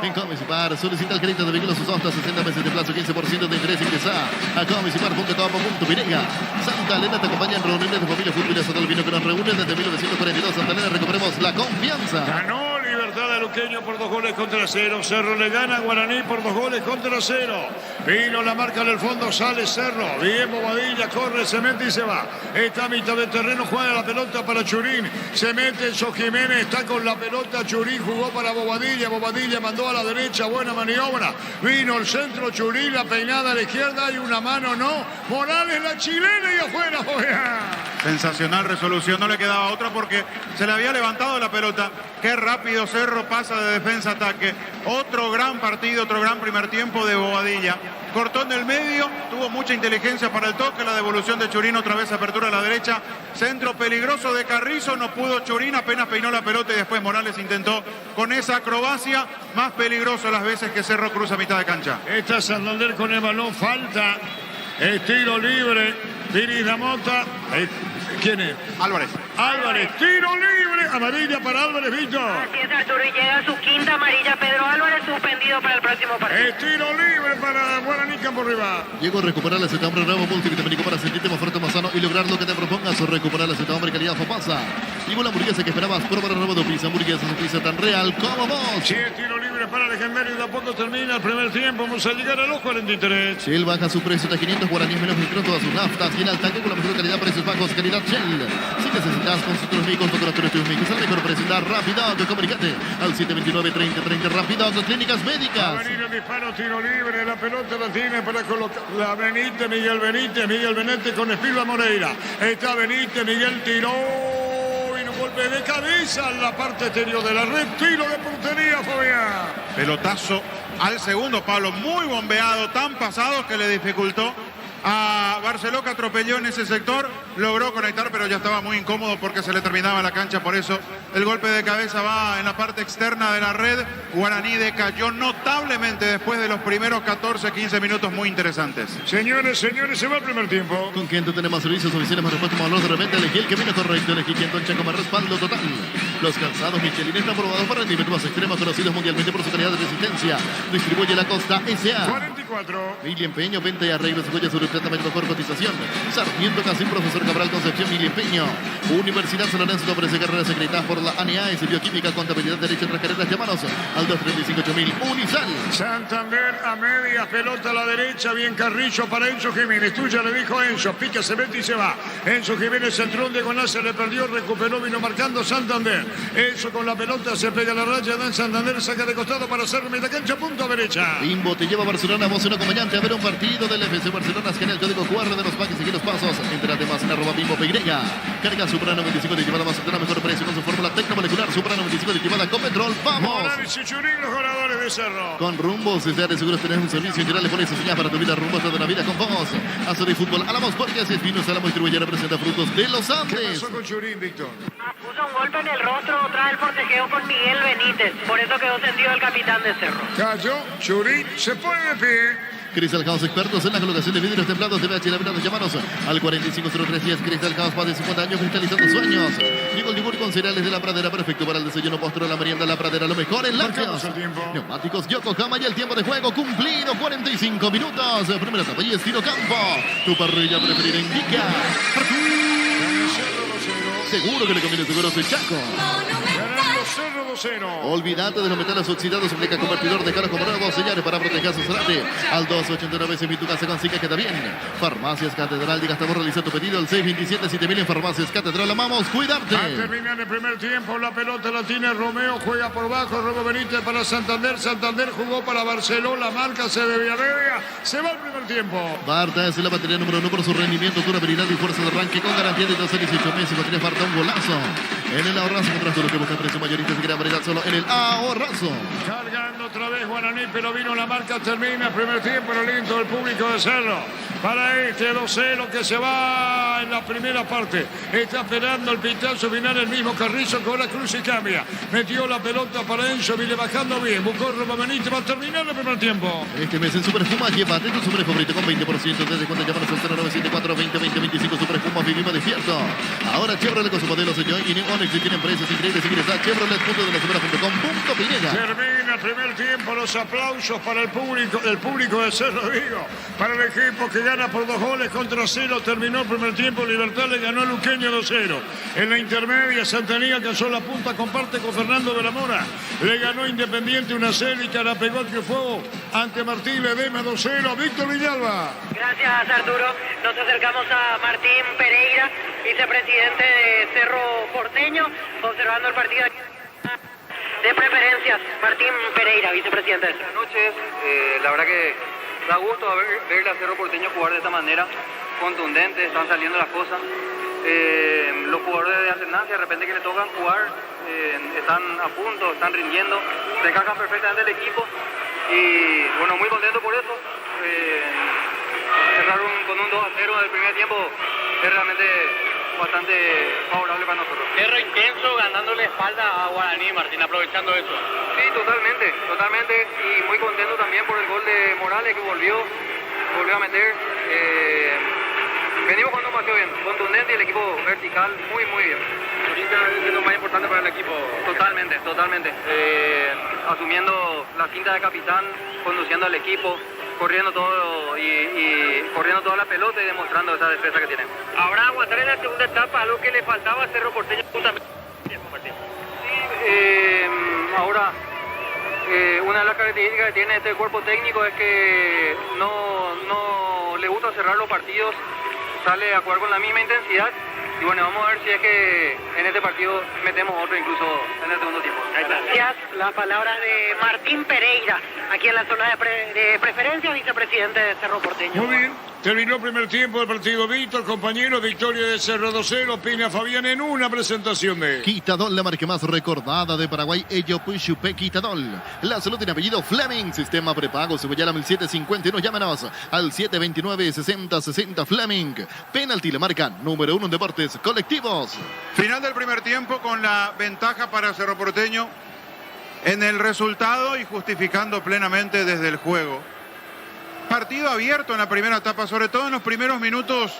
En Comisipar, solicita el crédito de vehículos usados hasta 60 meses de plazo, 15% de interés. Ingresa a comisipar.com.pinega. Santa Elena te acompaña en reuniones de familia fútbol estatal. Vino que nos reúne desde 1942. Santa Elena, recuperemos la confianza. Ganó Libertad de Luqueño por 2-0. Cerro le gana a Guaraní por 2-0. Vino la marca en el fondo, sale Cerro. Bien Bobadilla, corre, se mete y se va. Está a mitad de terreno, juega la pelota para Churín. Se mete Enzo Jiménez, está con la pelota. Churín jugó para Bobadilla. Bobadilla mandó a la derecha, buena maniobra. Vino el centro, Churín, la peinada a la izquierda y una mano, no. Morales, la chilena y afuera. Sensacional resolución, no le quedaba otra porque se le había levantado la pelota. Qué rápido Cerro pasa de defensa a ataque. Otro gran partido, otro gran primer tiempo de Bobadilla. Cortó en el medio, tuvo mucha inteligencia para el toque, la devolución de Churín, otra vez apertura a la derecha. Centro peligroso de Carrizo, no pudo Churín, apenas peinó la pelota y después Morales intentó con esa acrobacia. Más peligroso las veces que Cerro cruza a mitad de cancha. Está Santander con el balón, falta. Tiro libre, Piri Damota. ¿Quién es? Álvarez. Álvarez, tiro libre, amarilla para Álvarez, Víctor. Así es, Arturo, y llega su quinta amarilla. Pedro Álvarez suspendido para el próximo partido. Tiro libre para Guaraní Campo Riva. Llegó a recuperar la acetambre nuevo multivitamínico para sentirte más fuerte, más sano y lograr lo que te propongas. O recuperar la acetambre calidad Fopasa. Llegó la hamburguesa que esperabas. Prueba el nuevo de pizza. Hamburguesa, pizza tan real como vos. Sí, tiro libre para Legendario y tampoco termina el primer tiempo. Vamos a llegar a los 43. Shell baja su precio de 500 guaraníes menos filtró todas sus naftas. Llena el tanque con la mejor calidad, precios bajos, calidad Shell. Si necesitas consultores médicos, laboratorios médicos, el mejor precio da Rapidoc. Comunicate al 729-3030 Rapidoc, clínicas médicas. Va a venir el disparo, tiro libre. La pelota la tiene para colocar la Benítez, Miguel Benítez, Miguel Benítez con Espilva Moreira. Está Benítez, Miguel tiró. Vino un golpe de cabeza en la parte exterior de la red. Tiro de portería, Fabián. Pelotazo al segundo palo, muy bombeado, tan pasado que le dificultó a Barceló, que atropelló en ese sector, logró conectar, pero ya estaba muy incómodo porque se le terminaba la cancha. Por eso el golpe de cabeza va en la parte externa de la red. Guaraní decayó notablemente después de los primeros 14-15 minutos muy interesantes. Señores, se va el primer tiempo. Con quien tenemos servicios oficiales más respuesta como valor de repente. Elegí el camino correcto. Elegí quien con Chaco más respaldo total. Los calzados Michelin están probados para rendimiento más extremo, conocidos mundialmente por su calidad de resistencia. Distribuye la Costa S.A. 44. Mili Empeño, venta y arreglos de joyas sobre tratamiento mejor cotización. Sarmiento Casín, Profesor Cabral Concepción, Mili Empeño. Universidad San Lorenzo ofrece carreras acreditadas por la ANEAS, Bioquímica, Contabilidad, Derecho, otras carreras. Llámanos al 235-8000. Unisal. Santander a medias, pelota a la derecha, bien Carrillo para Enzo Jiménez. Tuya, le dijo Enzo, pica, se mete y se va. Enzo Jiménez, entró de diagonal, se le perdió, recuperó, vino marcando Santander. Enzo con la pelota, se pega a la raya, Dan Santander, saca de costado para hacer media cancha, punto derecha. Bimbo te lleva a Barcelona, vos un acompañante a ver un partido del FC Barcelona. Escanea el código QR de los paques, sigue los pasos. Entrate más en @BimboPY. Carga Supra 95 de llevada más a mejor precio con su fórmula tecnomolecular. Supra 95 de llevada con petrol. ¡Vamos! Morales y Churín, los goleadores de Cerro. Con Rumbos, desde Área Seguros tenés un servicio integral. Le pones señal para tu vida. Rumbos toda la vida con vos. Azo de fútbol. Alamos porque así es. Vinos Alamo distribuidora presenta frutos de los ¿Qué Andes. pasó con Churín, Víctor? Puso un golpe en el rostro tras el forcejeo con Miguel Benítez. Por eso quedó sentido el capitán de Cerro. Cayó, Churín se pone de pie. Crystal House, expertos en la colocación de vidrios templados de BH Laminados. Llámanos al 450310. Crystal House, más de 50 años cristalizando sueños. Diego el yogur con cereales de La Pradera, perfecto para el desayuno, postre, la merienda. La Pradera, lo mejor en lácteos. Neumáticos Yokohama y el tiempo de juego cumplido, 45 minutos. Primera etapa y estilo campo. Tu parrilla preferida indica. Seguro que le conviene Seguros de Chaco. Ganando Cerro 2-0. Olvídate de los metales oxidados, aplica convertidor de caros como nuevos, señales para proteger su cerate. Al 289 si tu casa consigue queda bien. Farmacias Catedral, diga hasta vos realiza tu pedido al 627-7000 en Farmacias Catedral. Amamos cuidarte. A terminar el primer tiempo, la pelota la tiene Romeo, juega por bajo, Robo Benítez para Santander. Santander jugó para Barcelona, la marca se debía media. Se va el primer tiempo. Barta es la batería número 1 por su rendimiento, durabilidad y fuerza de arranque con garantía de 12 a 18 meses. Batería Barta, un golazo. En el ahorrazo, contra todo lo que busca precio mayorista, se quiere variedad solo en el ahorrazo. Cargando otra vez Guaraní, pero vino la marca, termina el primer tiempo, el aliento del público de Cerro. Para este 2-0 que se va en la primera parte. Está esperando el pitazo final el mismo Carrizo con la cruz y cambia. Metió la pelota para Enzo, viene bajando bien. Buscó Robo Benítez, va a terminar el primer tiempo. Este mes en Super Espuma, llévate tu Super favorito con 20% desde cuando llaman al 0974 20 Super Espuma, vivimos despierto. Ahora Chevrolet con su modelo Señor y New Onix, que tienen precios increíbles. Ingresa a Chevrolet.com.py. Termina el primer tiempo, los aplausos para el público de Cerro Vigo, para el equipo que gana por 2 goles contra 0. Terminó el primer tiempo, Libertad le ganó a Luqueño 2-0. En la intermedia, Santanía alcanzó la punta, comparte con Fernando de la Mora. Le ganó Independiente 1-0 y Carapegó triunfó ante Martín Ledema 2-0. Víctor Villalba. Gracias, Arturo. Nos acercamos a Martín Pereira, vicepresidente de Cerro Porteño, observando el partido de preferencias. Martín Pereira, vicepresidente de Cerro. Buenas noches. La verdad que da gusto ver a Cerro Porteño jugar de esta manera, contundente, están saliendo las cosas. Los jugadores de ascendencia, de repente que le tocan jugar, están a punto, están rindiendo, se encajan perfectamente el equipo y bueno, muy contento por eso. Cerrar con un 2-0 del primer tiempo es realmente bastante favorable para nosotros. Cerro intenso, ganándole espalda a Guaraní, Martín, aprovechando eso. Sí, totalmente, y muy contento también por el gol de Morales que volvió a meter. Venimos jugando demasiado bien, contundente y el equipo vertical muy bien. Ahorita es lo más importante para el equipo. Totalmente. Asumiendo la cinta de capitán, conduciendo al equipo, corriendo todo y corriendo toda la pelota y demostrando esa destreza que tienen. Habrá aguantar en la segunda etapa, algo que le faltaba a Cerro Porteño justamente. Ahora, una de las características que tiene este cuerpo técnico es que no le gusta cerrar los partidos, sale a jugar con la misma intensidad. Y bueno, vamos a ver si es que en este partido metemos otro incluso en el segundo tiempo. Gracias. Las palabras de Martín Pereira, aquí en la zona de preferencia, vicepresidente de Cerro Porteño. Muy bien. Terminó el primer tiempo del partido Víctor, compañero, victoria de Cerro 2-0, Pina Fabián en una presentación de Quitadol, la marca más recordada de Paraguay, Ellopuchupe Quitadol. La salud tiene apellido Fleming, sistema prepago, Cebollala 1751, llámenos al 729-6060 Fleming. Penalti, la marca número 1 en deportes colectivos. Final del primer tiempo con la ventaja para Cerro Porteño en el resultado y justificando plenamente desde el juego. Partido abierto en la primera etapa, sobre todo en los primeros minutos.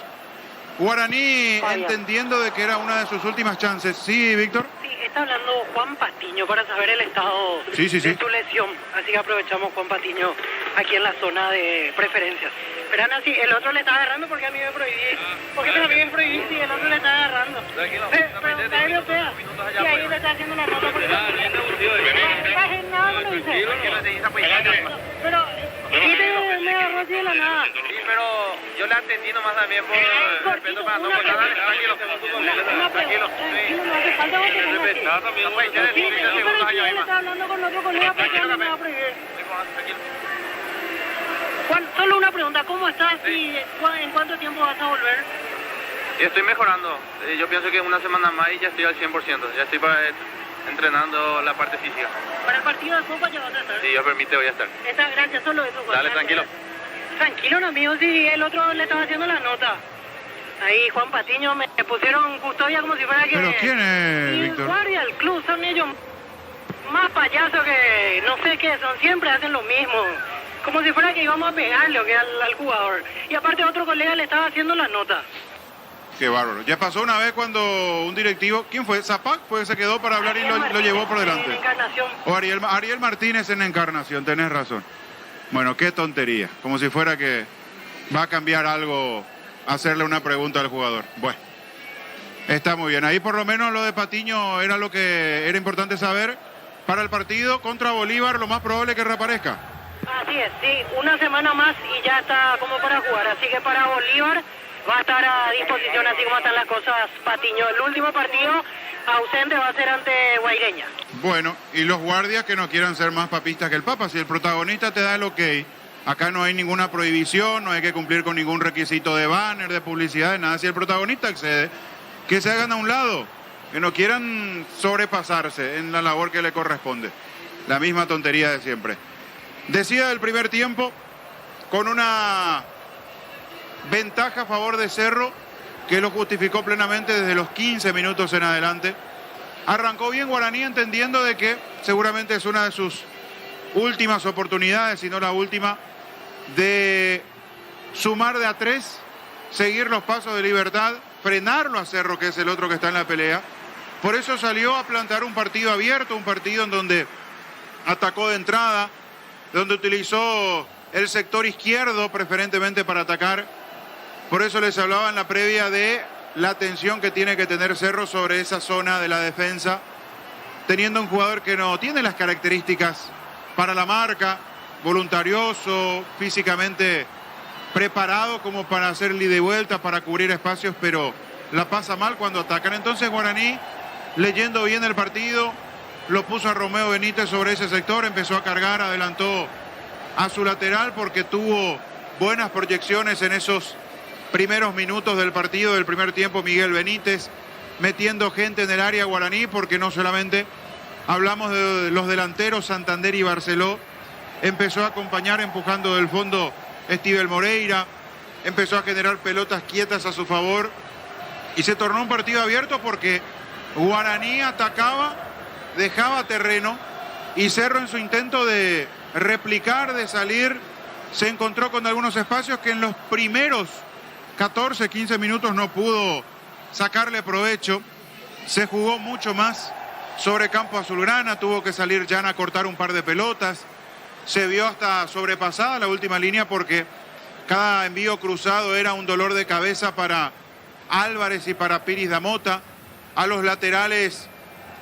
Guaraní entendiendo de que era una de sus últimas chances. Sí, Víctor. Sí, está hablando Juan Patiño para saber el estado de su lesión. Así que aprovechamos Juan Patiño aquí en la zona de preferencias. Pero Ana, sí, el otro le está agarrando porque a mí me prohibí. Porque también me prohibí si el otro le está agarrando. Pero europea. Y ahí le está haciendo una nota. Pero me agarró así de la nada. Sí, pero yo le atendí nomás también por respeto para no contar. Tranquilo. Tranquilo, no hace falta que te pongas así. Sí, pero si él está hablando con otro colega, ¿por qué no me va a prohibir? Juan, solo una pregunta, ¿cómo estás y en cuánto tiempo vas a volver? Estoy mejorando. Yo pienso que una semana más y ya estoy al 100%. Ya estoy entrenando la parte física. ¿Para el partido de Copa ya vas a estar? Si Dios permite, voy a estar. Gracias, solo eso, Juan. Dale, tranquilo. Tranquilo, amigo, si el otro le estaba haciendo la nota. Ahí Juan Patiño me pusieron custodia como si fuera que... ¿Pero quién es, y Víctor? guardia del club, son ellos más payasos que no sé qué son, siempre hacen lo mismo. Como si fuera que íbamos a pegarle o que al jugador. Y aparte otro colega le estaba haciendo la nota. Qué bárbaro. Ya pasó una vez cuando un directivo, ¿quién fue? Zapac, pues se quedó para hablar y lo llevó por delante. En Encarnación. O Ariel Martínez en Encarnación, tenés razón. Bueno, qué tontería. Como si fuera que va a cambiar algo, hacerle una pregunta al jugador. Bueno, está muy bien. Ahí por lo menos lo de Patiño era lo que era importante saber. Para el partido contra Bolívar, lo más probable es que reaparezca. Así es, sí. Una semana más y ya está como para jugar. Así que para Bolívar va a estar a disposición, así como están las cosas, Patiño. El último partido ausente va a ser ante Guaireña. Bueno, y los guardias que no quieran ser más papistas que el Papa. Si el protagonista te da el ok, acá no hay ninguna prohibición, no hay que cumplir con ningún requisito de banner, de publicidad, de nada. Si el protagonista accede, que se hagan a un lado, que no quieran sobrepasarse en la labor que le corresponde. La misma tontería de siempre. Decía del primer tiempo, con una ventaja a favor de Cerro, que lo justificó plenamente desde los 15 minutos en adelante. Arrancó bien Guaraní, entendiendo de que seguramente es una de sus últimas oportunidades, si no la última, de sumar de a 3, seguir los pasos de Libertad, frenarlo a Cerro, que es el otro que está en la pelea. Por eso salió a plantar un partido abierto, un partido en donde atacó de entrada, donde utilizó el sector izquierdo preferentemente para atacar. Por eso les hablaba en la previa de la atención que tiene que tener Cerro sobre esa zona de la defensa, teniendo un jugador que no tiene las características para la marca, voluntarioso, físicamente preparado como para hacer ida y vuelta, para cubrir espacios, pero la pasa mal cuando atacan. Entonces Guaraní, leyendo bien el partido, lo puso a Romeo Benítez sobre ese sector, empezó a cargar, adelantó a su lateral porque tuvo buenas proyecciones en esos primeros minutos del partido del primer tiempo. Miguel Benítez metiendo gente en el área Guaraní, porque no solamente hablamos de los delanteros Santander y Barceló, empezó a acompañar empujando del fondo Estivel Moreira, empezó a generar pelotas quietas a su favor y se tornó un partido abierto porque Guaraní atacaba, dejaba terreno y Cerro, en su intento de replicar, de salir, se encontró con algunos espacios que en los primeros 14, 15 minutos no pudo sacarle provecho. Se jugó mucho más sobre campo azulgrana, tuvo que salir Jan a cortar un par de pelotas. Se vio hasta sobrepasada la última línea porque cada envío cruzado era un dolor de cabeza para Álvarez y para Piris Damota. A los laterales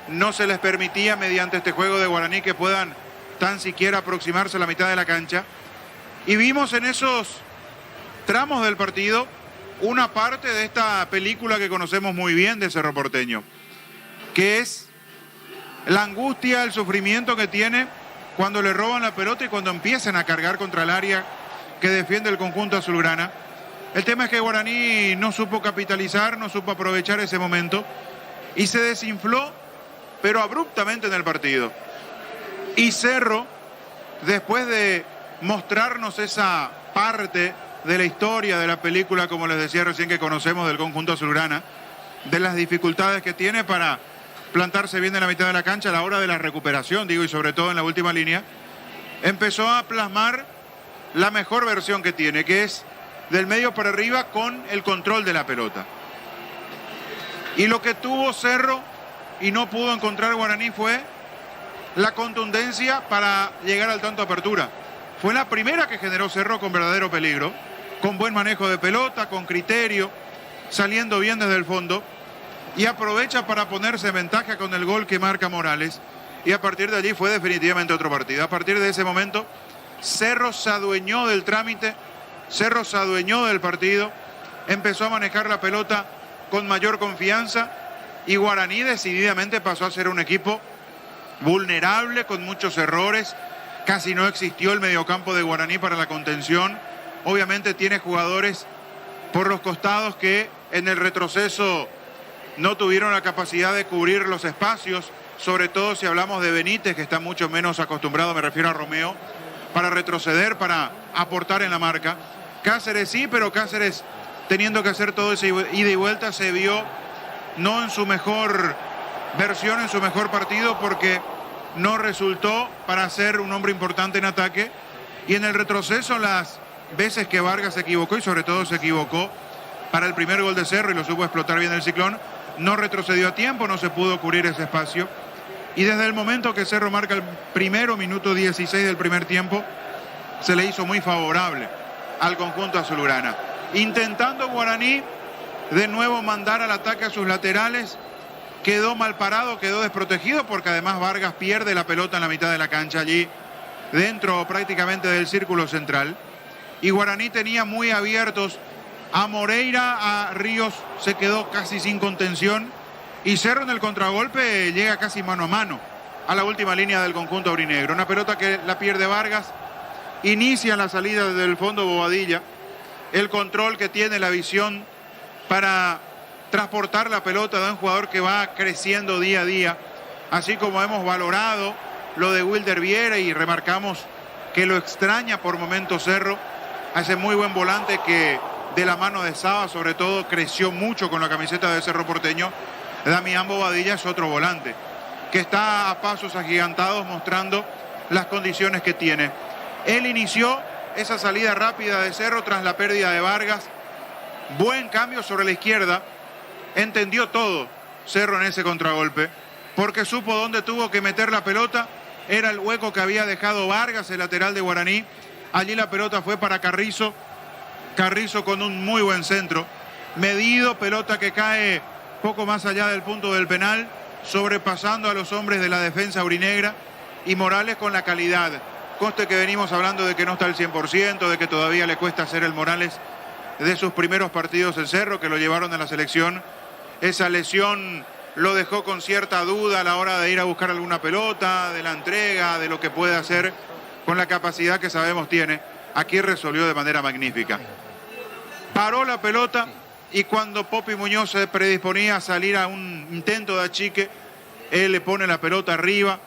no se les permitía, mediante este juego de Guaraní, que puedan tan siquiera aproximarse a la mitad de la cancha. Y vimos en esos tramos del partido una parte de esta película que conocemos muy bien de Cerro Porteño, que es la angustia, el sufrimiento que tiene cuando le roban la pelota y cuando empiezan a cargar contra el área que defiende el conjunto azulgrana. El tema es que Guaraní no supo capitalizar, no supo aprovechar ese momento y se desinfló, pero abruptamente en el partido. Y Cerro, después de mostrarnos esa parte de la historia de la película, como les decía recién, que conocemos del conjunto azulgrana, de las dificultades que tiene para plantarse bien en la mitad de la cancha a la hora de la recuperación, digo, y sobre todo en la última línea, empezó a plasmar la mejor versión que tiene, que es del medio para arriba con el control de la pelota. Y lo que tuvo Cerro y no pudo encontrar Guaraní fue la contundencia para llegar al tanto apertura. Fue la primera que generó Cerro con verdadero peligro, con buen manejo de pelota, con criterio, saliendo bien desde el fondo, y aprovecha para ponerse en ventaja con el gol que marca Morales, y a partir de allí fue definitivamente otro partido. A partir de ese momento, Cerro se adueñó del trámite, Cerro se adueñó del partido, empezó a manejar la pelota con mayor confianza, y Guaraní decididamente pasó a ser un equipo vulnerable, con muchos errores. Casi no existió el mediocampo de Guaraní para la contención. Obviamente tiene jugadores por los costados que en el retroceso no tuvieron la capacidad de cubrir los espacios, sobre todo si hablamos de Benítez, que está mucho menos acostumbrado, me refiero a Romeo, para retroceder, para aportar en la marca. Cáceres sí, pero Cáceres, teniendo que hacer todo ese ida y vuelta, se vio no en su mejor versión, en su mejor partido, porque no resultó para ser un hombre importante en ataque. Y en el retroceso, las veces que Vargas se equivocó, y sobre todo se equivocó para el primer gol de Cerro y lo supo explotar bien el Ciclón, no retrocedió a tiempo, no se pudo cubrir ese espacio. Y desde el momento que Cerro marca el primero, minuto 16 del primer tiempo, se le hizo muy favorable al conjunto azulgrana. Intentando Guaraní de nuevo mandar al ataque a sus laterales, quedó mal parado, quedó desprotegido, porque además Vargas pierde la pelota en la mitad de la cancha, allí dentro prácticamente del círculo central. Y Guaraní tenía muy abiertos a Moreira, a Ríos, se quedó casi sin contención. Y Cerro en el contragolpe llega casi mano a mano a la última línea del conjunto aurinegro. Una pelota que la pierde Vargas, inicia la salida desde el fondo Bobadilla. El control que tiene, la visión para transportar la pelota de un jugador que va creciendo día a día. Así como hemos valorado lo de Wilder Viera y remarcamos que lo extraña por momentos Cerro, a ese muy buen volante que de la mano de Saba sobre todo creció mucho con la camiseta de Cerro Porteño. Damián Bobadilla es otro volante que está a pasos agigantados mostrando las condiciones que tiene. Él inició esa salida rápida de Cerro tras la pérdida de Vargas. Buen cambio sobre la izquierda. Entendió todo Cerro en ese contragolpe, porque supo dónde tuvo que meter la pelota. Era el hueco que había dejado Vargas, el lateral de Guaraní. Allí la pelota fue para Carrizo. Carrizo con un muy buen centro. Medido, pelota que cae poco más allá del punto del penal, sobrepasando a los hombres de la defensa aurinegra. Y Morales con la calidad. Conste que venimos hablando de que no está al 100%, de que todavía le cuesta hacer el Morales de sus primeros partidos en Cerro, que lo llevaron a la selección. Esa lesión lo dejó con cierta duda a la hora de ir a buscar alguna pelota, de la entrega, de lo que puede hacer con la capacidad que sabemos tiene. Aquí resolvió de manera magnífica. Paró la pelota y cuando Popi Muñoz se predisponía a salir a un intento de achique, él le pone la pelota arriba,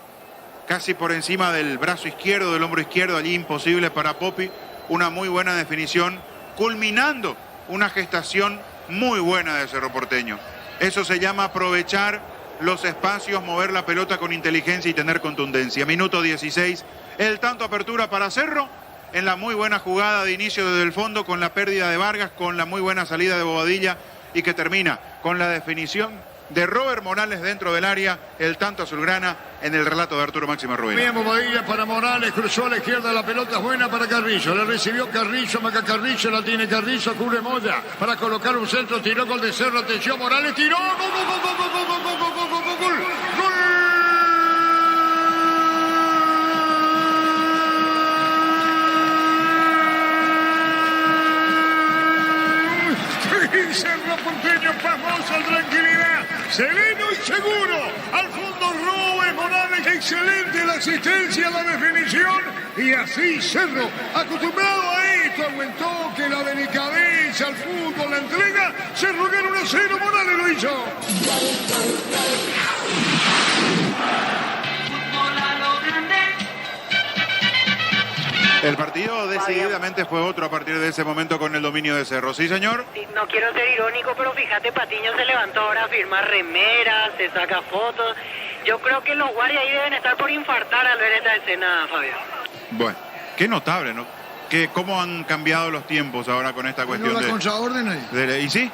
casi por encima del brazo izquierdo, del hombro izquierdo, allí imposible para Popi. Una muy buena definición, culminando una gestación muy buena de Cerro Porteño. Eso se llama aprovechar los espacios, mover la pelota con inteligencia y tener contundencia. Minuto 16, el tanto apertura para Cerro, en la muy buena jugada de inicio desde el fondo, con la pérdida de Vargas, con la muy buena salida de Bobadilla, y que termina con la definición de Robert Morales dentro del área, el tanto azulgrana en el relato de Arturo Máximo Rubén. Bien, Bobadilla para Morales, cruzó a la izquierda, la pelota es buena para Carrizo, le recibió Carrizo, marca Carrizo, la tiene Carrizo, cubre Moya para colocar un centro, tiró gol de Cerro, atención, Morales tiró, gol, gol, gol, gol, gol, gol, gol, gol, gol, gol, gol, gol. Cerro Porteño famoso, tranquilidad, sereno y seguro, al fondo Robert Morales, excelente la asistencia, la definición, y así Cerro, acostumbrado a esto, al buen toque, la delicadeza, regresa al fútbol, la entrega, Cerro gana 1-0, Morales lo hizo. Fútbol a lo grande. El partido decididamente fue otro a partir de ese momento con el dominio de Cerro. ¿Sí, señor? Sí, no quiero ser irónico, pero fíjate, Patiño se levantó ahora a firmar remeras, se saca fotos. Yo creo que los guardias ahí deben estar por infartar al ver esta escena, Fabián. Bueno, qué notable, ¿no? Que cómo han cambiado los tiempos ahora con esta cuestión la contraorden ahí. y sí,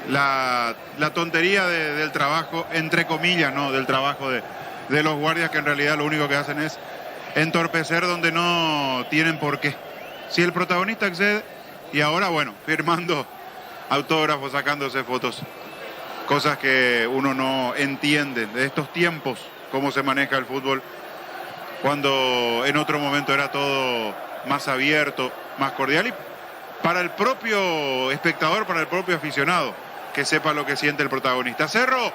la tontería del trabajo, entre comillas, ¿no? Del trabajo de los guardias, que en realidad lo único que hacen es entorpecer donde no tienen por qué. Si el protagonista accede, y ahora, bueno, firmando autógrafos, sacándose fotos, cosas que uno no entiende de estos tiempos, cómo se maneja el fútbol, cuando en otro momento era todo más abierto, más cordial, y para el propio espectador, para el propio aficionado, que sepa lo que siente el protagonista. Cerro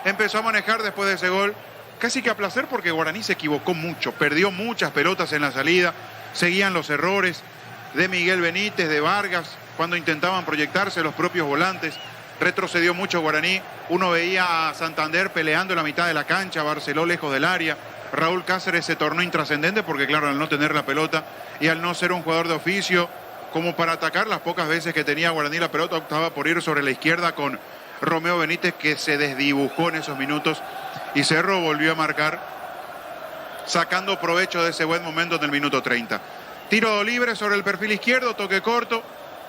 empezó a manejar después de ese gol casi que a placer, porque Guaraní se equivocó mucho, perdió muchas pelotas en la salida, seguían los errores de Miguel Benítez, de Vargas, cuando intentaban proyectarse los propios volantes. Retrocedió mucho Guaraní, uno veía a Santander peleando en la mitad de la cancha, Barceló lejos del área, Raúl Cáceres se tornó intrascendente porque claro, al no tener la pelota y al no ser un jugador de oficio como para atacar, las pocas veces que tenía Guaraní la pelota optaba por ir sobre la izquierda con Romeo Benítez, que se desdibujó en esos minutos, y Cerro volvió a marcar sacando provecho de ese buen momento en el minuto 30. Tiro libre sobre el perfil izquierdo, toque corto,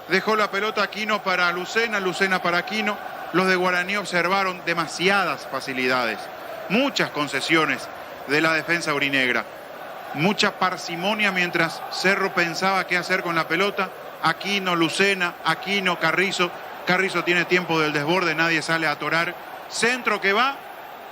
dejó la pelota Aquino para Lucena, Lucena para Aquino. Los de Guaraní observaron demasiadas facilidades, muchas concesiones de la defensa aurinegra, mucha parsimonia mientras Cerro pensaba qué hacer con la pelota. Aquino, Lucena, Aquino, Carrizo. Carrizo tiene tiempo del desborde, nadie sale a atorar. Centro que va,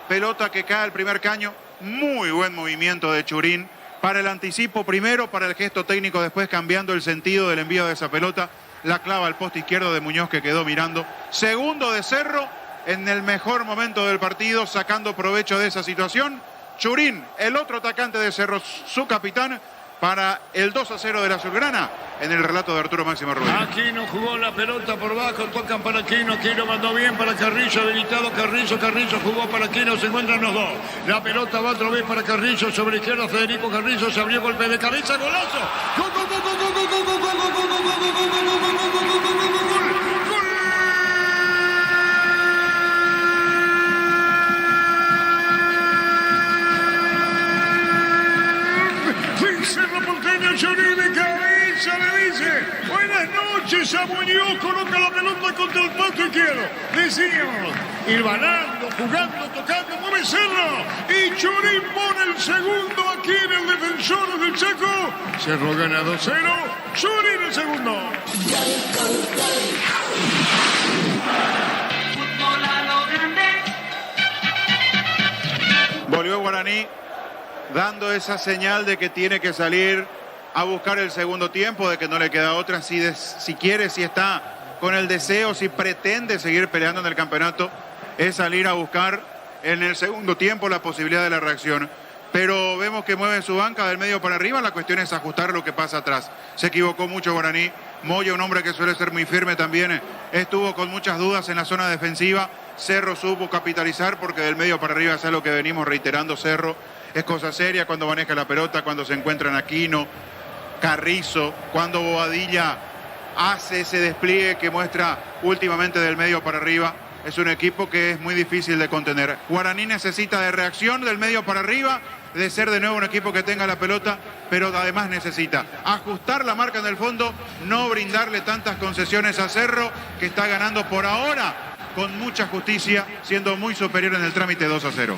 pelota que cae al primer caño. Muy buen movimiento de Churín para el anticipo primero, para el gesto técnico después, cambiando el sentido del envío de esa pelota. La clava al poste izquierdo de Muñoz, que quedó mirando. Segundo de Cerro en el mejor momento del partido, sacando provecho de esa situación. Churín, el otro atacante de Cerro, su capitán, para el 2-0 de la Azulgrana, en el relato de Arturo Máximo Rodríguez. Aquino jugó la pelota por bajo, tocan para Aquino, Aquino mandó bien para Carrizo, habilitado Carrizo, Carrizo jugó para Aquino, se encuentran los dos. La pelota va otra vez para Carrizo, sobre izquierda Federico Carrizo, se abrió golpe de cabeza, golazo. ¡Gol, gol, gol, gol, gol, gol, gol, gol, gol, gol, gol, gol, gol, Cerro Porteño, Churín de cabeza, le dice buenas noches a Muñoz, coloca la pelota contra el pasto izquierdo. Decíamos, ir balando, jugando, tocando, mueve Cerro, y Churín pone el segundo aquí en el defensor del Chaco. Cerro gana 2-0, Churín el segundo. Fútbol a lo grande. Volvió Guaraní, dando esa señal de que tiene que salir a buscar el segundo tiempo, de que no le queda otra, si quiere, si está con el deseo, si pretende seguir peleando en el campeonato, es salir a buscar en el segundo tiempo la posibilidad de la reacción. Pero vemos que mueve su banca del medio para arriba, la cuestión es ajustar lo que pasa atrás. Se equivocó mucho Guaraní. Moya, un hombre que suele ser muy firme también, estuvo con muchas dudas en la zona defensiva. Cerro supo capitalizar, porque del medio para arriba es algo que venimos reiterando. Cerro es cosa seria cuando maneja la pelota, cuando se encuentran Aquino, Carrizo, cuando Bobadilla hace ese despliegue que muestra últimamente del medio para arriba. Es un equipo que es muy difícil de contener. Guaraní necesita de reacción del medio para arriba, de ser de nuevo un equipo que tenga la pelota, pero además necesita ajustar la marca en el fondo, no brindarle tantas concesiones a Cerro, que está ganando por ahora con mucha justicia, siendo muy superior en el trámite 2-0.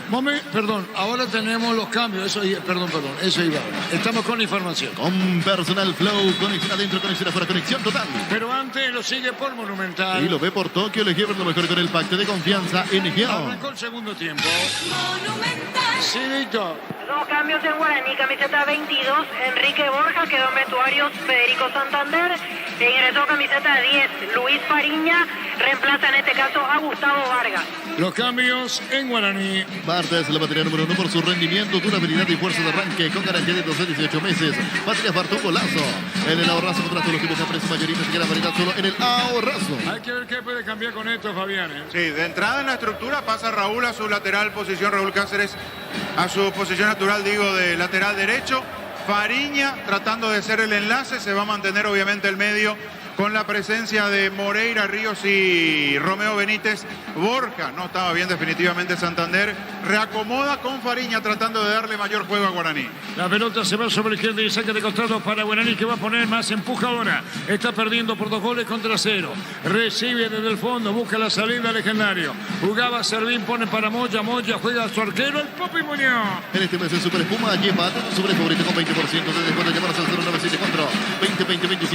Perdón, ahora tenemos los cambios. Eso iba ahora. Estamos con información. Con Personal Flow, conexión adentro, conexión afuera, conexión total. Pero antes lo sigue por Monumental. Y lo ve por Tokio, le lleva lo mejor con el pacto de confianza en Gion. Arrancó el segundo tiempo. Monumental. Sí, Víctor. Dos cambios en Guaraní, camiseta 22, Enrique Borja, quedó en vestuarios Federico Santander. En el ingresó camiseta 10. Luis Fariña reemplaza en este caso a Gustavo Vargas. Los cambios en Guaraní. Barta es la batería número 1 por su rendimiento, durabilidad y fuerza de arranque con garantía de 12 a 18 meses. Baterías Barta, un golazo. En el ahorrazo contra todos los tipos de precio mayorista, se queda variedad solo en el ahorrazo. Hay que ver qué puede cambiar con esto, Fabián. Sí, de entrada en la estructura pasa Raúl a su lateral posición, Raúl Cáceres a su posición natural, digo, de lateral derecho. Fariña tratando de ser el enlace, se va a mantener obviamente el medio con la presencia de Moreira, Ríos y Romeo Benítez. Borja no estaba bien definitivamente Santander. Reacomoda con Fariña tratando de darle mayor juego a Guaraní. La pelota se va sobre el izquierdo y saque de costado para Guaraní, que va a poner más empujadora. Está perdiendo por 2 goles contra 0. Recibe desde el fondo, busca la salida Legendario. Jugaba Servín, pone para Moya. Moya juega a su arquero, el Popi Muñoz. En este mes en Super Espuma, lleva sobre favorito con 20% de descuento. Llamanos al 0974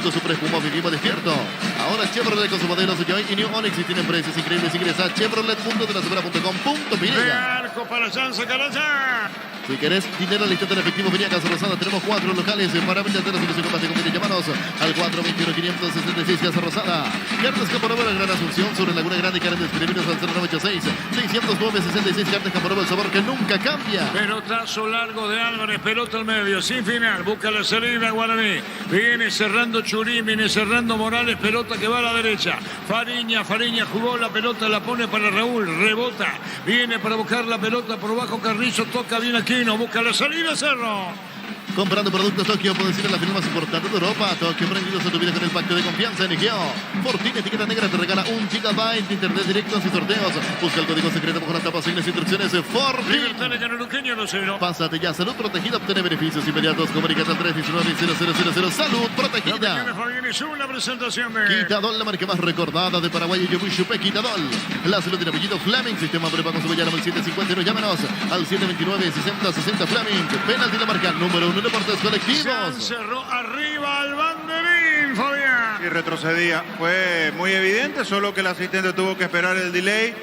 20-20-25 Super Espuma, vivimos despierto. Ahora Chevrolet con sus modelos Joy y New Onix y tienen precios increíbles. Ingresa a chevrolet.com.pe. De arco para Janza Carallá. Si querés dinero al instante en efectivo, venía a Casa Rosada. Tenemos 4 locales para vender de la solución combate con Llámanos al 421-566 Casa Rosada. Carnes Caporova, la Gran Asunción, sobre Laguna Grande. Carnes Criminos al 0986-609-66. Carnes Caporova, el sabor que nunca cambia. Pelotazo largo de Álvarez, pelota al medio, sin final. Busca la salida Guaraní. Viene cerrando Churín, viene cerrando Morales. Pelota que va a la derecha. Fariña jugó la pelota, la pone para Raúl. Rebota. Viene para buscar la pelota por bajo Carrizo. Toca bien aquí. No busca la salida, Cerro. Comprando productos Tokio, puedes ir a la final más importante de Europa. Tokio, prendidos a tu vida con el pacto de confianza en Ikea. Fortuna Etiqueta Negra te regala 1 GB de internet directos y sorteos. Busca el código secreto bajo la tapa, siglas e instrucciones. Libertad de Canuruqueño 2-0. Pásate ya, Salud Protegida, obtiene beneficios inmediatos. Comunícate al 319-0000. Salud Protegida. Una presentación de Quitadol, la marca más recordada de Paraguay y Yobuyupe. Quitadol. La salud tiene apellido Fleming. Sistema prepago Subellano al 751. Llámanos al 729-6060 Fleming. Penalti la marca número 1. Deportes colectivos. Cerró arriba al banderín, Fabián. Y retrocedía. Fue muy evidente, solo que el asistente tuvo que esperar el delay.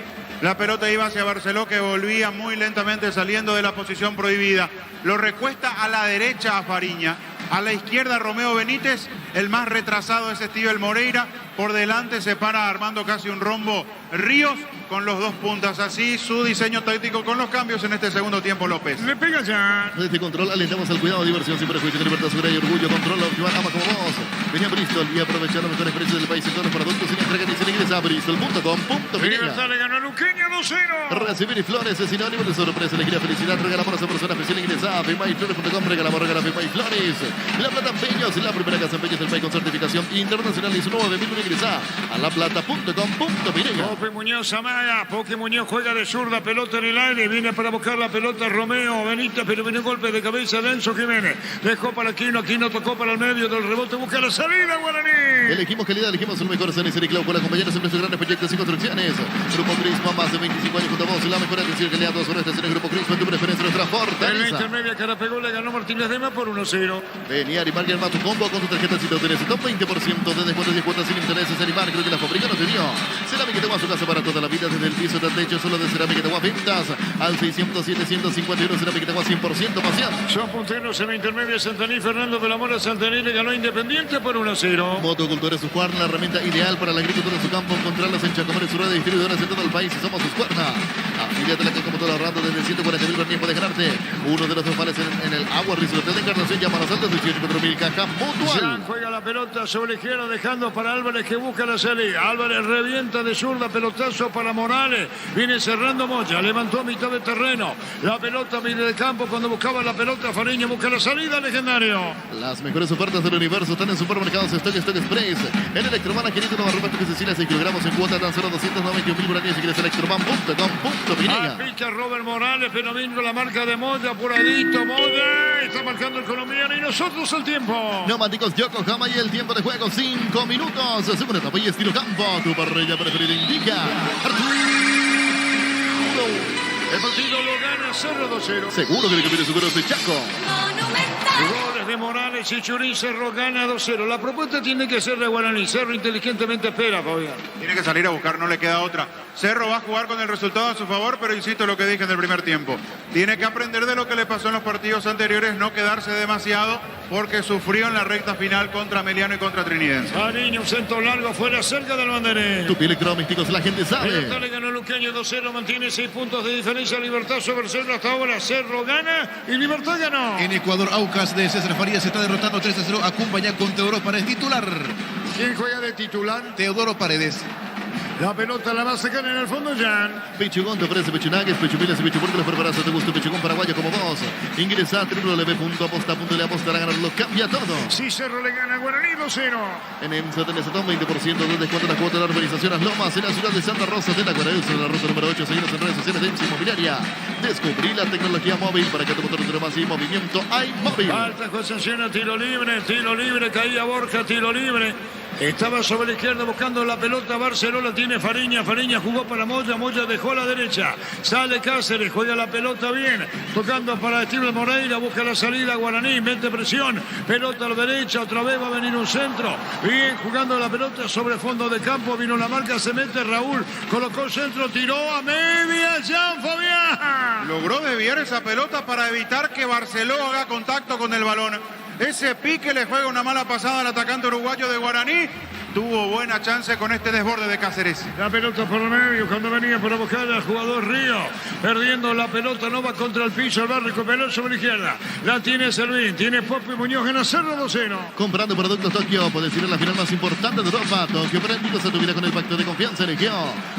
La pelota iba hacia Barceló, que volvía muy lentamente saliendo de la posición prohibida. Lo recuesta a la derecha a Fariña. A la izquierda Romeo Benítez. El más retrasado es Steven Moreira. Por delante se para armando casi un rombo Ríos con los 2 puntas. Así su diseño táctico con los cambios en este segundo tiempo, López. Le pega ya. Desde control alentamos al cuidado, diversión, sin prejuicio, con libertad, seguridad y orgullo. Control, Optimal, ama como vos. Venía a Bristol y aprovechar los mejores precios del país en todos los productos sin entrega ni sin ingresa a bristol.com.pe. Libertad le ganó a Luqueño 2-0. Recibir y flores es sinónimo de sorpresa, alegría, felicidad. Regalamos a esa persona especial. Ingresa a FIMAYFlores.com. Regalamos FIMAY Flores. La Plata Peños, la primera casa en Peños del país con certificación internacional. Y su nuevo de mil ingresa a laplata.com.pe. Popi Muñoz amaga. Popi Muñoz juega de zurda, pelota en el aire. Viene para buscar la pelota Romeo Benítez, pero viene un golpe de cabeza de Enzo Jiménez. Dejó para Aquino tocó para el medio del rebote. Busca la salida, Guaraní. Elegimos calidad, elegimos el mejor San Isidro y Clau con las compañeras en nuestros grandes proyectos y construcciones. Grupo Crispo, más de 25 años junto a vos. La mejor atención que le da a todos sobre estaciones. Grupo Crispo, en tu preferencia, nuestra En la fortaleza. intermedia Carapegó le ganó Martínez Dema por 1-0. Vení a Arimar y arma tu combo con tu tarjeta si lo tenés. Top 20% de descuento, 10 cuotas sin intereses. Arimar, creo que la fábrica no te dio. Cerámica de Agua, su casa para toda la vida. Desde el piso hasta el techo, solo de Cerámica de Agua. Ventas al 600-751. Cerámica de Agua 100% pasión. Son punteros en la intermedia Santaní. Fernando de la Mora Santaní le ganó Independiente por 1-0. Motocultores Suscuarna, la herramienta ideal para la agricultura de su campo. Encontrarlas en Chacomar, su red de distribuidores en todo el país. Somos Suscuarna. Afíliate a la que como todo ahorrando desde 140.000 guaraníes puedes ganarte uno de los dos vales en el Agua Resort de Encarnación. Llámanos al 18.000 caja mutual. Jan juega la pelota sobre izquierda, dejando para Álvarez, que busca la salida. Álvarez revienta de zurda, pelotazo para Morales. Viene cerrando Moya, levantó a mitad de terreno. La pelota viene de campo cuando buscaba la pelota. Fariña busca la salida, Legendario. Las mejores ofertas del universo están en supermercados Stock Express. En Electroman, adquirido nueva ropa que Cecilia 6 kilogramos en cuota tan solo 291.000 guaraníes. Si quieres electroman.com.pe. Pica Robert Morales, pero vino la marca de Moya, apuradito Moya. Está marcando el colombiano y nosotros el tiempo. Neumáticos Yokohama y el tiempo de juego 5 minutos. Segunda etapa y estilo campo. Tu parrilla preferida indica Arturo. El partido lo gana 0-2-0. Seguro que el camino seguro es de Chaco. Monumento. Monumental. Goles de Morales y Churín. Cerro gana 2-0. La propuesta tiene que ser de Guaraní. Cerro inteligentemente espera, Fabián. Tiene que salir a buscar, no le queda otra. Cerro va a jugar con el resultado a su favor, pero insisto en lo que dije en el primer tiempo. Tiene que aprender de lo que le pasó en los partidos anteriores, no quedarse demasiado, porque sufrió en la recta final contra Meliano y contra Trinidense. Fariña, un centro largo afuera, cerca del banderín. Tupi Electrodomésticos, la gente sabe. Libertad le ganó Luqueño 2-0, mantiene 6 puntos de diferencia. Libertad sobre Cerro hasta ahora. Cerro gana y Libertad ganó. En Ecuador, Aucas de César Farías se está derrotando 3-0 a Cumbayá con Teodoro Paredes titular. ¿Quién juega de titular? Teodoro Paredes. La pelota la va a sacar en el fondo Jan. Pechugón te ofrece Pechunagues, Pechumiles y Pechupórculos preparados. Te gusta Pechugón paraguayo como vos. Ingresa a www.aposta.le apostar a ganar. Lo cambia todo. Si Cerro le gana a Guaraní 2-0. En EMSA tenés un 20% de descuento en la cuota de la urbanización Las Lomas en la ciudad de Santa Rosa de la Guaraní. En la ruta número 8. Seguimos en redes sociales de EMSA Inmobiliaria. Descubrí la tecnología móvil para que tu motor dure más y movimiento hay móvil. Falta concesión a tiro libre, caía Borja, tiro libre. Estaba sobre la izquierda buscando la pelota. Barcelona tiene Fariña. Fariña jugó para Moya. Moya dejó a la derecha. Sale Cáceres. Juega la pelota bien. Tocando para Steven Moreira. Busca la salida Guaraní. Mete presión. Pelota a la derecha. Otra vez va a venir un centro. Bien jugando la pelota sobre fondo de campo. Vino la marca. Se mete Raúl. Colocó el centro. Tiró a media. Jean Fabián. Logró desviar esa pelota para evitar que Barceló haga contacto con el balón. Ese pique le juega una mala pasada al atacante uruguayo de Guaraní. Tuvo buena chance con este desborde de Cáceres. La pelota por el medio cuando venía para buscar al jugador Río. Perdiendo la pelota, no va contra el piso, va a recuperar sobre la izquierda. La tiene Servín, tiene Popi Muñoz en Cerro 2-0. Comprando productos Tokio, puedes ir a la final más importante de Europa. Tokio, prendidos a tu vida con el pacto de confianza. Eligió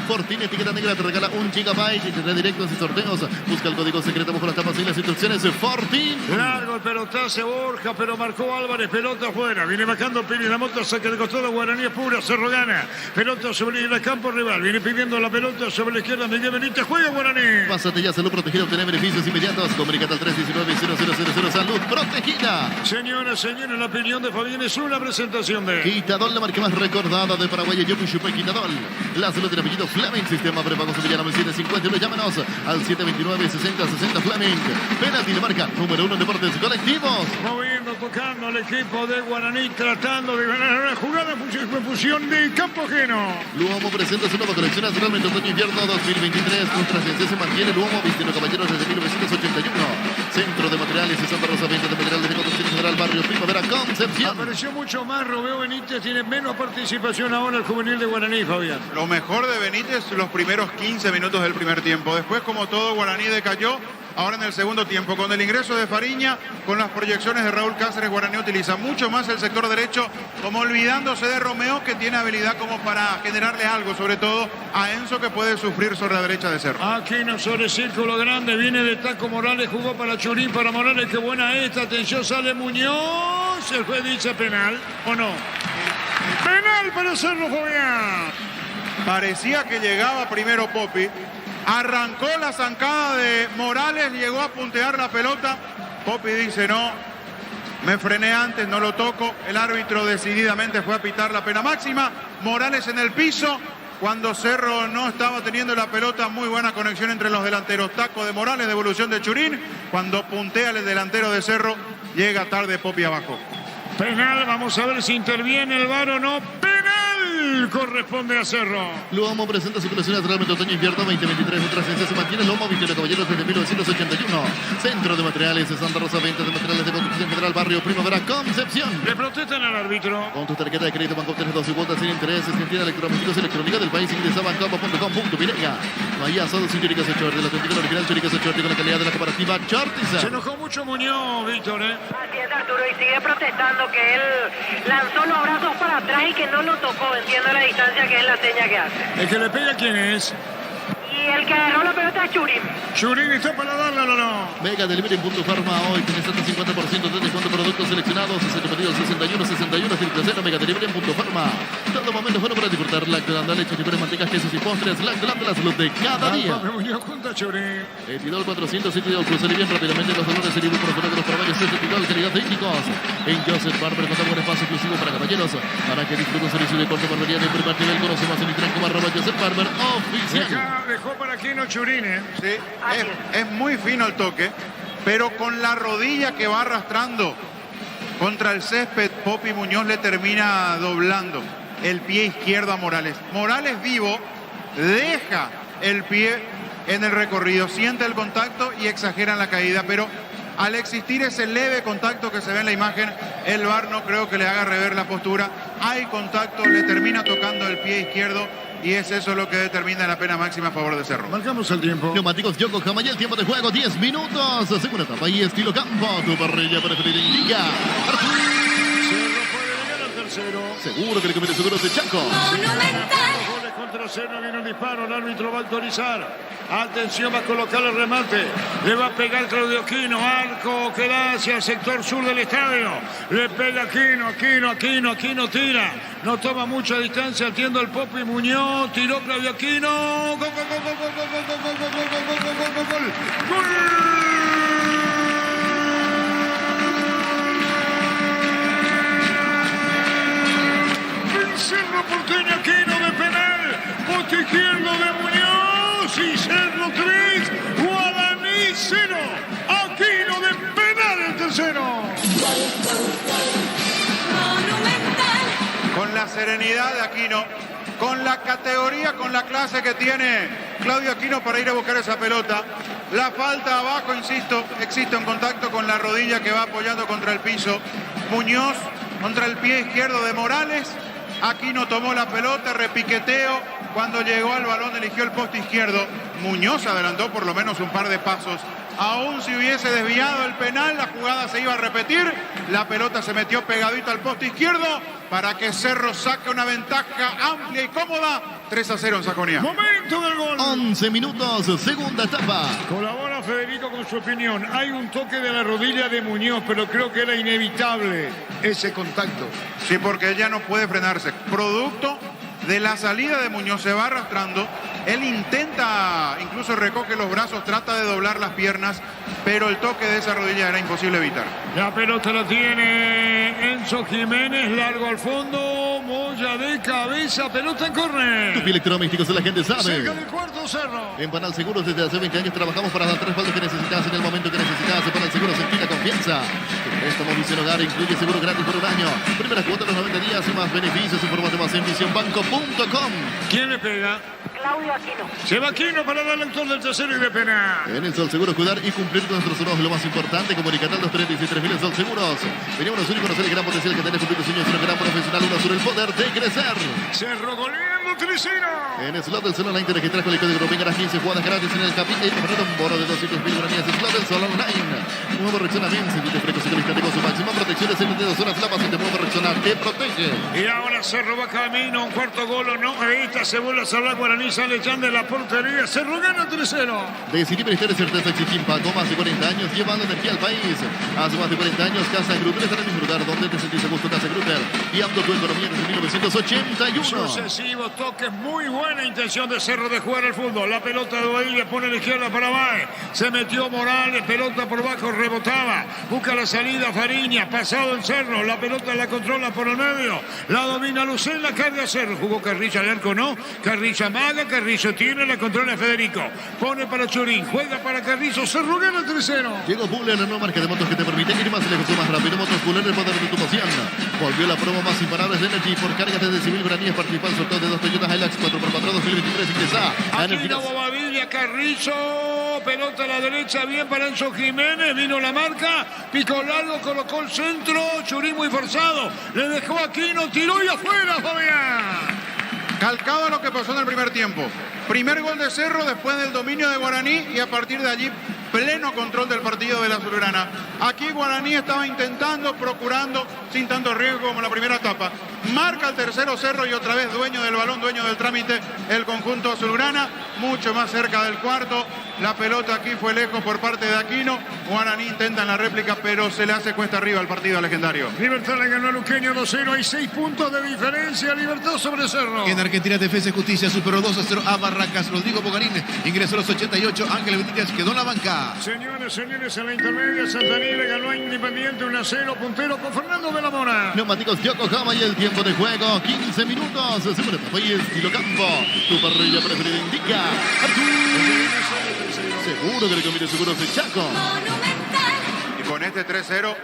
Fortín, etiqueta negra, te regala 1 GB y te da directos y sorteos. Busca el código secreto bajo las tapas y las instrucciones. Fortín. Largo el pelotazo Borja, pero marcó Álvarez, pelota afuera. Viene bajando Pérez, la moto saca de costado Guaraní. Pura, Cerro gana. Pelota sobre el campo rival. Viene pidiendo la pelota sobre la izquierda. Miguel Benítez juega Guaraní. Pásate ya, salud protegida, obtener beneficios inmediatos. Comunicate al 319-0000. Salud protegida. Señoras, la opinión de Fabián es una presentación de Quitadol, la marca más recordada de Paraguay. Yo Chupé Quitadol. La salud del apellido Fleming. Sistema prepago Sevillano 751. Llámanos al 729-6060 Fleming. Penalti de marca número 1 en deportes colectivos. Moviendo, tocando al equipo de Guaraní. Tratando de ganar una jugada. Fusión de campo ajeno. Luomo presenta su nueva colección naturalmente otoño-invierno 2023. Nuestra esencia se mantiene. Luomo, vistiendo caballeros desde 1981. Centro de materiales de Santa Rosa, venta de materiales de construcción general, barrio Primavera, Concepción. Apareció mucho más. Romeo Benítez tiene menos participación ahora el juvenil de Guaraní, Fabián. Lo mejor de Benítez los primeros 15 minutos del primer tiempo. Después, como todo, Guaraní decayó. Ahora en el segundo tiempo, con el ingreso de Fariña, con las proyecciones de Raúl Cáceres, Guaraní utiliza mucho más el sector derecho, como olvidándose de Romeo, que tiene habilidad como para generarle algo, sobre todo a Enzo, que puede sufrir sobre la derecha de Cerro. Aquino sobre círculo grande, viene de taco Morales, jugó para Churín, para Morales, qué buena esta, atención, sale Muñoz, el juez dice penal, ¿o no? Penal para Cerro, Fabián. Parecía que llegaba primero Popi. Arrancó la zancada de Morales, llegó a puntear la pelota. Popi dice no, me frené antes, no lo toco. El árbitro decididamente fue a pitar la pena máxima. Morales en el piso. Cuando Cerro no estaba teniendo la pelota, muy buena conexión entre los delanteros. Taco de Morales, devolución de Churín. Cuando puntea el delantero de Cerro, llega tarde Popi abajo. Penal, vamos a ver si interviene el VAR o no. Penal corresponde a Cerro. Luomo presenta su colección naturalmente otoño-invierno 2023. Nuestra esencia se mantiene. Luomo, vistiendo caballeros desde 1981. Centro de materiales de Santa Rosa, venta de materiales de construcción general, barrio Primavera, Concepción. Le protestan al árbitro. Con tu tarjeta de crédito Banco obtienes 12 cuotas sin intereses. Tienda electrodomésticos electrónica del país. Ingresa a bancampo.com.pilega. Bahía Sado sin choricas Ochorte. La auténtica original choricas Ochorte con la calidad de la comparativa Chortiza. Se enojó mucho Muñoz, Víctor, Así es, Arturo, y sigue protestando que él lanzó los brazos para atrás y que no lo tocó. Entiendo la distancia que es la seña que hace. ¿El que le pega quién es? Y el que agarró la pelota es Churín. Churín está para darle o no. Mega Delivery en Punto Farma. Hoy tenés hasta 50% de descuento en productos seleccionados. 61 Mega Delivery en Punto Farma. Todo momento bueno para disfrutar. Lactolanda, leche, chipores, mantecas, quesos y postres. Lactolanda, la salud de cada día. Muñoz junto a Churín. Etidol 400, Etidol Plus. Alivia rápidamente los dolores y ibuprofeno de los caballos. Etidol, calidad técnicos. En Joseph Barber, contamos un espacio exclusivo para caballeros. Para que disfruten un servicio de corte barbería de primer nivel. Conoce más en Instagram como @Joseph Barber oficial. Dejó para Aquino Churín, Sí, es muy fino el toque. pero con la rodilla que va arrastrando contra el césped, Popi Muñoz le termina doblando el pie izquierdo a Morales. Morales vivo deja el pie en el recorrido, siente el contacto y exagera en la caída, pero al existir ese leve contacto que se ve en la imagen, el VAR no creo que le haga rever la postura. Hay contacto, le termina tocando el pie izquierdo y es eso lo que determina la pena máxima a favor de Cerro. Marcamos el tiempo. Neumáticos Yokohama y el tiempo de juego 10 minutos. Segunda etapa y estilo campo. Tu parrilla preferida indica. Cerro puede llegar al tercero. Seguro que le conviene seguro de Chaco. Goles contra Cerro, viene un disparo, el árbitro va a autorizar. Atención, va a colocar el remate. Le va a pegar Claudio Quino, arco que da hacia el sector sur del estadio. Le pega Aquino tira. No toma mucha distancia, atiende al Popi Muñoz. Tiró Claudio Aquino. Gol, gol, gol, gol, gol, gol, gol, gol, gol, gol, gol, gol, gol, gol. ¡Gol! Cerro Porteño, Aquino de penal, poste izquierdo de Muñoz y Cerro 3, Guaraní 0, Aquino de penal el tercero. Con la serenidad de Aquino, con la categoría, con la clase que tiene Claudio Aquino para ir a buscar esa pelota. La falta abajo, insisto, existe un contacto con la rodilla que va apoyando contra el piso. Muñoz contra el pie izquierdo de Morales. Aquino tomó la pelota, repiqueteo. Cuando llegó al balón eligió el poste izquierdo. Muñoz adelantó por lo menos un par de pasos. Aún si hubiese desviado el penal, la jugada se iba a repetir. La pelota se metió pegadito al poste izquierdo para que Cerro saque una ventaja amplia y cómoda. 3-0 en Sajonia. Momento del gol. 11 minutos, segunda etapa. Colabora Federico con su opinión. Hay un toque de la rodilla de Muñoz, pero creo que era inevitable ese contacto. Sí, porque ella no puede frenarse. Producto de la salida de Muñoz, se va arrastrando. Él intenta, incluso recoge los brazos, trata de doblar las piernas, pero el toque de esa rodilla era imposible evitar. La pelota la tiene Enzo Jiménez, largo al fondo, Moya de cabeza, pelota en córner. Tupi Electrodomésticos, la gente sabe. Cerca del cuarto Cerro. En Panal Seguros desde hace 20 años trabajamos para dar respaldo que necesitas en el momento que necesitas. Panal Seguros, sentí la confianza. Tu préstamo Visión Hogar incluye seguro gratis por un año. Primera cuota de los 90 días y más beneficios. Infórmate más en visionbanco.com. ¿Quién le pega? Claudio Aquino. Se va Aquino para dar el autor del tercero y de penal. En el Sol Seguro, cuidar y cumplir con nuestros ojos lo más importante. Comunicar al 233.000 Sol Seguros. Venimos a conocer el gran potencial que tenés cumplir tus sueños. Un gran profesional, uno sobre el poder de crecer. Cerro goleando 3-0. En Slot del Sol Online te registras con el código Vengarás 15 jugadas gratis en el capítulo. Un bono de 200.000 guaraníes. Slot del Sol Online. Nuevo Rexona Men's. Sentite fresco y con su máxima protección de 72 horas. La paciente nuevo Rexona te protege. Y ahora Cerro va camino, un cuarto gol o no. Esta se vuelve a cerrar Guaraní, sale Jan de la portería. Cerro gana 3-0. Decidí prestar certeza Chiquimpa, con más de 40 años llevando energía al país. Hace más de 40 años Casa Grutter está en el mismo lugar donde te sentís a gusto. Casa Grutter, guiando tu economía desde 1981. Sucesivos toques, muy buena intención de Cerro de jugar al fútbol. La pelota de Badilla pone a la izquierda para Baez. Se metió Morales, pelota por bajo, rebotaba. Busca la salida Fariña, pasado en Cerro. La pelota la controla por el medio. La domina Lucén, la carga Cerro. Jugó Carrilla al arco, ¿no? Carrilla maga, Carrillo tiene, la controla Federico. Pone para Churín, juega para Carrillo. Cerro gana 3-0. Llegó Buller, la nueva marca de motos que te permite ir más lejos y más rápido. Motos Buller, el poder de tu pasión. Volvió la promo más imparables de Energy por cargas desde 100.000 guaraníes. Participó en sorteo de 2 Toyota Hilux 4x4 2023. Ingresa a Aquí no Bobadilla, Carrillo, pelota a la derecha, bien para Enzo Jiménez, vino la marca, picó largo, colocó el centro, Churín muy forzado, le dejó Aquino, tiró y afuera, Fabián. Calcado a lo que pasó en el primer tiempo. Primer gol de Cerro después del dominio de Guaraní y a partir de allí pleno control del partido de la Azulgrana. Aquí Guaraní estaba intentando, procurando, sin tanto riesgo como la primera etapa. Marca el tercero Cerro y otra vez dueño del balón, dueño del trámite, el conjunto azulgrana, mucho más cerca del cuarto. La pelota aquí fue lejos por parte de Aquino. Guaraní intenta en la réplica, pero se le hace cuesta arriba al partido legendario. Libertad le ganó a Luqueño 2-0, hay 6 puntos de diferencia. Libertad sobre Cerro. En Argentina, Defensa y Justicia superó 2-0 a Barracas. Rodrigo Bogarín ingresó a los 88. Ángel Benítez quedó en la banca. Señores, en la intermedia, Santaní le ganó a Independiente 1-0, puntero con Fernando de la Mora. Neumáticos Yokohama y el tiempo de juego, 15 minutos. Segunda etapa y estilo campo. Tu parrilla preferida indica. Seguro que le conviene seguros de Chaco. Monumental. con este 3-0,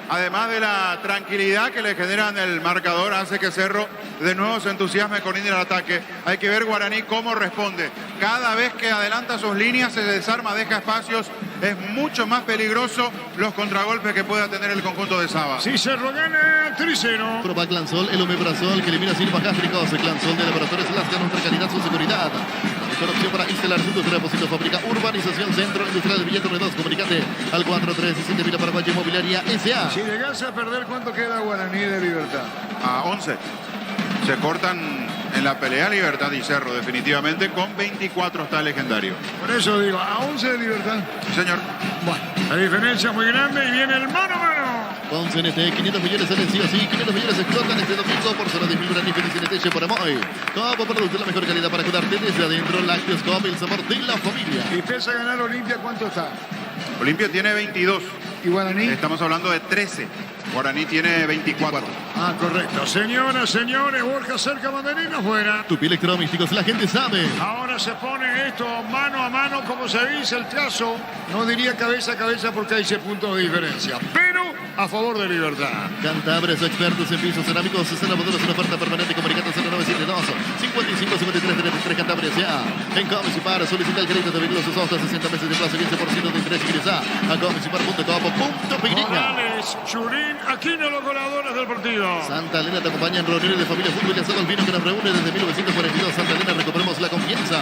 además de la tranquilidad que le generan el marcador, hace que Cerro de nuevo se entusiasme con ir al ataque. Hay que ver Guaraní cómo responde. Cada vez que adelanta sus líneas, se desarma, deja espacios. Es mucho más peligroso los contragolpes que pueda tener el conjunto de Saba. Si Cerro gana 3-0. Proba Clansol, el omeprazol que elimina síntomas gástricos. Clansol de Laboratorios Lasca, nuestra calidad, su seguridad. La mejor opción para instalar puntos de depósito, fábrica, urbanización, centro industrial del Billete 2. Comunicate al 437 Vila Paraguay Inmobiliaria S.A. Si llegas a perder, ¿cuánto queda Guaraní de Libertad? A 11. Se cortan en la pelea Libertad y Cerro, definitivamente, con 24 está el legendario. Por eso digo, a 11 de Libertad. Sí, señor. Bueno, la diferencia es muy grande y viene el mano a mano. Con CNT, 500 millones salen sí o sí, 500 millones explotan este domingo por solo 10.000 guaraní feliz CNT por Amoy. Como producto la mejor calidad para cuidarte desde adentro, lácteos como el sabor de la familia. Y pese a ganar Olimpia, ¿cuánto está? Olimpia tiene 22. ¿Y Guaraní? Estamos hablando de 13. Guaraní tiene 24. Ah, correcto. Señoras, señores, Borja cerca, banderina fuera. Tupi Electrodomésticos, la gente sabe. Ahora se pone esto mano a mano, como se dice el caso. No diría cabeza a cabeza porque hay 6 puntos de diferencia. Pero a favor de Libertad. Cantabres, expertos en pisos cerámicos, 60 modelos en oferta permanente. Comunicate 0972 55 53 33 Cantabria S.A. En Comisipar, solicita el crédito de vehículos usados a 60 meses de plazo, 15% de interés. Ingresa a comisipar.com.py. Morales, Churín, Aquino, los goleadores del partido. Santa Elena te acompaña en reuniones de familia, fútbol y asado al vino que nos reúne desde 1942. Santa Elena, recuperemos la confianza.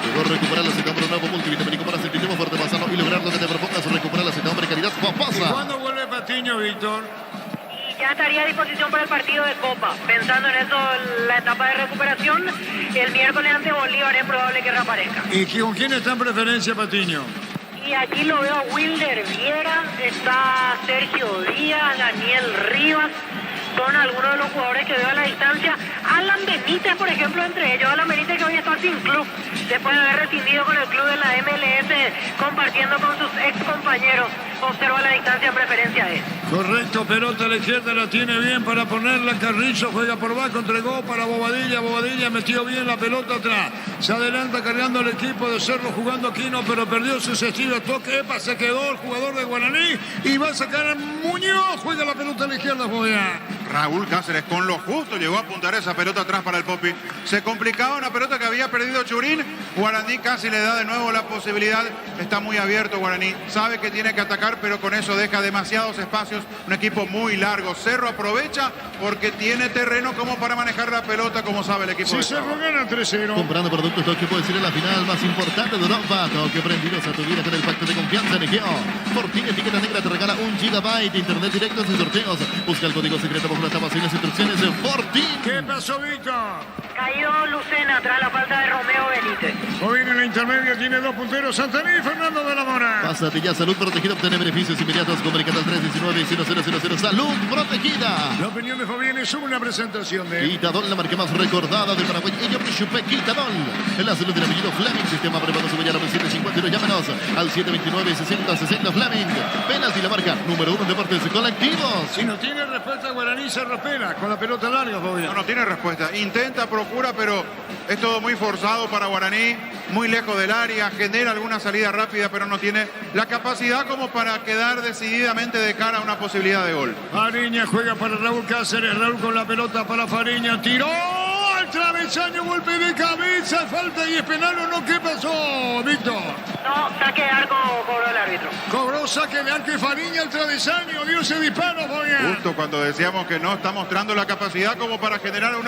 Llegó a recuperarla, se compra un nuevo multivitamínico para sentirnos fuerte, más sano y lograr lo que te propongas. Recuperar la hombre, calidad, ¿Y pasa. cuándo vuelve Patiño, Víctor? Y ya estaría a disposición para el partido de Copa. Pensando en eso, la etapa de recuperación, el miércoles ante Bolívar es probable que reaparezca. ¿Y con quién está en preferencia Patiño? Y aquí lo veo a Wilder Viera, está Sergio Díaz, Daniel Rivas. Son algunos de los jugadores que veo a la distancia. Alan Benítez, por ejemplo, entre ellos. Alan Benítez que hoy está sin club, después de haber rescindido con el club de la MLS, compartiendo con sus ex compañeros. Observa a la distancia en preferencia de él. Correcto, pelota a la izquierda, la tiene bien para ponerla. Carrizo juega por abajo, entregó para Bobadilla. Bobadilla metió bien la pelota atrás. Se adelanta cargando el equipo de Cerro, jugando Aquino, pero perdió su sentido. Toque, epa, se quedó el jugador de Guaraní y va a sacar a Muñoz. Juega la pelota a la izquierda, Boya. Raúl Cáceres con lo justo llegó a apuntar esa pelota atrás para el Popi. Se complicaba una pelota que había perdido Churín. Guaraní casi le da de nuevo la posibilidad. Está muy abierto Guaraní. Sabe que tiene que atacar, pero con eso deja demasiados espacios. Un equipo muy largo. Cerro aprovecha porque tiene terreno como para manejar la pelota, como sabe el equipo. Si de Cerro gana 3-0. Comprando productos Tokio puede ser la final más importante de Europa. Tokio, prendidos a tu vida con el pacto de confianza en Egeo. Fortín Etiqueta Negra te regala 1 GB de internet directo sin sorteos. Busca el código secreto bajo las tapas y las instrucciones de Fortín. ¿Qué pasó, Víctor? Caído Lucena tras la falta de Romeo Benítez. Hoy en la intermedia tiene 2 punteros, Santaní y Fernando de la Mora. Pásate ya, salud protegida, obtener beneficios inmediatos. Comunicate al 319-0000. Salud protegida. La opinión de Jovín es una presentación de... Quitadol, la marca más recordada de Paraguay. Ello Chupé Quitadol. En la salud del apellido Fleming. Sistema preparado su mañana 751. Llámanos al 729-6060 Fleming. Penalti, la marca número 1 de deportes colectivos. Si no tiene respuesta, Guaraní se repela con la pelota larga, Jovín. No tiene respuesta. Intenta, procura, pero es todo muy forzado para Guaraní. Muy lejos del área, genera alguna salida rápida, pero no tiene la capacidad como para quedar decididamente de cara a una posibilidad de gol. Fariña juega para Raúl Cáceres. Raúl con la pelota para Fariña. Tiró al travesaño, golpe de cabeza, falta y es penal o no. ¿Qué pasó, Víctor? No, saque de arco cobró el árbitro. Cobró saque de arco y Fariña al travesaño. Dio ese disparo, Boya. Justo cuando decíamos que no está mostrando la capacidad como para generar un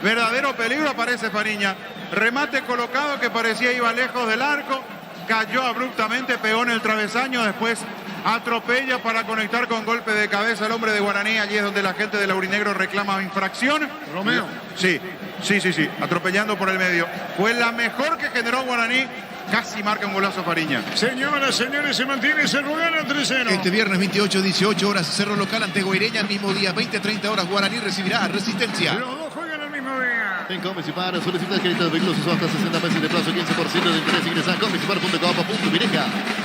verdadero peligro, aparece Fariña. Remate colocado que parecía iba lejos del arco. Cayó abruptamente, pegó en el travesaño, después atropella para conectar con golpe de cabeza el hombre de Guaraní. Allí es donde la gente del Aurinegro reclama infracción. Romeo. Sí, atropellando por el medio. Fue la mejor que generó Guaraní. Casi marca un golazo Fariña. Señoras, señores, se mantiene Cerro gana 3-0. Este viernes 28, 18 horas, Cerro local ante Guaireña. Mismo día, 20, 30 horas, Guaraní recibirá Resistencia. Los dos juegan el mismo día. En Comisipar, solicita el crédito de vehículos usados hasta 60 meses de plazo, 15% de interés. Ingresa a comisipar.com.py.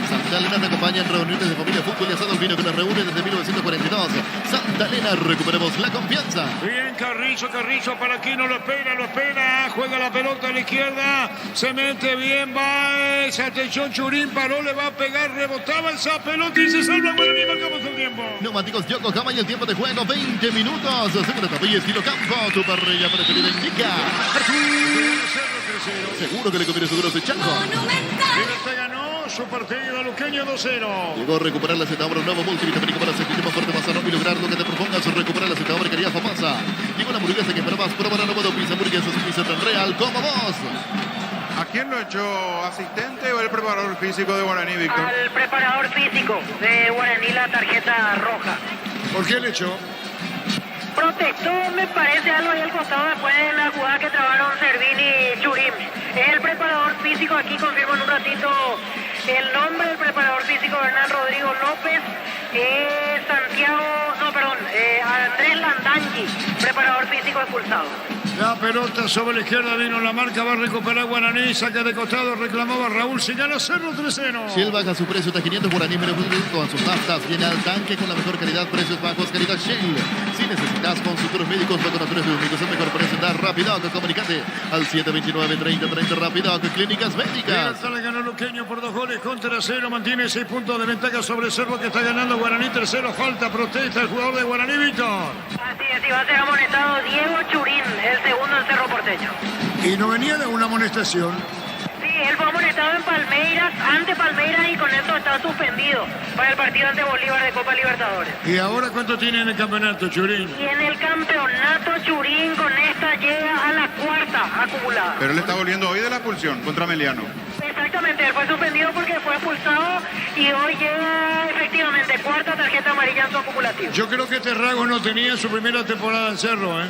Santa Elena te acompaña en reuniones de familia, fútbol y asado al vino que nos reúne desde 1942. Santa Elena, recuperemos la confianza. Bien, Carrizo para Aquino, lo espera, juega la pelota a la izquierda, se mete bien Baez, atención Churín, paró, le va a pegar, rebotaba esa pelota y se salva Guaraní, marcamos el tiempo. Neumáticos Yokohama y el tiempo de juego 20 minutos. Seguro Capilla estilo campo, tu parrilla preferida indica. Seguro que le conviene seguro ese Chaco. Este ganó su partido luqueño 2-0. Llegó a recuperar la Z-Obra, un nuevo multivitamínico para sentirte más fuerte, más sano y lograr lo que te propongas. Recuperar la Z-Obra, quería famosa. Llegó la hamburguesa que esperabas, probar la nueva pizza hamburguesa, su pizza tan real como vos. ¿A quién lo echó? ¿Asistente o el preparador físico de Guaraní, Víctor? Al preparador físico de Guaraní la tarjeta roja. ¿Por qué le echó? Protestó, me parece, algo ahí al costado después de la jugada que trabaron Servín y Churín. Es el preparador físico, aquí confirmo en un ratito el nombre del preparador físico, Hernán Rodrigo López. Andrés Landangi, preparador físico expulsado. La pelota sobre la izquierda vino la marca, va a recuperar Guaraní, saca de costado, reclamaba Raúl, señala Cerro 3-0. Si él baja su precio está 500 Guaraní menos con sus naftas, llena el tanque con la mejor calidad, precios bajos, calidad Shell. Si necesitas consultores médicos, laboratorios médicos, el mejor precio da Rapidoc, comunicate al 729-3030 Rapidoc, clínicas médicas. Le ganó Luqueño por 2 goles contra 0, mantiene 6 puntos de ventaja sobre Cerro que está ganando Guaraní, tercero, falta, protesta el jugador de Guaraní, Víctor. Así es, y va a ser amonestado Diego Churín, el segundo en Cerro Porteño. Y no venía de una amonestación. Sí, él fue amonestado en Palmeiras, ante Palmeiras, y con esto está suspendido para el partido ante Bolívar de Copa Libertadores. ¿Y ahora cuánto tiene en el campeonato, Churín? Y en el campeonato Churín con esta llega a la 4ª acumulada. Pero él está volviendo hoy de la expulsión contra Meliano. Exactamente, él fue suspendido porque fue expulsado y hoy llega efectivamente 4ª tarjeta amarilla en su acumulativo. Yo creo que Terrago no tenía su primera temporada en Cerro, ¿eh?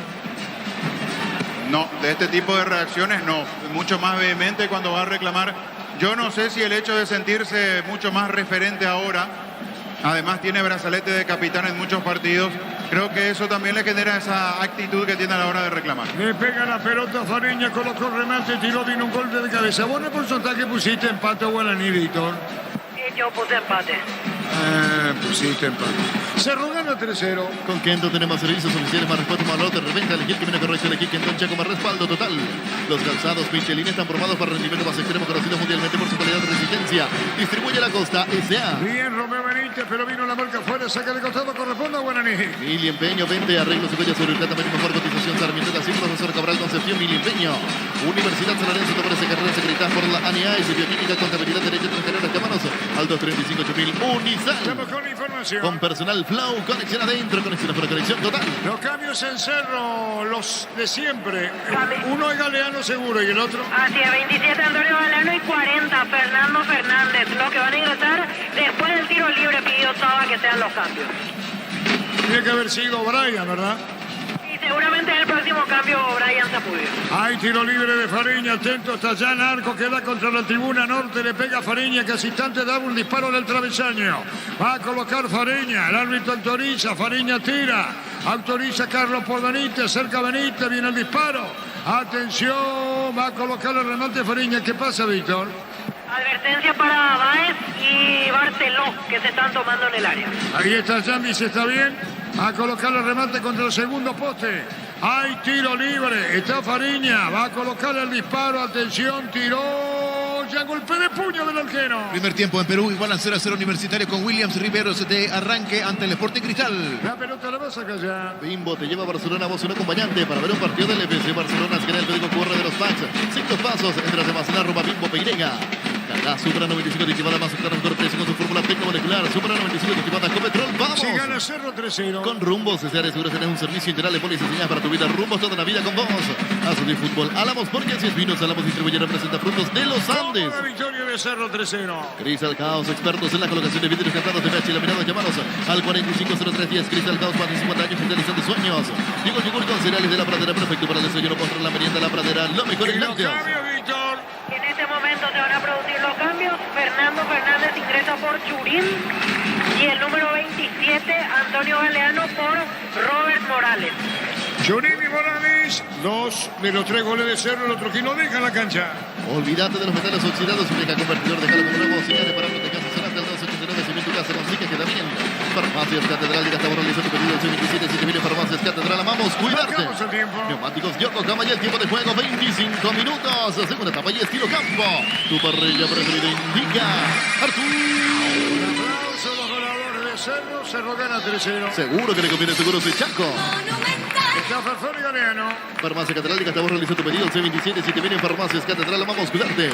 No, de este tipo de reacciones no. Mucho más vehemente cuando va a reclamar. Yo no sé si el hecho de sentirse mucho más referente ahora, además tiene brazalete de capitán en muchos partidos, creo que eso también le genera esa actitud que tiene a la hora de reclamar. Le pega la pelota Fariña, colocó el remate, tiró, vino un golpe de cabeza. ¿Vos en porcentaje pusiste empate a Guaraní, Víctor? Yo puse empate. Pusiste empate. Cerro gana 3-0. Con Kento tenemos servicios oficiales, más respuesta, más lote, reventa, elegir que viene corrección, elegir Kento Chaco, más respaldo total. Los calzados Michelin están formados para rendimiento más extremo, conocidos mundialmente por su calidad de resistencia. Distribuye la Costa S.A. Bien, Romeo Benítez, pero vino la marca afuera, saca de costado, corresponde a Guaraní. Mil Empeño, 20 arreglos y huellas sobre el plata, mejor cotización, Sarmiento da Silva, profesor Cabral, Concepción, Mil Empeño. Universidad Salarense, te parece carreras acreditadas por la ANIAS, bioquímica, contabilidad, derecho, transferencia, llámanos al 235-8000 Unisal. Estamos con información. Con personal Flow, conexión adentro, conexión afuera, conexión total. Los cambios en Cerro, los de siempre. Uno es Galeano seguro y el otro. Así es, 27 Antonio Galeano y 40 Fernando Fernández. Los que van a ingresar después del tiro libre pidió Saba que sean los cambios. Tiene que haber sido Brian, ¿verdad? Y seguramente en el próximo cambio Brian Zapudio. Hay tiro libre de Fariña, atento, está ya en arco, queda contra la tribuna norte, le pega Fariña, que asistente da un disparo del travesaño. Va a colocar Fariña, el árbitro autoriza, Fariña tira, autoriza Carlos por Benítez, cerca Benítez, viene el disparo. Atención, va a colocar el remate Fariña. ¿Qué pasa, Víctor? Advertencia para Baez y Barceló, que se están tomando en el área. Ahí está Yambis, está bien. A colocar el remate contra el segundo poste. Hay tiro libre. Está Fariña. Va a colocar el disparo. Atención, tiró. Ya golpe de puño del arquero. Primer tiempo en Perú, igual a 0-0 Universitario con Williams Riveros de arranque ante el Sporting Cristal. La pelota la va a sacar ya. Bimbo te lleva a Barcelona, vos un acompañante para ver un partido del FC Barcelona. Será el código QR de los packs. 5 pasos entre las demás en @Bimbo Peirega. La Supra 95 activada más ultra mejor precio con su fórmula tecnomolecular. Supra 95 activada con petrol. ¡Vamos! Si gana Cerro 3-0. Con Rumbos, Cesares Seguros tenés un servicio integral de pólizas diseñadas para tu vida. Rumbos toda la vida con vos. Haz de fútbol. Álamos porque así es vinos. Álamos distribuye y representa frutos de los Andes. La victoria de Cerro 3-0. Crystal Caos, expertos en la colocación de vidrios cantados de PH laminados. Llamanos al 450310. Crystal Caos, más de 50 años realizando sueños. Digo yogur con cereales de la pradera, perfecto para el desayuno, postre, la merienda, la pradera, lo mejor en lácteos. En este momento se van a producir los cambios. Fernando Fernández ingresa por Churín y el número 27, Antonio Galeano, por Robert Morales. Churín y Morales, 2 de los 3 goles de Cerro, el otro que no deja la cancha. Olvídate de los metales oxidados y deja convertidor, déjalo como nuevo. Señales para no te casas, será del 289, cimiento ya se consigue que también. Farmacias Catedral de Gastavo realiza tu pedido al 27 Farmacias Catedral. Amamos cuidarte. Marcamos el tiempo. Neumáticos Yokohama y el tiempo de juego 25 minutos. Segunda etapa y estilo campo. Tu parrilla preferida indica Arturo. Un aplauso a los ganadores de Cerro. Cerro gana 3-0. Seguro que le conviene Seguros de Chaco. Está Farfán y Galeano. Farmacia Catedral de Gastavo realiza tu pedido al 27 Farmacias Catedral. Amamos cuidarte.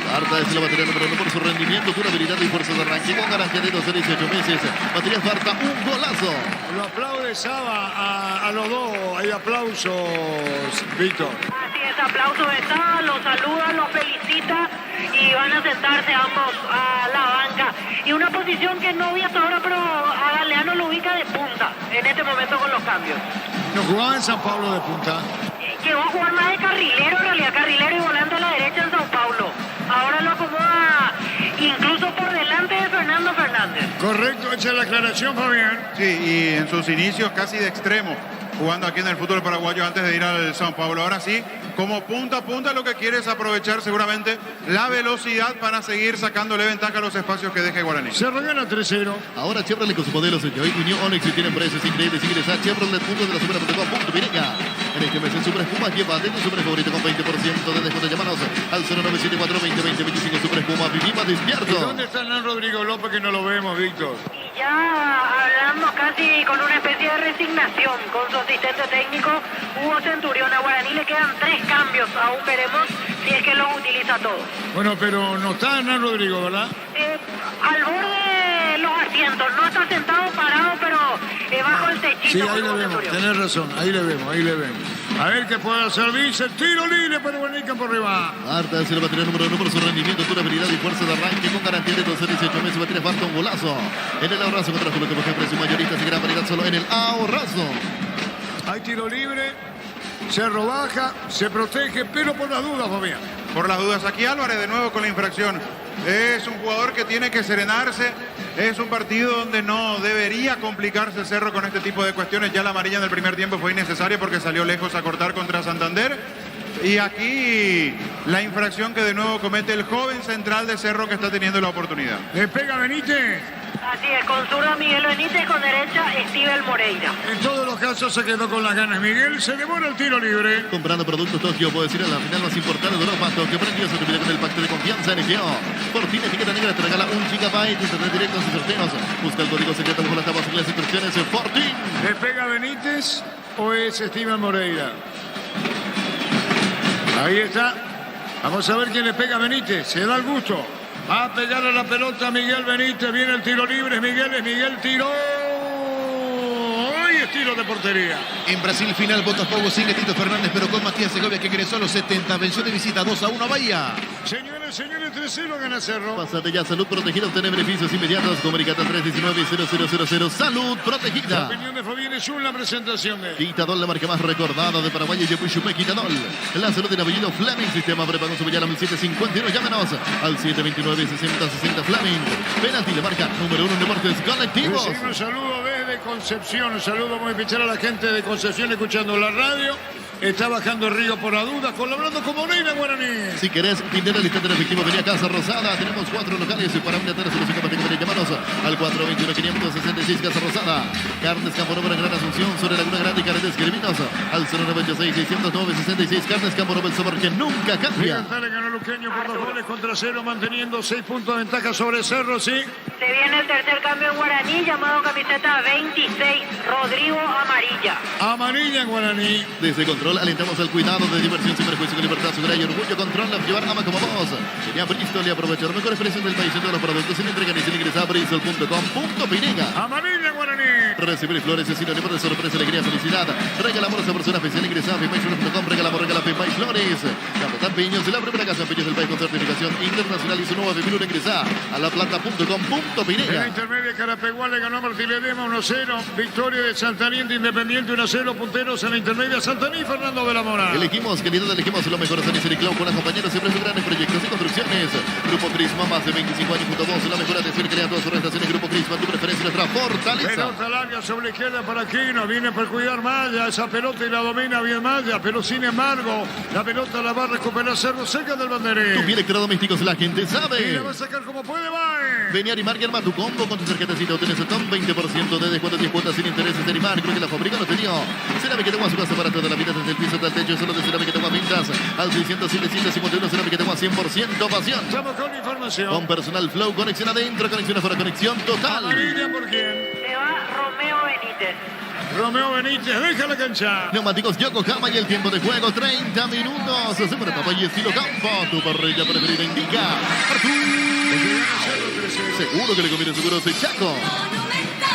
Barta es la batería número 1 por su rendimiento, durabilidad y fuerza de arranque con garantía de 12 a 18 meses. Baterías Barta, un golazo. Lo aplaude Saba a los dos. Hay aplausos, Víctor. Así es, aplauso de Saba, los saluda, los felicita y van a sentarse ambos a la banca. Y una posición que no vi hasta ahora, pero a Galeano lo ubica de punta en este momento con los cambios. No jugaba en San Pablo de punta. Llegó a jugar más de carrilero, en realidad carrilero y volante a la derecha en Sao Paulo. Ahora lo acomoda incluso por delante de Fernando Fernández. Correcto, echa la aclaración, Fabián. Sí, y en sus inicios casi de extremo, jugando aquí en el fútbol paraguayo antes de ir al São Paulo. Ahora sí, como punta a punta, lo que quiere es aprovechar seguramente la velocidad para seguir sacándole ventaja a los espacios que deja Guaraní. Cerro gana 3-0. Ahora Chevrolet con su modelo Hoy Unión Onix y tienen precios increíbles. Ingresa a Chevrolet puntos de la supera.com.pineca. En este mes en Super Espuma lleva de tu super favorito con 20% de descuento. Llámanos al 0974 20 25 Super Espuma. Vivimos ¿Y despierto. dónde está Hernán Rodrigo López que no lo vemos, Víctor? Y ya hablando casi con una especie de resignación con su asistente técnico Hugo Centurión. A Guaraní le quedan 3 cambios, aún veremos si es que los utiliza todos. Bueno, pero no está Hernán Rodrigo, ¿verdad? Al borde de los asientos, no está sentado parado, pero bajo el techito. Sí, con ahí le Hugo vemos, Centurión. tenés razón, ahí le vemos. A ver qué puede hacer, dice, tiro libre para Guaraní por arriba. Marta es el batería número 1 por su rendimiento, durabilidad y fuerza de arranque con garantía de 12 a 18 meses. Baterías Barta, un golazo. En el ahorrazo contra lo que busca precio mayoristas y gran variedad solo en el ahorrazo. Hay tiro libre, Cerro baja, se protege, pero por las dudas, Fabián. Por las dudas, aquí Álvarez de nuevo con la infracción. Es un jugador que tiene que serenarse. Es un partido donde no debería complicarse el Cerro con este tipo de cuestiones. Ya la amarilla en el primer tiempo fue innecesaria porque salió lejos a cortar contra Santander. Y aquí la infracción que de nuevo comete el joven central de Cerro que está teniendo la oportunidad. Le pega Benítez. Así es, con zurda Miguel Benítez, con derecha Estíbal Moreira. En todos los casos se quedó con las ganas Miguel. Se demora el tiro libre. Comprando productos Tokio, puedes ir a la final más importante de Europa. Tokio prendió su con el pacto de confianza NGO. Por fin, etiqueta negra te regala 1 GB, internet directos y sorteos. Busca el código secreto bajo las tablas y las instrucciones. Fortín. ¿Le pega Benítez o es Estíbal Moreira? Ahí está. Vamos a ver quién le pega a Benítez. Se da el gusto. Va a pegar a la pelota Miguel Benítez. Viene el tiro libre. Miguel tiró. Y es tiro de portería. En Brasil, final, Botafogo sigue Tito Fernández, pero con Matías Segovia que ingresó a los 70. Venció de visita 2-1 a Bahía. Señores, 3-0 gana Cerro. Pásate ya, salud protegida, obtener beneficios inmediatos. Comunicate al 319-0000. Salud La protegida. opinión de Fabián es la presentación de... Quitadol, la marca más recordada de Paraguay, y Yepuy Quitadol. La salud del apellido Fleming, sistema prepago Subillana 1751. Llámenos al 729-6060 Fleming. Penalti, la marca número 1 en deportes colectivos. Sí, un saludo desde Concepción. Un saludo muy especial a la gente de Concepción escuchando la radio. Está bajando el río por la duda, colaborando con Moreira Guaraní. Si querés pintar el instante efectivo, venía a Casa Rosada. Tenemos 4 locales para una tercera solución categoría. Llamanos al 421-566 Casa Rosada. Carnes Campo Nova en Gran Asunción, sobre Laguna Grande y Carretes Queriminos. Al 096-609-66. Carnes Campo Nova, el sabor que nunca cambia. Le ganó Luqueño por 2 goles contra 0, manteniendo 6 puntos de ventaja sobre Cerro, sí. Se viene el tercer cambio en Guaraní, llamado camiseta 26, Rodrigo Amarilla. Amarilla en Guaraní. Desde Control alentamos al cuidado de diversión sin perjuicio de libertad, seguridad y orgullo. Control, la llevar ama como vos. Sería Bristol y aprovechar los mejores precios del país en todos los productos. Sin entrega ni sin ingresar a bristol.com.pinega. Amarilla en Guaraní. Recibir flores es sinónimo de sorpresa, alegría, felicidad. Regalamos a esa persona especial. Ingresa a pimay.com. Regalamos Pimay Flores. Capitán Piños, la primera casa Piños del país con certificación internacional y su nueva figura. Ingresa a laplata.com.pinega. En la intermedia, Carapeguá le ganó a Martiledema 1-0. Victoria de Santaní Independiente 1-0. Punteros en la intermedia, Santaní, Fernando de la Mora. Elegimos, queridos, elegimos lo mejor. San Isidro y Clau con las compañeros siempre en grandes proyectos y construcciones. Grupo Crisma, más de 25 años junto a vos. La mejor atención que le dan todas sus restauraciones. Grupo Crisma, tu preferencia, nuestra fortaleza. Pelota larga sobre la izquierda para Aquino. Viene por cuidar Maya. Esa pelota y la domina bien Maya. Pero sin embargo, la pelota la va a recuperar para Cerro Cerca del Banderín. Tu electrodomésticos, la gente Y sabe. la va a sacar como puede, va. Ven a Arimar y arma tu combo con tu tarjetacita. Obtienes el 20% de descuento, 10 cuotas sin intereses de Arimar. Creo que la fábrica no te dio. Cerámica Tegua, su casa para toda la vida, desde el piso hasta el techo. Solo de Cerámica Tegua pintas al 607-151. Cerámica Tegua 100% pasión. Estamos con información. Con personal flow, conexión adentro, conexión afuera, conexión total. Amarilla, ¿por quién? Se va Romeo Benítez. Romeo Benítez, deja la cancha. Neumáticos Yokohama y el tiempo de juego, 30 minutos. Hacemos papá y estilo campo. Tu parrilla preferida indica Artur. Seguro que le conviene seguro soy Chaco.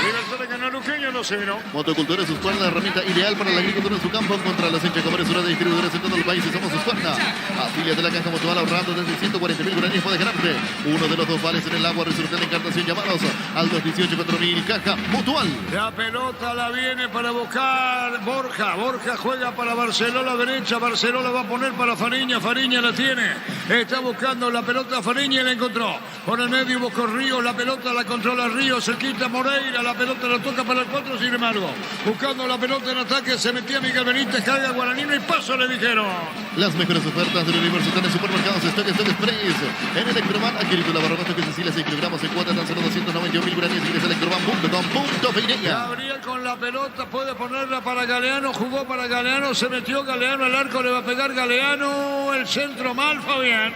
Libertad ganó Luqueño 2-0. Motocultura Suscuerda, la herramienta ideal para la agricultura en su campo. Contra los enchacadores de distribuidores en todo el país. Y somos Suscuerda. Afíliate de la caja mutual ahorrando desde 140.000 guaraníes. Puedes ganarte uno de los 2 vales en el agua. Resurte la encartación. Llamados al 218-4000. Caja mutual. La pelota la viene para buscar Borja. Borja juega para Barceló a la derecha. Barceló la va a poner para Fariña. Fariña la tiene. Está buscando la pelota Fariña y la encontró. Por el medio buscó Ríos. La pelota la controla Ríos. Cerquita Moreira. La pelota la toca para el 4. Sin embargo, buscando la pelota en ataque. Se metía Miguel Benítez. Carga Guaranino y paso le dijeron. Las mejores ofertas del universo están en supermercados Stock Express. En Electroban, adquirir tu lavarropas que Cecilia 6 kilogramos en cuota tan solo 291.000 guaraníes. Ingresa a electroban.com.pe. Gabriel con la pelota puede ponerla para Galeano. Jugó para Galeano. Se metió Galeano al arco. Le va a pegar Galeano. El centro mal, Fabián.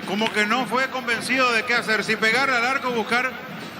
Como que no fue convencido de qué hacer. Si pegarle al arco, buscar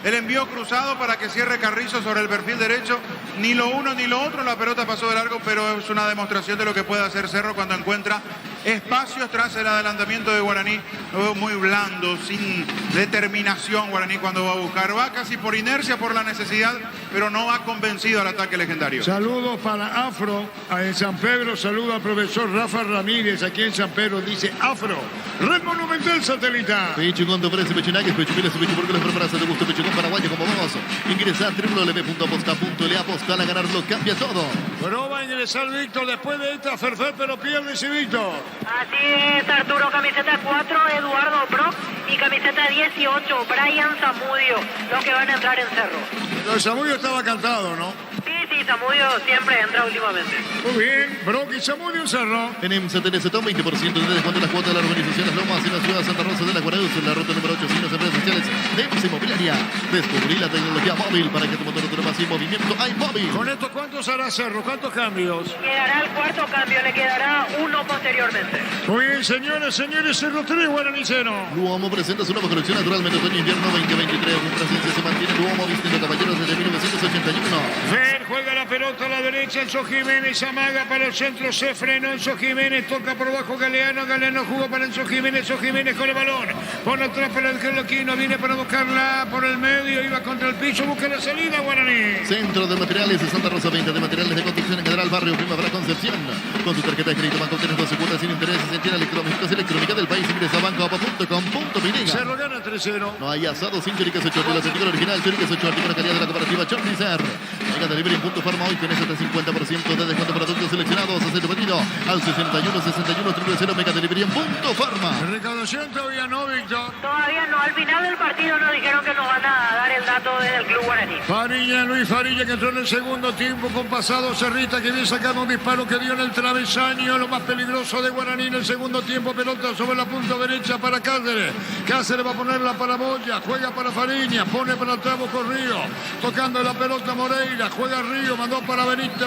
el envío cruzado para que cierre Carrizo sobre el perfil derecho. Ni lo uno ni lo otro. La pelota pasó de largo, pero es una demostración de lo que puede hacer Cerro cuando encuentra espacios tras el adelantamiento de Guaraní. Lo veo muy blando, sin determinación Guaraní cuando va a buscar. Va casi por inercia, por la necesidad, pero no va convencido al ataque legendario. Saludos para Afro en San Pedro. Saludo al profesor Rafa Ramírez aquí en San Pedro. Dice Afro. Red Monumental Satelital. Pecho con tu precio, Pecho Nuggets, Pecho Miles, Pecho porque los preparas de gusto, Pecho con paraguayo como vos. Ingresa a www.aposta.le. Apostar a ganarlo, cambia todo. Pero va a ingresar Víctor después de esta Ferfer, pero pierde ese Víctor. Así es, Arturo, camiseta 4, Eduardo Brock y camiseta 18, Brian Zamudio, los que van a entrar en Cerro. Pero Zamudio estaba cantado, ¿no? Sí, Zamudio siempre entra últimamente. Muy bien, Brock y Zamudio en Cerro. En EMSA tenés 20% de descuento en las cuotas de la urbanización Las Lomas en la ciudad de Santa Rosa de la Guaraúz, en la ruta número 8, en las redes sociales de EMSA Inmobiliaria. Descubrí la tecnología móvil para que tu motor dure más y movimiento hay móvil. Con esto, ¿cuántos hará Cerro? ¿Cuántos cambios? Llegará el cuarto cambio, le quedará uno posteriormente. Muy bien, señores, Cerro 3, Guaraniceno. Luomo presenta su nueva colección naturalmente otoño-invierno 2023. Su presencia se mantiene. Luomo vistiendo caballeros desde 1981. Fer juega la pelota a la derecha, Enzo Jiménez amaga para el centro, se frenó Enzo Jiménez, toca por abajo Galeano, Galeano jugó para Enzo Jiménez con el balón, por atrás para el Carloquino, viene para buscarla por el medio, iba contra el piso, busca la salida, Guaraní. Centro de materiales de Santa Rosa, 20 de materiales de construcción en general, barrio Primavera Concepción. Con tu tarjeta de crédito Banco tienes 12 cuotas sin intereses en tienda electrónicos electrónica del país. Ingresa a bancoapo.com.pe. Cerro gana 3-0. No hay asado sin choriques 8 de la artículo original, choriques 8 artículo calidad de la cooperativa Chorricer. Mega Delivery en Punto Farma hoy tenés hasta 50% de descuento para productos seleccionados. Haz tu pedido al 61 Mega Delivery en Punto Farma. Recaudación todavía no, Víctor. Todavía no, al final del partido nos dijeron que nos van a dar el dato desde el Club Guaraní. Fariña, Luis Fariña, que entró en el segundo tiempo con pasado Cerrita, que bien sacado un disparo que dio en el travesaño, lo más peligroso de Guaraní en el segundo tiempo. Pelota sobre la punta derecha para Cáceres. Cáceres va a ponerla para Boya, juega para Fariña, pone para el tramo con Río, tocando la pelota Moreira, juega Río, mandó para Benítez,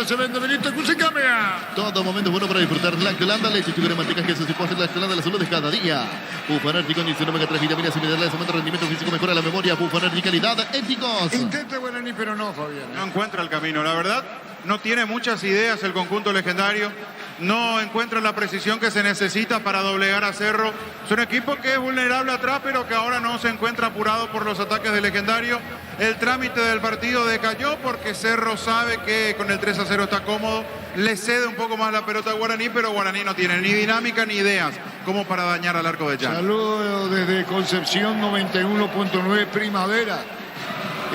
se vende Benítez, se cambia. Todo momento bueno para disfrutar de Lactolanda, leche, figura, manteca, quesos y postres. Lactolanda, la salud de cada día. Bufanardi condición omega 3 vitaminas y minerales, aumenta el rendimiento físico, mejora la memoria. Bufanardi calidad, éticos. Intenta Guaraní, pero no, Fabián. No encuentra el camino, la verdad. No tiene muchas ideas el conjunto legendario. No encuentra la precisión que se necesita para doblegar a Cerro. Es un equipo que es vulnerable atrás, pero que ahora no se encuentra apurado por los ataques del legendario. El trámite del partido decayó porque Cerro sabe que con el 3-0 está cómodo. Le cede un poco más la pelota a Guaraní, pero Guaraní no tiene ni dinámica ni ideas como para dañar al arco de Jan. Saludos desde Concepción 91.9 Primavera.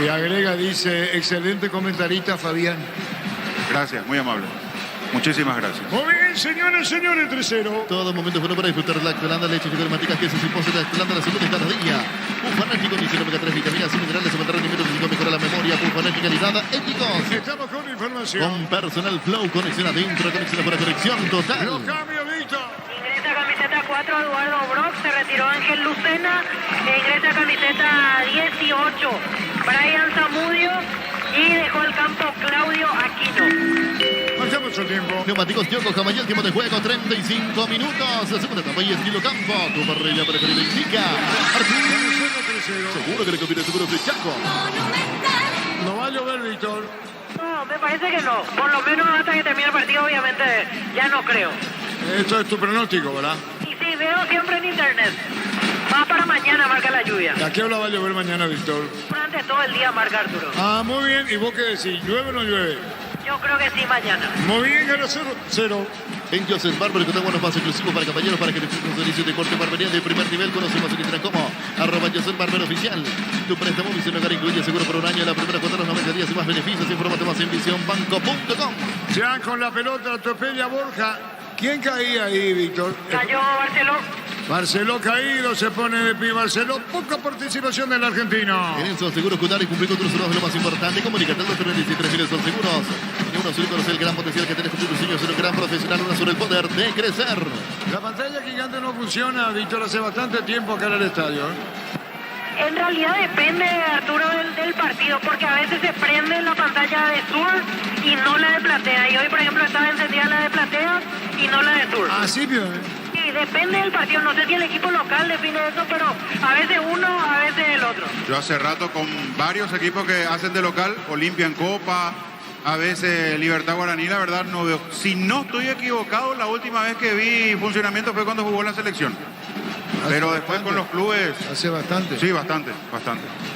Y agrega, dice, excelente comentarista Fabián. Gracias, muy amable. Muchísimas gracias. Muy bien, señores, 3-0. Todo momento bueno para disfrutar de Lactolanda, leche, figura, manteca, quesos y postres. Lactolanda, la salud de cada día. Bufanardi condición omega 3 vitaminas y minerales, aumenta el rendimiento físico, mejora la memoria. Bufanardi calidad, éticos. Estamos con información. Con personal flow, conexión adentro, conexión afuera, conexión total. Lo cambio, Víctor. Ingresa Ingresa camiseta 18, Brian Zamudio, y dejó el campo Claudio Aquino. Hacemos el tiempo. Neumáticos Yoko Jamayel, tiempo de juego, 35 minutos. Segunda etapa y estilo campo. Tu parrilla preferida indica. Seguro que le conviene seguro de Chaco. No va a llover, Víctor. No, me parece que no. Por lo menos hasta que termine el partido, obviamente, ya no creo. Esto es tu pronóstico, ¿verdad? Y sí, veo siempre en internet. Va para mañana, marca la lluvia. ¿A qué hora va a llover mañana, Víctor? Durante todo el día, marca Arturo. Ah, muy bien. ¿Y vos qué decís? ¿Llueve o no llueve? Yo creo que sí, mañana. Muy bien, 0-0. En Joseph Barber, que tengo buenos pasos exclusivos para caballeros para que disfruten un servicio de corte barbería de primer nivel. Conocemos en Instagram como @Joseph Barber Oficial. Tu préstamo Visión Hogar incluye seguro por un año, la primera cuota de los 90 días y más beneficios. Infórmate más en visionbanco.com. Ya con la pelota atropella Borja. ¿Quién caía ahí, Víctor? Cayó Barceló. Barceló caído, se pone de pie Barceló. Poca participación del argentino. En Enzo Seguros Cuidar y cumplir con tus sueños es lo más importante. Comunícate al 233 son seguros. Y uno solo conoce el gran potencial que tenés con tus sueños. Un gran profesional, una sobre el poder de crecer. La pantalla gigante no funciona, Víctor, hace bastante tiempo acá en el estadio. En realidad depende, Arturo, del partido, porque a veces se prende la pantalla de Sur y no la de Platea. Y hoy, por ejemplo, estaba encendida la de Platea y no la de Sur. Así bien. Sí, depende del partido. No sé si el equipo local define eso, pero a veces uno, a veces el otro. Yo hace rato con varios equipos que hacen de local, Olimpia en Copa, a veces Libertad Guaraní, la verdad no veo. Si no estoy equivocado, la última vez que vi funcionamiento fue cuando jugó la selección. Pero después con los clubes... Hace bastante. Sí, bastante.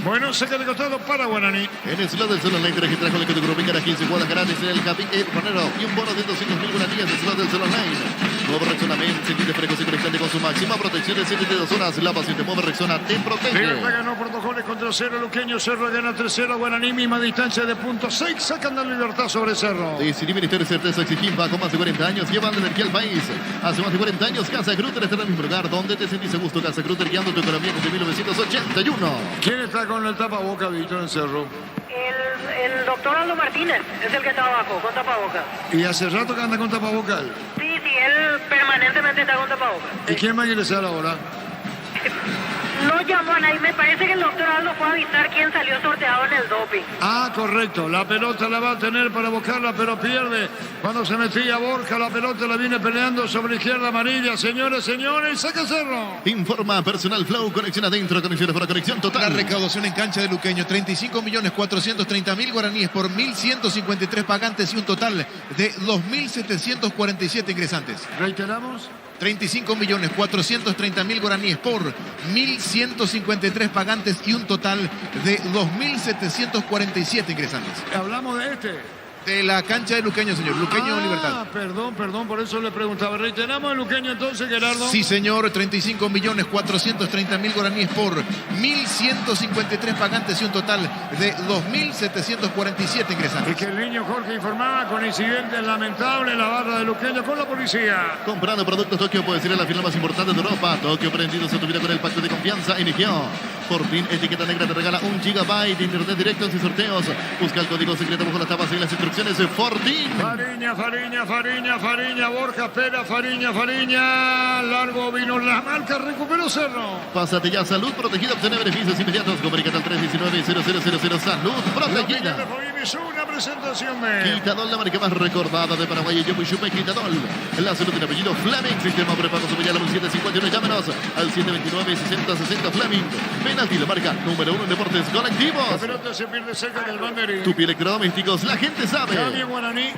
Bueno, saca de costado para Guaraní. En el slot del Sol Online te registras con el código Rubicara 15 jugadas gratis en el Capi Ponero y un bono de 200.000 guaraníes en el slot del Sol Online. Nuevo Rexona Men, sentirte fresco y conectante con su máxima protección de 72 horas. La paciente Nuevo Rexona te protege. Libertad ganó por 2 goles contra Cerro. Luqueño, Cerro gana 3-0. Guaraní, misma distancia de .6. Sacan la Libertad sobre Cerro. Decidí Ministerio de Certeza Exigimba con más de 40 años. Llevan la energía al país. Hace más de 40 años, Casa Grutter está en el mismo lugar donde te sentís a gusto. Casa Grutter guiando tu economía desde 1981. ¿Quién está con el tapaboca, Víctor, en Cerro? El doctor Aldo Martínez es el que está abajo, con tapabocas. ¿Y hace rato que anda con tapaboca? Sí, él permanentemente está con tapabocas. ¿Y quién va a ingresar ahora? No llamó a nadie. Me parece que el doctor Aldo fue a avisar quién salió sorteado en el doping. Ah, correcto. La pelota la va a tener para buscarla, pero pierde. Cuando se metía Borja, la pelota la viene peleando sobre izquierda amarilla. Señores, saca Cerro. Informa Personal Flow, conexión adentro, conexiones para conexión total. La recaudación en cancha de Luqueño, 35.430.000 guaraníes por 1.153 pagantes y un total de 2.747 ingresantes. ¿Reiteramos? 35.430.000 guaraníes por 1.153 pagantes y un total de 2.747 ingresantes. Hablamos de este. De la cancha de Luqueño, señor. Luqueño Libertad. Perdón, por eso le preguntaba. Reiteramos el Luqueño entonces, Gerardo. Sí, señor, 35.430.000 guaraníes por 1.153 pagantes y un total de 2.747 ingresantes. Y que el niño Jorge informaba con incidentes lamentables en la barra de Luqueño con la policía. Comprando productos Tokio puedes ir a la firma más importante de Europa. Tokio prendidos a tu vida con el pacto de confianza Enigio. Por fin, Etiqueta Negra te regala 1 GB de internet directo en sus sorteos. Busca el código secreto bajo las tapas y las instrucciones de Fortín. Fariña, Borja, Pera, Fariña. Largo vino la marca, recuperó Cerro. Pásate ya, Salud Protegida, obtener beneficios inmediatos. Comunícate al 319-0000. Salud Protegida. Una presentación de Quitadol, la marca más recordada de Paraguay. Yo Chupe Quitadol. La salud de apellido Fleming. Sistema prepago superior al 751. Llámenos al 729-6060 Fleming. Penalti, la marca número 1 en deportes colectivos. La pelota se pierde cerca del banderín. Tupi Electrodomésticos, la gente sabe. Cambio Guaraní. Sí,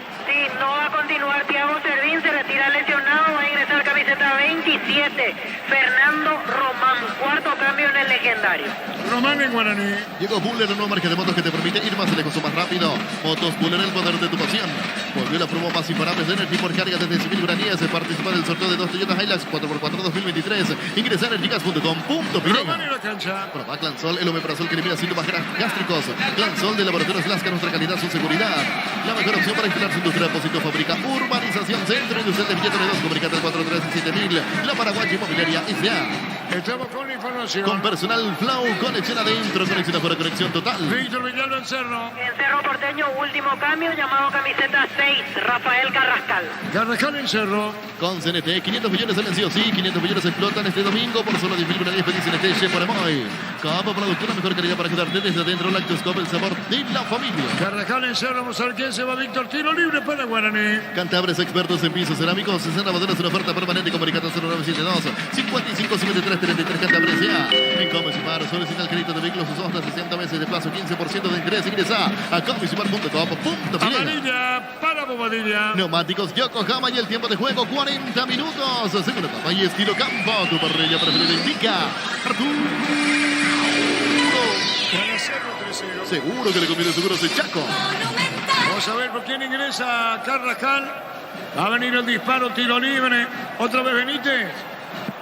no va a continuar Thiago Servín, se retira lesionado, va a ingresar camiseta 27, Fernando Román, cuarto cambio en el legendario. Román en Guaraní. Llegó Buller, una nueva marca de motos que te permite ir más lejos o más rápido. Motos Buller, el poder de tu pasión. Volvió la promo más imparable de Energy por carga desde 100.000 guaraníes. Participa del sorteo de 2 Toyota Hilux 4x4 2023. Ingresa a energigas.com.py. Román en la cancha. Proba Clansol, el omeprazol que elimina síntomas gástricos. Clansol de Laboratorios Lasca, nuestra calidad, su seguridad. La mejor opción para instalar su industria, depósito, fábrica, urbanización, centro industrial de Villa Toledo. Comunicate al 437.000. La Paraguaya Inmobiliaria S.A. Estamos con la información. Con personal Flow, conexión adentro, conexión afuera, conexión total. Víctor Villalba en Cerro. En Cerro Porteño, último cambio, llamado camiseta 6, Rafael Carrascal. Carrascal en Cerro. Con CNT, 500 millones salen sí o sí, 500 millones explotan este domingo por solo 10.000 guaraníes. Feliz CNT, Chef Paramoy. Copa Productora, mejor calidad para quedarte desde adentro. Lactos Copa, el sabor de la familia. Carrascal en Cerro. Vamos a ver quién se va. Víctor, tiro libre para Guaraní. Cantabres, expertos en pisos cerámicos. 60 modelos en oferta permanente. Comunicado 0972 55 53 33. Cantabres ya. En Comisipar, solicita el crédito de vehículos usados de 60 meses de plazo, 15% de interés. Ingresa a comisipar.com.py. Amarilla para Bobadilla. Neumáticos Yokohama y el tiempo de juego 40 minutos. Segunda etapa y estilo campo. Tu parrilla preferida indica Arturo. Seguro que le conviene seguros de Chaco. Vamos a ver por quién ingresa Carrascal. Va a venir el disparo, tiro libre. Otra vez Benítez.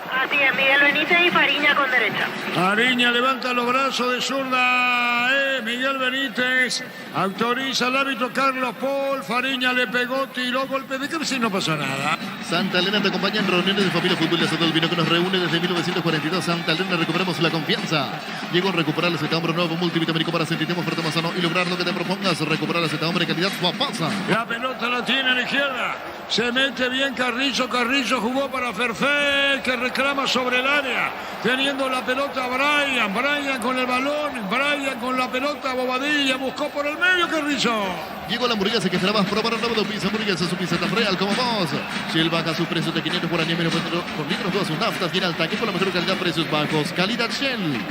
Así es, Miguel Benítez y Fariña con derecha. Fariña levanta los brazos de zurda. Miguel Benítez autoriza al árbitro Carlos Paul. Fariña le pegó, tiró, golpe de cabeza y no pasa nada. Santa Elena te acompaña en reuniones de familia fútbol de el vino que nos reúne desde 1942. Santa Elena, recuperamos la confianza. Llegó a recuperar el Zeta Hombre nuevo multivitamínico para sentirte más fuerte, más sano y lograr lo que te propongas. Recuperar el Zeta Hombre de calidad pasa. La pelota la tiene a la izquierda. Se mete bien Carrizo. Carrizo jugó para Ferfel, que reclama sobre el área. Teniendo la pelota Brian. Brian con el balón. Brian con la pelota. Bobadilla buscó por el medio Carrizo. Llegó la hamburguesa que esperabas probar un nuevo pizza. Hamburguesa, su pizza tan real como vos. Shell baja su precio de 500 guaraníes menos por litro. Todas sus naftas tiene al tanque con la mejor calidad, precios bajos. Calidad Shell.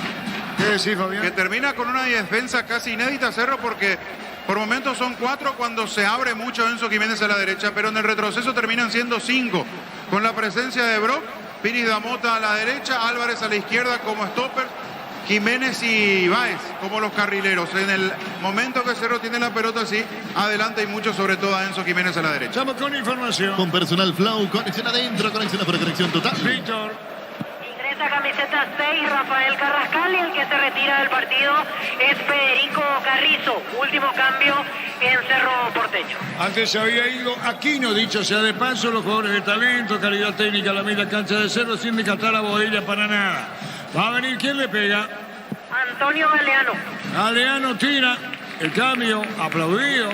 ¿Qué decís, Fabián? Que termina con una defensa casi inédita, Cerro, porque por momentos son 4 cuando se abre mucho Enzo Jiménez a la derecha, pero en el retroceso terminan siendo 5. Con la presencia de Brock, Piris Damota a la derecha, Álvarez a la izquierda como stopper, Jiménez y Báez como los carrileros. En el momento que Cerro tiene la pelota así, adelante y mucho, sobre todo a Enzo Jiménez a la derecha. Estamos con información. Con personal Flow, conexión adentro, conexión afuera, conexión total. Víctor. Ingresa camiseta 6, Rafael Carrascal, y el que se retira del partido es Federico Carrizo. Último cambio en Cerro Porteño. Antes se había ido Aquino, dicho sea de paso, los jugadores de talento, calidad técnica, la media cancha de Cerro, sin descartar a Bodilla para nada. Va a venir, ¿quién le pega? Antonio Galeano. Galeano tira, el cambio, aplaudido.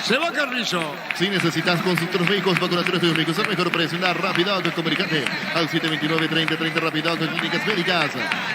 Se va Carrizo. Si necesitas constructores médicos, vacunatorios biológicos, el mejor precio, una Rapidoc, comunicate al 729-3030 Rapidoc, clínicas médicas.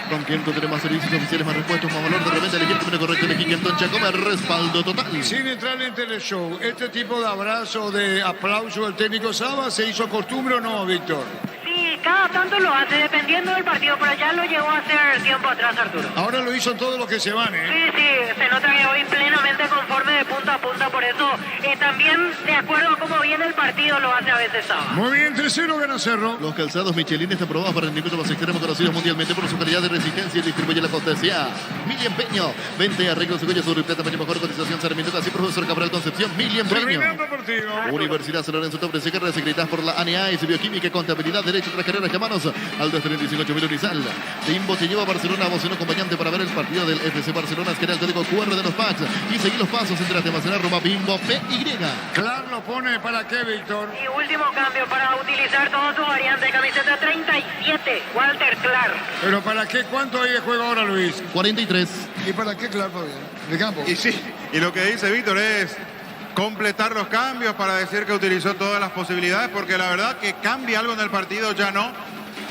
Con quien tendremos servicios oficiales, más repuestos, más valor de repente, elegir el correcto, elegir Quintón Chacoma, respaldo total. Sin entrar en teleshow, ¿este tipo de abrazo, de aplauso del técnico Saba se hizo costumbre o no, Víctor? Sí, cada tanto lo hace, dependiendo del partido, pero ya lo llegó a hacer tiempo atrás, Arturo. Ahora lo hizo todos los que se van, ¿eh? Sí, se nota que hoy plenamente conforme de punta a punta, por eso también de acuerdo a cómo viene el partido lo hace a veces Saba. Muy bien, 3-0 gana Cerro. Los calzados Michelin están probados para rendimiento más extremo, conocidos mundialmente por su calidad de resistencia y distribuye la potencia. Mili Empeño, 20 arreglos de sobre plata, mejor cotización, Sarmiento, así profesor Cabral Concepción, Mili Empeño. Terminando el partido. Universidad San Lorenzo te ofrece carreras acreditadas por la ANEAES, bioquímica, contabilidad, derecho, tras carreras que manos, al 235.000 Unizal. Timbo te lleva a Barcelona, voz en acompañante para ver el partido del FC Barcelona, escanea el código QR de los packs y seguir los pasos, entrate a almacenar, Bimbo, PY. Clark lo pone para qué, Víctor. Y último cambio para utilizar toda su variante, camiseta 37, Walter Clark. ¿Pero para qué? ¿Cuánto hay de juego ahora, Luis? 43. ¿Y para qué, Clark, Fabián? De campo. Y sí, y lo que dice Víctor es completar los cambios para decir que utilizó todas las posibilidades, porque la verdad que cambia algo en el partido ya no.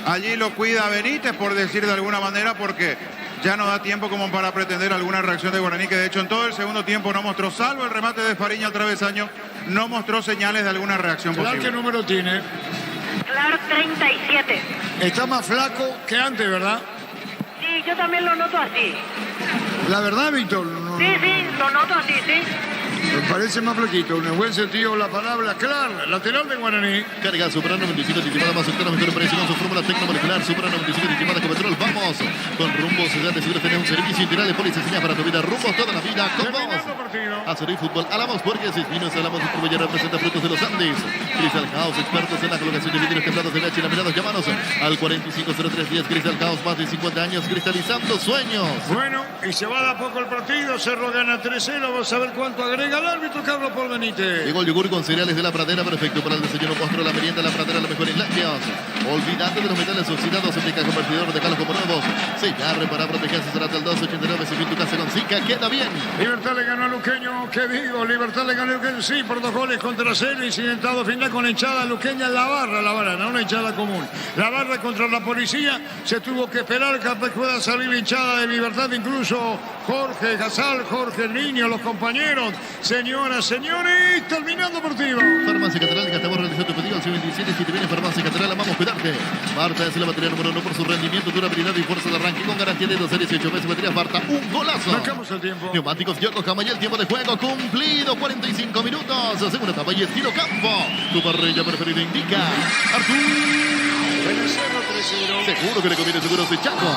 Allí lo cuida Benítez, por decir de alguna manera, porque ya no da tiempo como para pretender alguna reacción de Guaraní, que de hecho en todo el segundo tiempo no mostró, salvo el remate de Fariña al travesaño, no mostró señales de alguna reacción Clark, posible. ¿qué número tiene? Clark 37. Está más flaco que antes, ¿verdad? Sí, yo también lo noto así. La verdad, Víctor. No, Sí, lo noto así, sí. me parece más flaquito. En el buen sentido de la palabra. Clark, lateral de Guaraní. Carga Supra 95 litimada más cercana, mejor precio con su fórmula tecnomolecular. Supra 95 litimada con petrol. Vamos Con Rumbos, ya te seguro tener un servicio integral de póliza señal para tu vida. Rumbos toda la vida con vos. Azurí Fútbol, Alamos Porque 6 minutos, Alamos Distribuye, representa Frutos de los Andes. Crystal House, expertos en la colocación de vidrios templados de leche laminados. Llámanos al 450310. Crystal House, más de 50 años cristalizando sueños. Bueno, y se va de a poco el partido. Cerro gana 3-0. Vamos a ver cuánto agrega el árbitro Carlos Paul Benítez. Llegó el yogur con cereales de La Pradera, perfecto para el desayuno, postre, la merienda. La Pradera, la mejor en lácteos. Olvídate de los metales oxidados, aplica convertidor de calos como nuevos. Sellar para protegerse, será hasta el 289. Si bien tu casa con Zika, queda bien. Libertad le ganó a Luqueño, ¿qué digo? Libertad le ganó a Luqueño, sí, por 2 goles contra 0, incidentado final con hinchada luqueña en la barra, no una hinchada común. La barra contra la policía, se tuvo que esperar que pueda salir la hinchada de Libertad, incluso Jorge Gasal, Jorge el Niño, los compañeros. Señoras, señores, terminando partido. Farmacia Catedral, que estamos realizando tu pedido al 27. Si te viene Farmacia Catedral, amamos cuidarte. Marta es la batería número 1 por su rendimiento, durabilidad y fuerza de arranque con garantía de 12 a 18 meses. Batería Marta, un golazo. Marcamos el tiempo. Neumáticos Yokohama y el tiempo de juego cumplido. 45 minutos. Segunda etapa y estilo campo. Tu parrilla preferida indica Artur. Seguro que le conviene seguros de Chaco.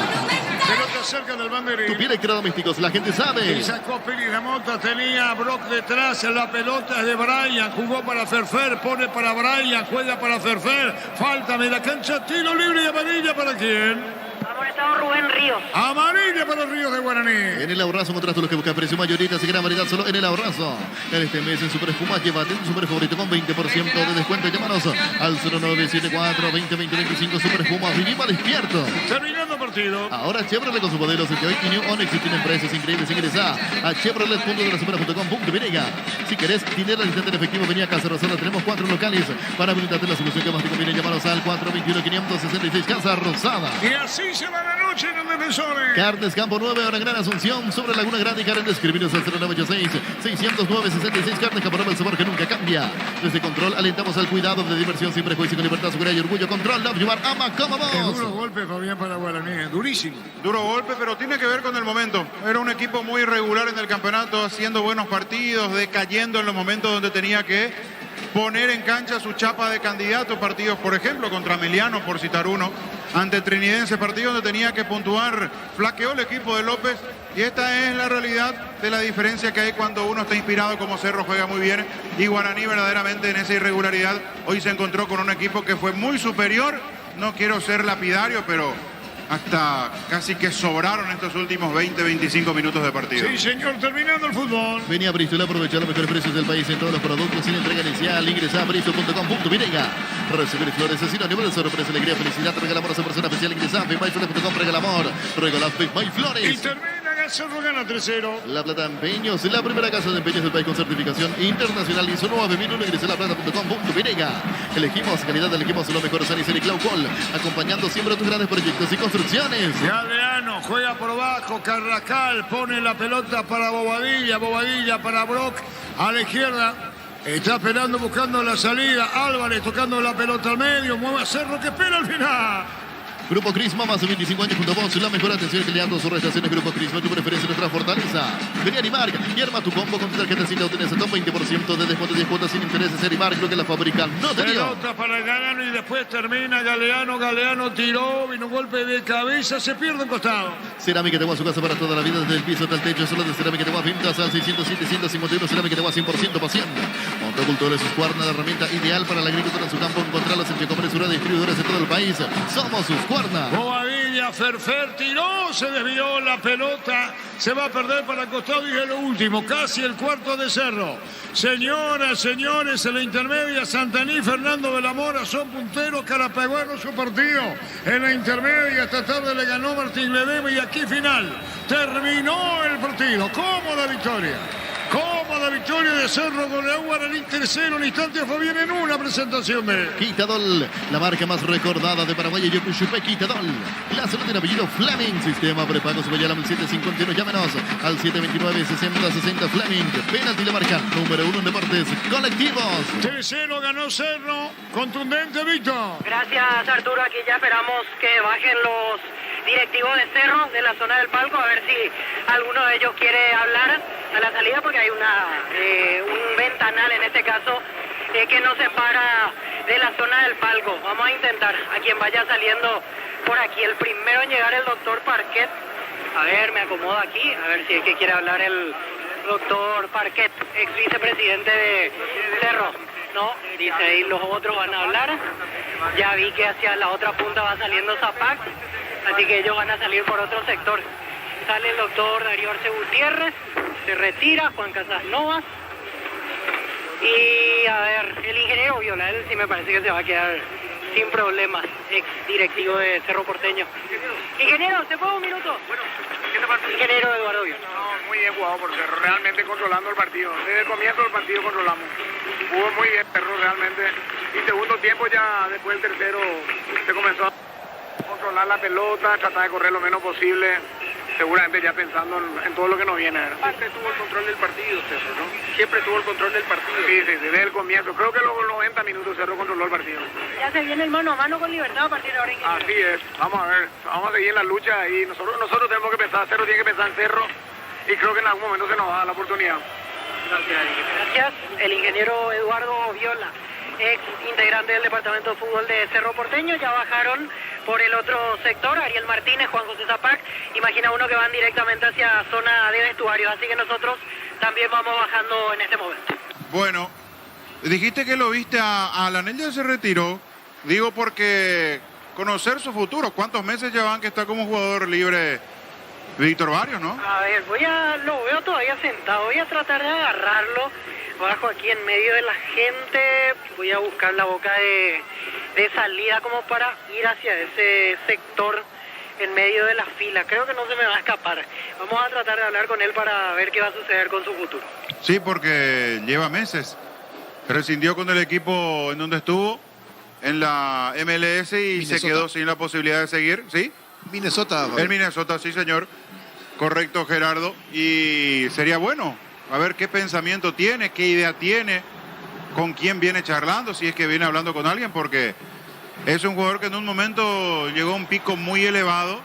Pelota cerca del banderín. Tu pie electrodomésticos, la gente sabe. Y sacó Piri de Mota, tenía a Brock detrás, la pelota es de Brian, jugó para Ferfer, pone para Brian, juega para Ferfer, falta de la cancha, tiro libre y amarilla para quién. Amonestado Rubén Ríos. Amarilla para los Ríos de Guaraní. En el Ahorrazo mostraste lo que busca precio mayorita, y gran variedad solo en el Ahorrazo. En este mes en Super Espuma, llévate un super favorito con 20% de descuento. Llámanos al 0974 202025 Super Espuma. Vivimos despierto. Terminando partido. Ahora Chevrolet con sus modelos el que hoy y New Onix y tienen precios increíbles. Ingresa a chevrolet.com.br. Si querés dinero al instante en efectivo, venía a Casa Rosada. Tenemos 4 locales para brindarte la solución que más te conviene. Llámanos al 421-566 Casa Rosada. Y así se va la noche en los defensores. Carnes Campo 9, ahora Gran Asunción, sobre Laguna Grande y Karen. Escribiros al 0986-609-66. Carnes Campo 9, el sabor que nunca cambia. Desde Control alentamos al cuidado de diversión sin prejuicio, con libertad, seguridad y orgullo. Control, Love You Are, ama como vos. Duro golpe, Fabián, para Guaraní, durísimo. Duro golpe, pero tiene que ver con el momento. Era un equipo muy irregular en el campeonato, haciendo buenos partidos, decayendo en los momentos donde tenía que poner en cancha su chapa de candidato. Partidos, por ejemplo, contra Emiliano, por citar uno, ante Trinidense, partido donde tenía que puntuar. Flaqueó el equipo de López y esta es la realidad de la diferencia que hay cuando uno está inspirado, como Cerro juega muy bien y Guaraní verdaderamente en esa irregularidad hoy se encontró con un equipo que fue muy superior. No quiero ser lapidario, pero hasta casi que sobraron estos últimos 20-25 minutos de partido. Sí, señor, terminando el fútbol. Venía a Bristol a aprovechar los mejores precios del país en todos los productos sin entrega inicial. Ingresa a bristol.com.br. Recibir flores es sinónimo de sorpresa, alegría, felicidad. Regala amor a su persona especial. Ingresa a FitMyFlores.com. Regala amor. Regala FitMyFlores. Y termina, Cerro gana 3-0. La Plata Empeños, la primera casa de empeños del país con certificación internacional. Y su nueva bebida, ingresa a laplata.com.br. Elegimos calidad, elegimos lo mejor. Sanicel y Claucol, acompañando siempre tus grandes proyectos y construcciones. Galeano juega por abajo, Carrascal pone la pelota para Bobadilla, Bobadilla para Brock a la izquierda. Está esperando, buscando la salida. Álvarez tocando la pelota al medio. Mueve a Cerro que espera al final. Grupo Crisma, más de 25 años junto a vos. La mejor atención que le dando sus restauraciones. Grupo Crisma, tu preferencia, nuestra fortaleza. Vení a Animar y arma tu combo con tu tarjeta sin obtienes hasta un 20% de descuento, 10 cuotas sin intereses. Animar, creo que la fábrica no te dio. Pelota para Galeano y después termina Galeano. Galeano tiró, vino un golpe de cabeza, se pierde un costado. Cerámica Teguá, su casa para toda la vida, desde el piso hasta el techo. Solo de Cerámica Teguá, pintas al 607-151. Cerámica Teguá, 100% paciente. Motocultores, sus cuernas, la herramienta ideal para la agricultura en su campo. Encontrarlos en Checomare, Sura, distribuidores de todo el país. Somos sus cuernas. Bobadilla, Ferfer tiró, se desvió la pelota, se va a perder para el costado y es lo último, casi el cuarto de Cerro. Señoras, señores, en la intermedia, Santaní, Fernando de la Mora son punteros, Carapeguá no su partido. En la intermedia, esta tarde le ganó Martín Ledema y aquí final. Terminó el partido, cómoda victoria. Cómoda victoria de Cerro, goleó Guaraní 3-0 en instante Fabián en una presentación de Quitadol, la marca más recordada de Paraguay y Yocuchupé. Quitadol, la salud de apellido Fleming, sistema prepago Subayala 751, llámenos al 729-6060 Fleming. Penalti la marca número 1 en deportes colectivos. 3-0 ganó Cerro, contundente Víctor. Gracias Arturo, aquí ya esperamos que bajen los directivos de Cerro de la zona del palco, a ver si alguno de ellos quiere hablar a la salida, porque hay un ventanal en este caso que nos separa de la zona del palco. Vamos a intentar a quien vaya saliendo por aquí. El primero en llegar, el doctor Parquet. A ver, me acomodo aquí, a ver si es que quiere hablar el doctor Parquet, ex vicepresidente de Cerro. No, dice ahí los otros van a hablar. Ya vi que hacia la otra punta va saliendo Zapac, así que ellos van a salir por otro sector. Sale el doctor Darío Arce Gutiérrez, se retira Juan Casas Novas. Y a ver, el ingeniero Viola, él sí me parece que se va a quedar sin problemas, ex directivo de Cerro Porteño. Ingeniero, ¿te puedo un minuto? Bueno, ¿qué te pasa? Ingeniero Eduardo Viola. No, muy bien jugado por Cerro, realmente controlando el partido. Desde el comienzo del partido controlamos. Jugó muy bien Cerro realmente. Y segundo tiempo ya después del tercero se comenzó a controlar la pelota, tratar de correr lo menos posible. Seguramente ya pensando en todo lo que nos viene. Siempre tuvo el control del partido Cerro, ¿no? Siempre tuvo el control del partido. Sí, sí, desde el comienzo. Creo que los 90 minutos Cerro controló el partido. Ya se viene el mano a mano con Libertad a partir de ahora, ingeniero. Así es. Vamos a ver. Vamos a seguir en la lucha y nosotros tenemos que pensar. Cerro tiene que pensar en Cerro y creo que en algún momento se nos va a dar la oportunidad. Gracias. El ingeniero Eduardo Viola, ex integrante del departamento de fútbol de Cerro Porteño. Ya bajaron por el otro sector Ariel Martínez, Juan José Zapac. Imagina uno que van directamente hacia zona de vestuarios, así que nosotros también vamos bajando en este momento. Bueno, dijiste que lo viste a Lanel, ya se retiró. Digo porque conocer su futuro. ¿Cuántos meses llevan que está como jugador libre Víctor Barrios, no? A ver, lo veo todavía sentado, voy a tratar de agarrarlo. Bajo aquí en medio de la gente, voy a buscar la boca de salida como para ir hacia ese sector en medio de la fila. Creo que no se me va a escapar. Vamos a tratar de hablar con él para ver qué va a suceder con su futuro. Sí, porque lleva meses. Rescindió con el equipo en donde estuvo, en la MLS, y Minnesota. se quedó sin la posibilidad de seguir, ¿sí? Minnesota. El Minnesota, sí, señor. Correcto, Gerardo. Y sería bueno a ver qué pensamiento tiene, qué idea tiene, con quién viene charlando, si es que viene hablando con alguien, porque es un jugador que en un momento llegó a un pico muy elevado,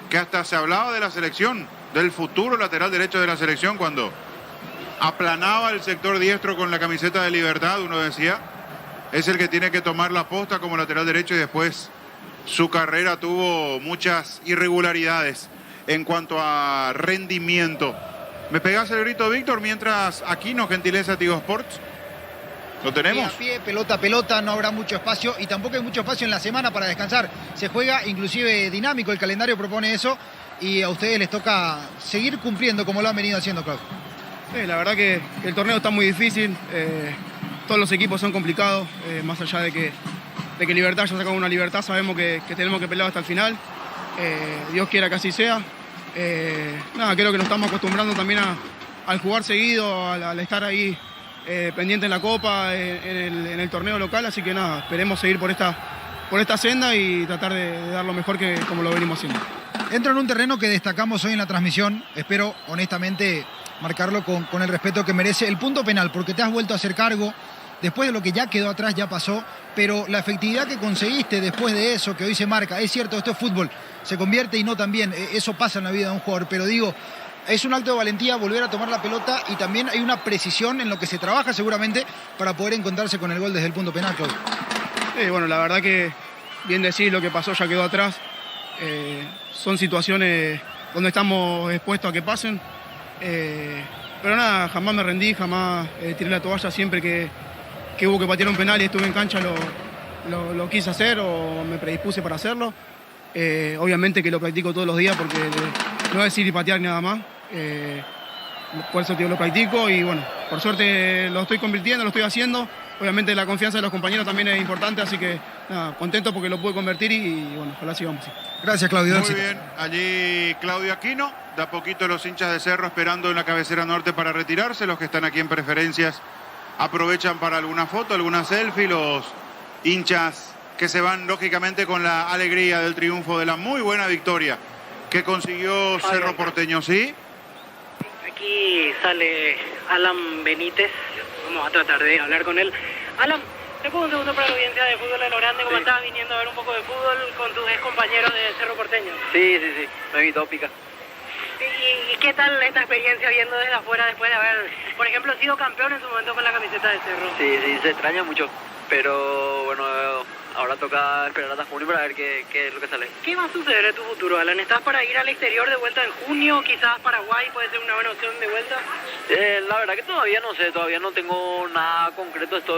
que hasta se hablaba de la selección, del futuro lateral derecho de la selección, cuando aplanaba el sector diestro con la camiseta de Libertad. Uno decía, es el que tiene que tomar la posta como lateral derecho, y después su carrera tuvo muchas irregularidades en cuanto a rendimiento. ¿Me pegas el grito, Víctor, mientras aquí nos gentileza Tigo Sports? ¿Lo tenemos? A pie, pelota a pelota, no habrá mucho espacio y tampoco hay mucho espacio en la semana para descansar. Se juega inclusive dinámico, el calendario propone eso y a ustedes les toca seguir cumpliendo como lo han venido haciendo, Claudio. Sí, la verdad que el torneo está muy difícil, todos los equipos son complicados, más allá de que Libertad ya sacó una Libertad, sabemos que tenemos que pelear hasta el final, Dios quiera que así sea. Creo que nos estamos acostumbrando también al jugar seguido, al estar ahí pendiente en la Copa, en el torneo local, así que nada, esperemos seguir por esta senda y tratar de dar lo mejor que como lo venimos haciendo. Entro en un terreno que destacamos hoy en la transmisión, espero honestamente marcarlo con el respeto que merece el punto penal, porque te has vuelto a hacer cargo, después de lo que ya quedó atrás ya pasó, pero la efectividad que conseguiste después de eso, que hoy se marca, es cierto, esto es fútbol, se convierte y no también, eso pasa en la vida de un jugador, pero digo, es un acto de valentía volver a tomar la pelota y también hay una precisión en lo que se trabaja seguramente para poder encontrarse con el gol desde el punto penal, Claudio. Bueno, la verdad que bien decís, lo que pasó ya quedó atrás, son situaciones donde estamos expuestos a que pasen, pero nada, jamás me rendí, jamás tiré la toalla, siempre que hubo que patear un penal y estuve en cancha lo quise hacer o me predispuse para hacerlo. Obviamente que lo practico todos los días porque no es ir y patear nada más. Por eso lo practico y bueno, por suerte lo estoy convirtiendo, lo estoy haciendo. Obviamente la confianza de los compañeros también es importante, así que nada, contento porque lo pude convertir y bueno, ojalá sigamos. Gracias, Claudio. Muy bien, allí Claudio Aquino, de a poquito los hinchas de Cerro esperando en la cabecera norte para retirarse, los que están aquí en preferencias aprovechan para alguna foto, alguna selfie, los hinchas que se van lógicamente con la alegría del triunfo de la muy buena victoria que consiguió Cerro Porteño, ¿sí? Aquí sale Alan Benítez, vamos a tratar de hablar con él. Alan, te pongo un segundo para la audiencia de Fútbol de lo Grande, ¿cómo estás viniendo a ver un poco de fútbol con tus ex compañeros de Cerro Porteño? Sí, no es mi tópica. ¿Y qué tal esta experiencia viendo desde afuera después de haber, por ejemplo, sido campeón en su momento con la camiseta de Cerro? Sí, se extraña mucho, pero bueno, Ahora toca esperar hasta junio para ver qué es lo que sale. ¿Qué va a suceder en tu futuro, Alan? ¿Estás para ir al exterior de vuelta en junio? Quizás Paraguay puede ser una buena opción de vuelta. La verdad que todavía no sé, todavía no tengo nada concreto, estoy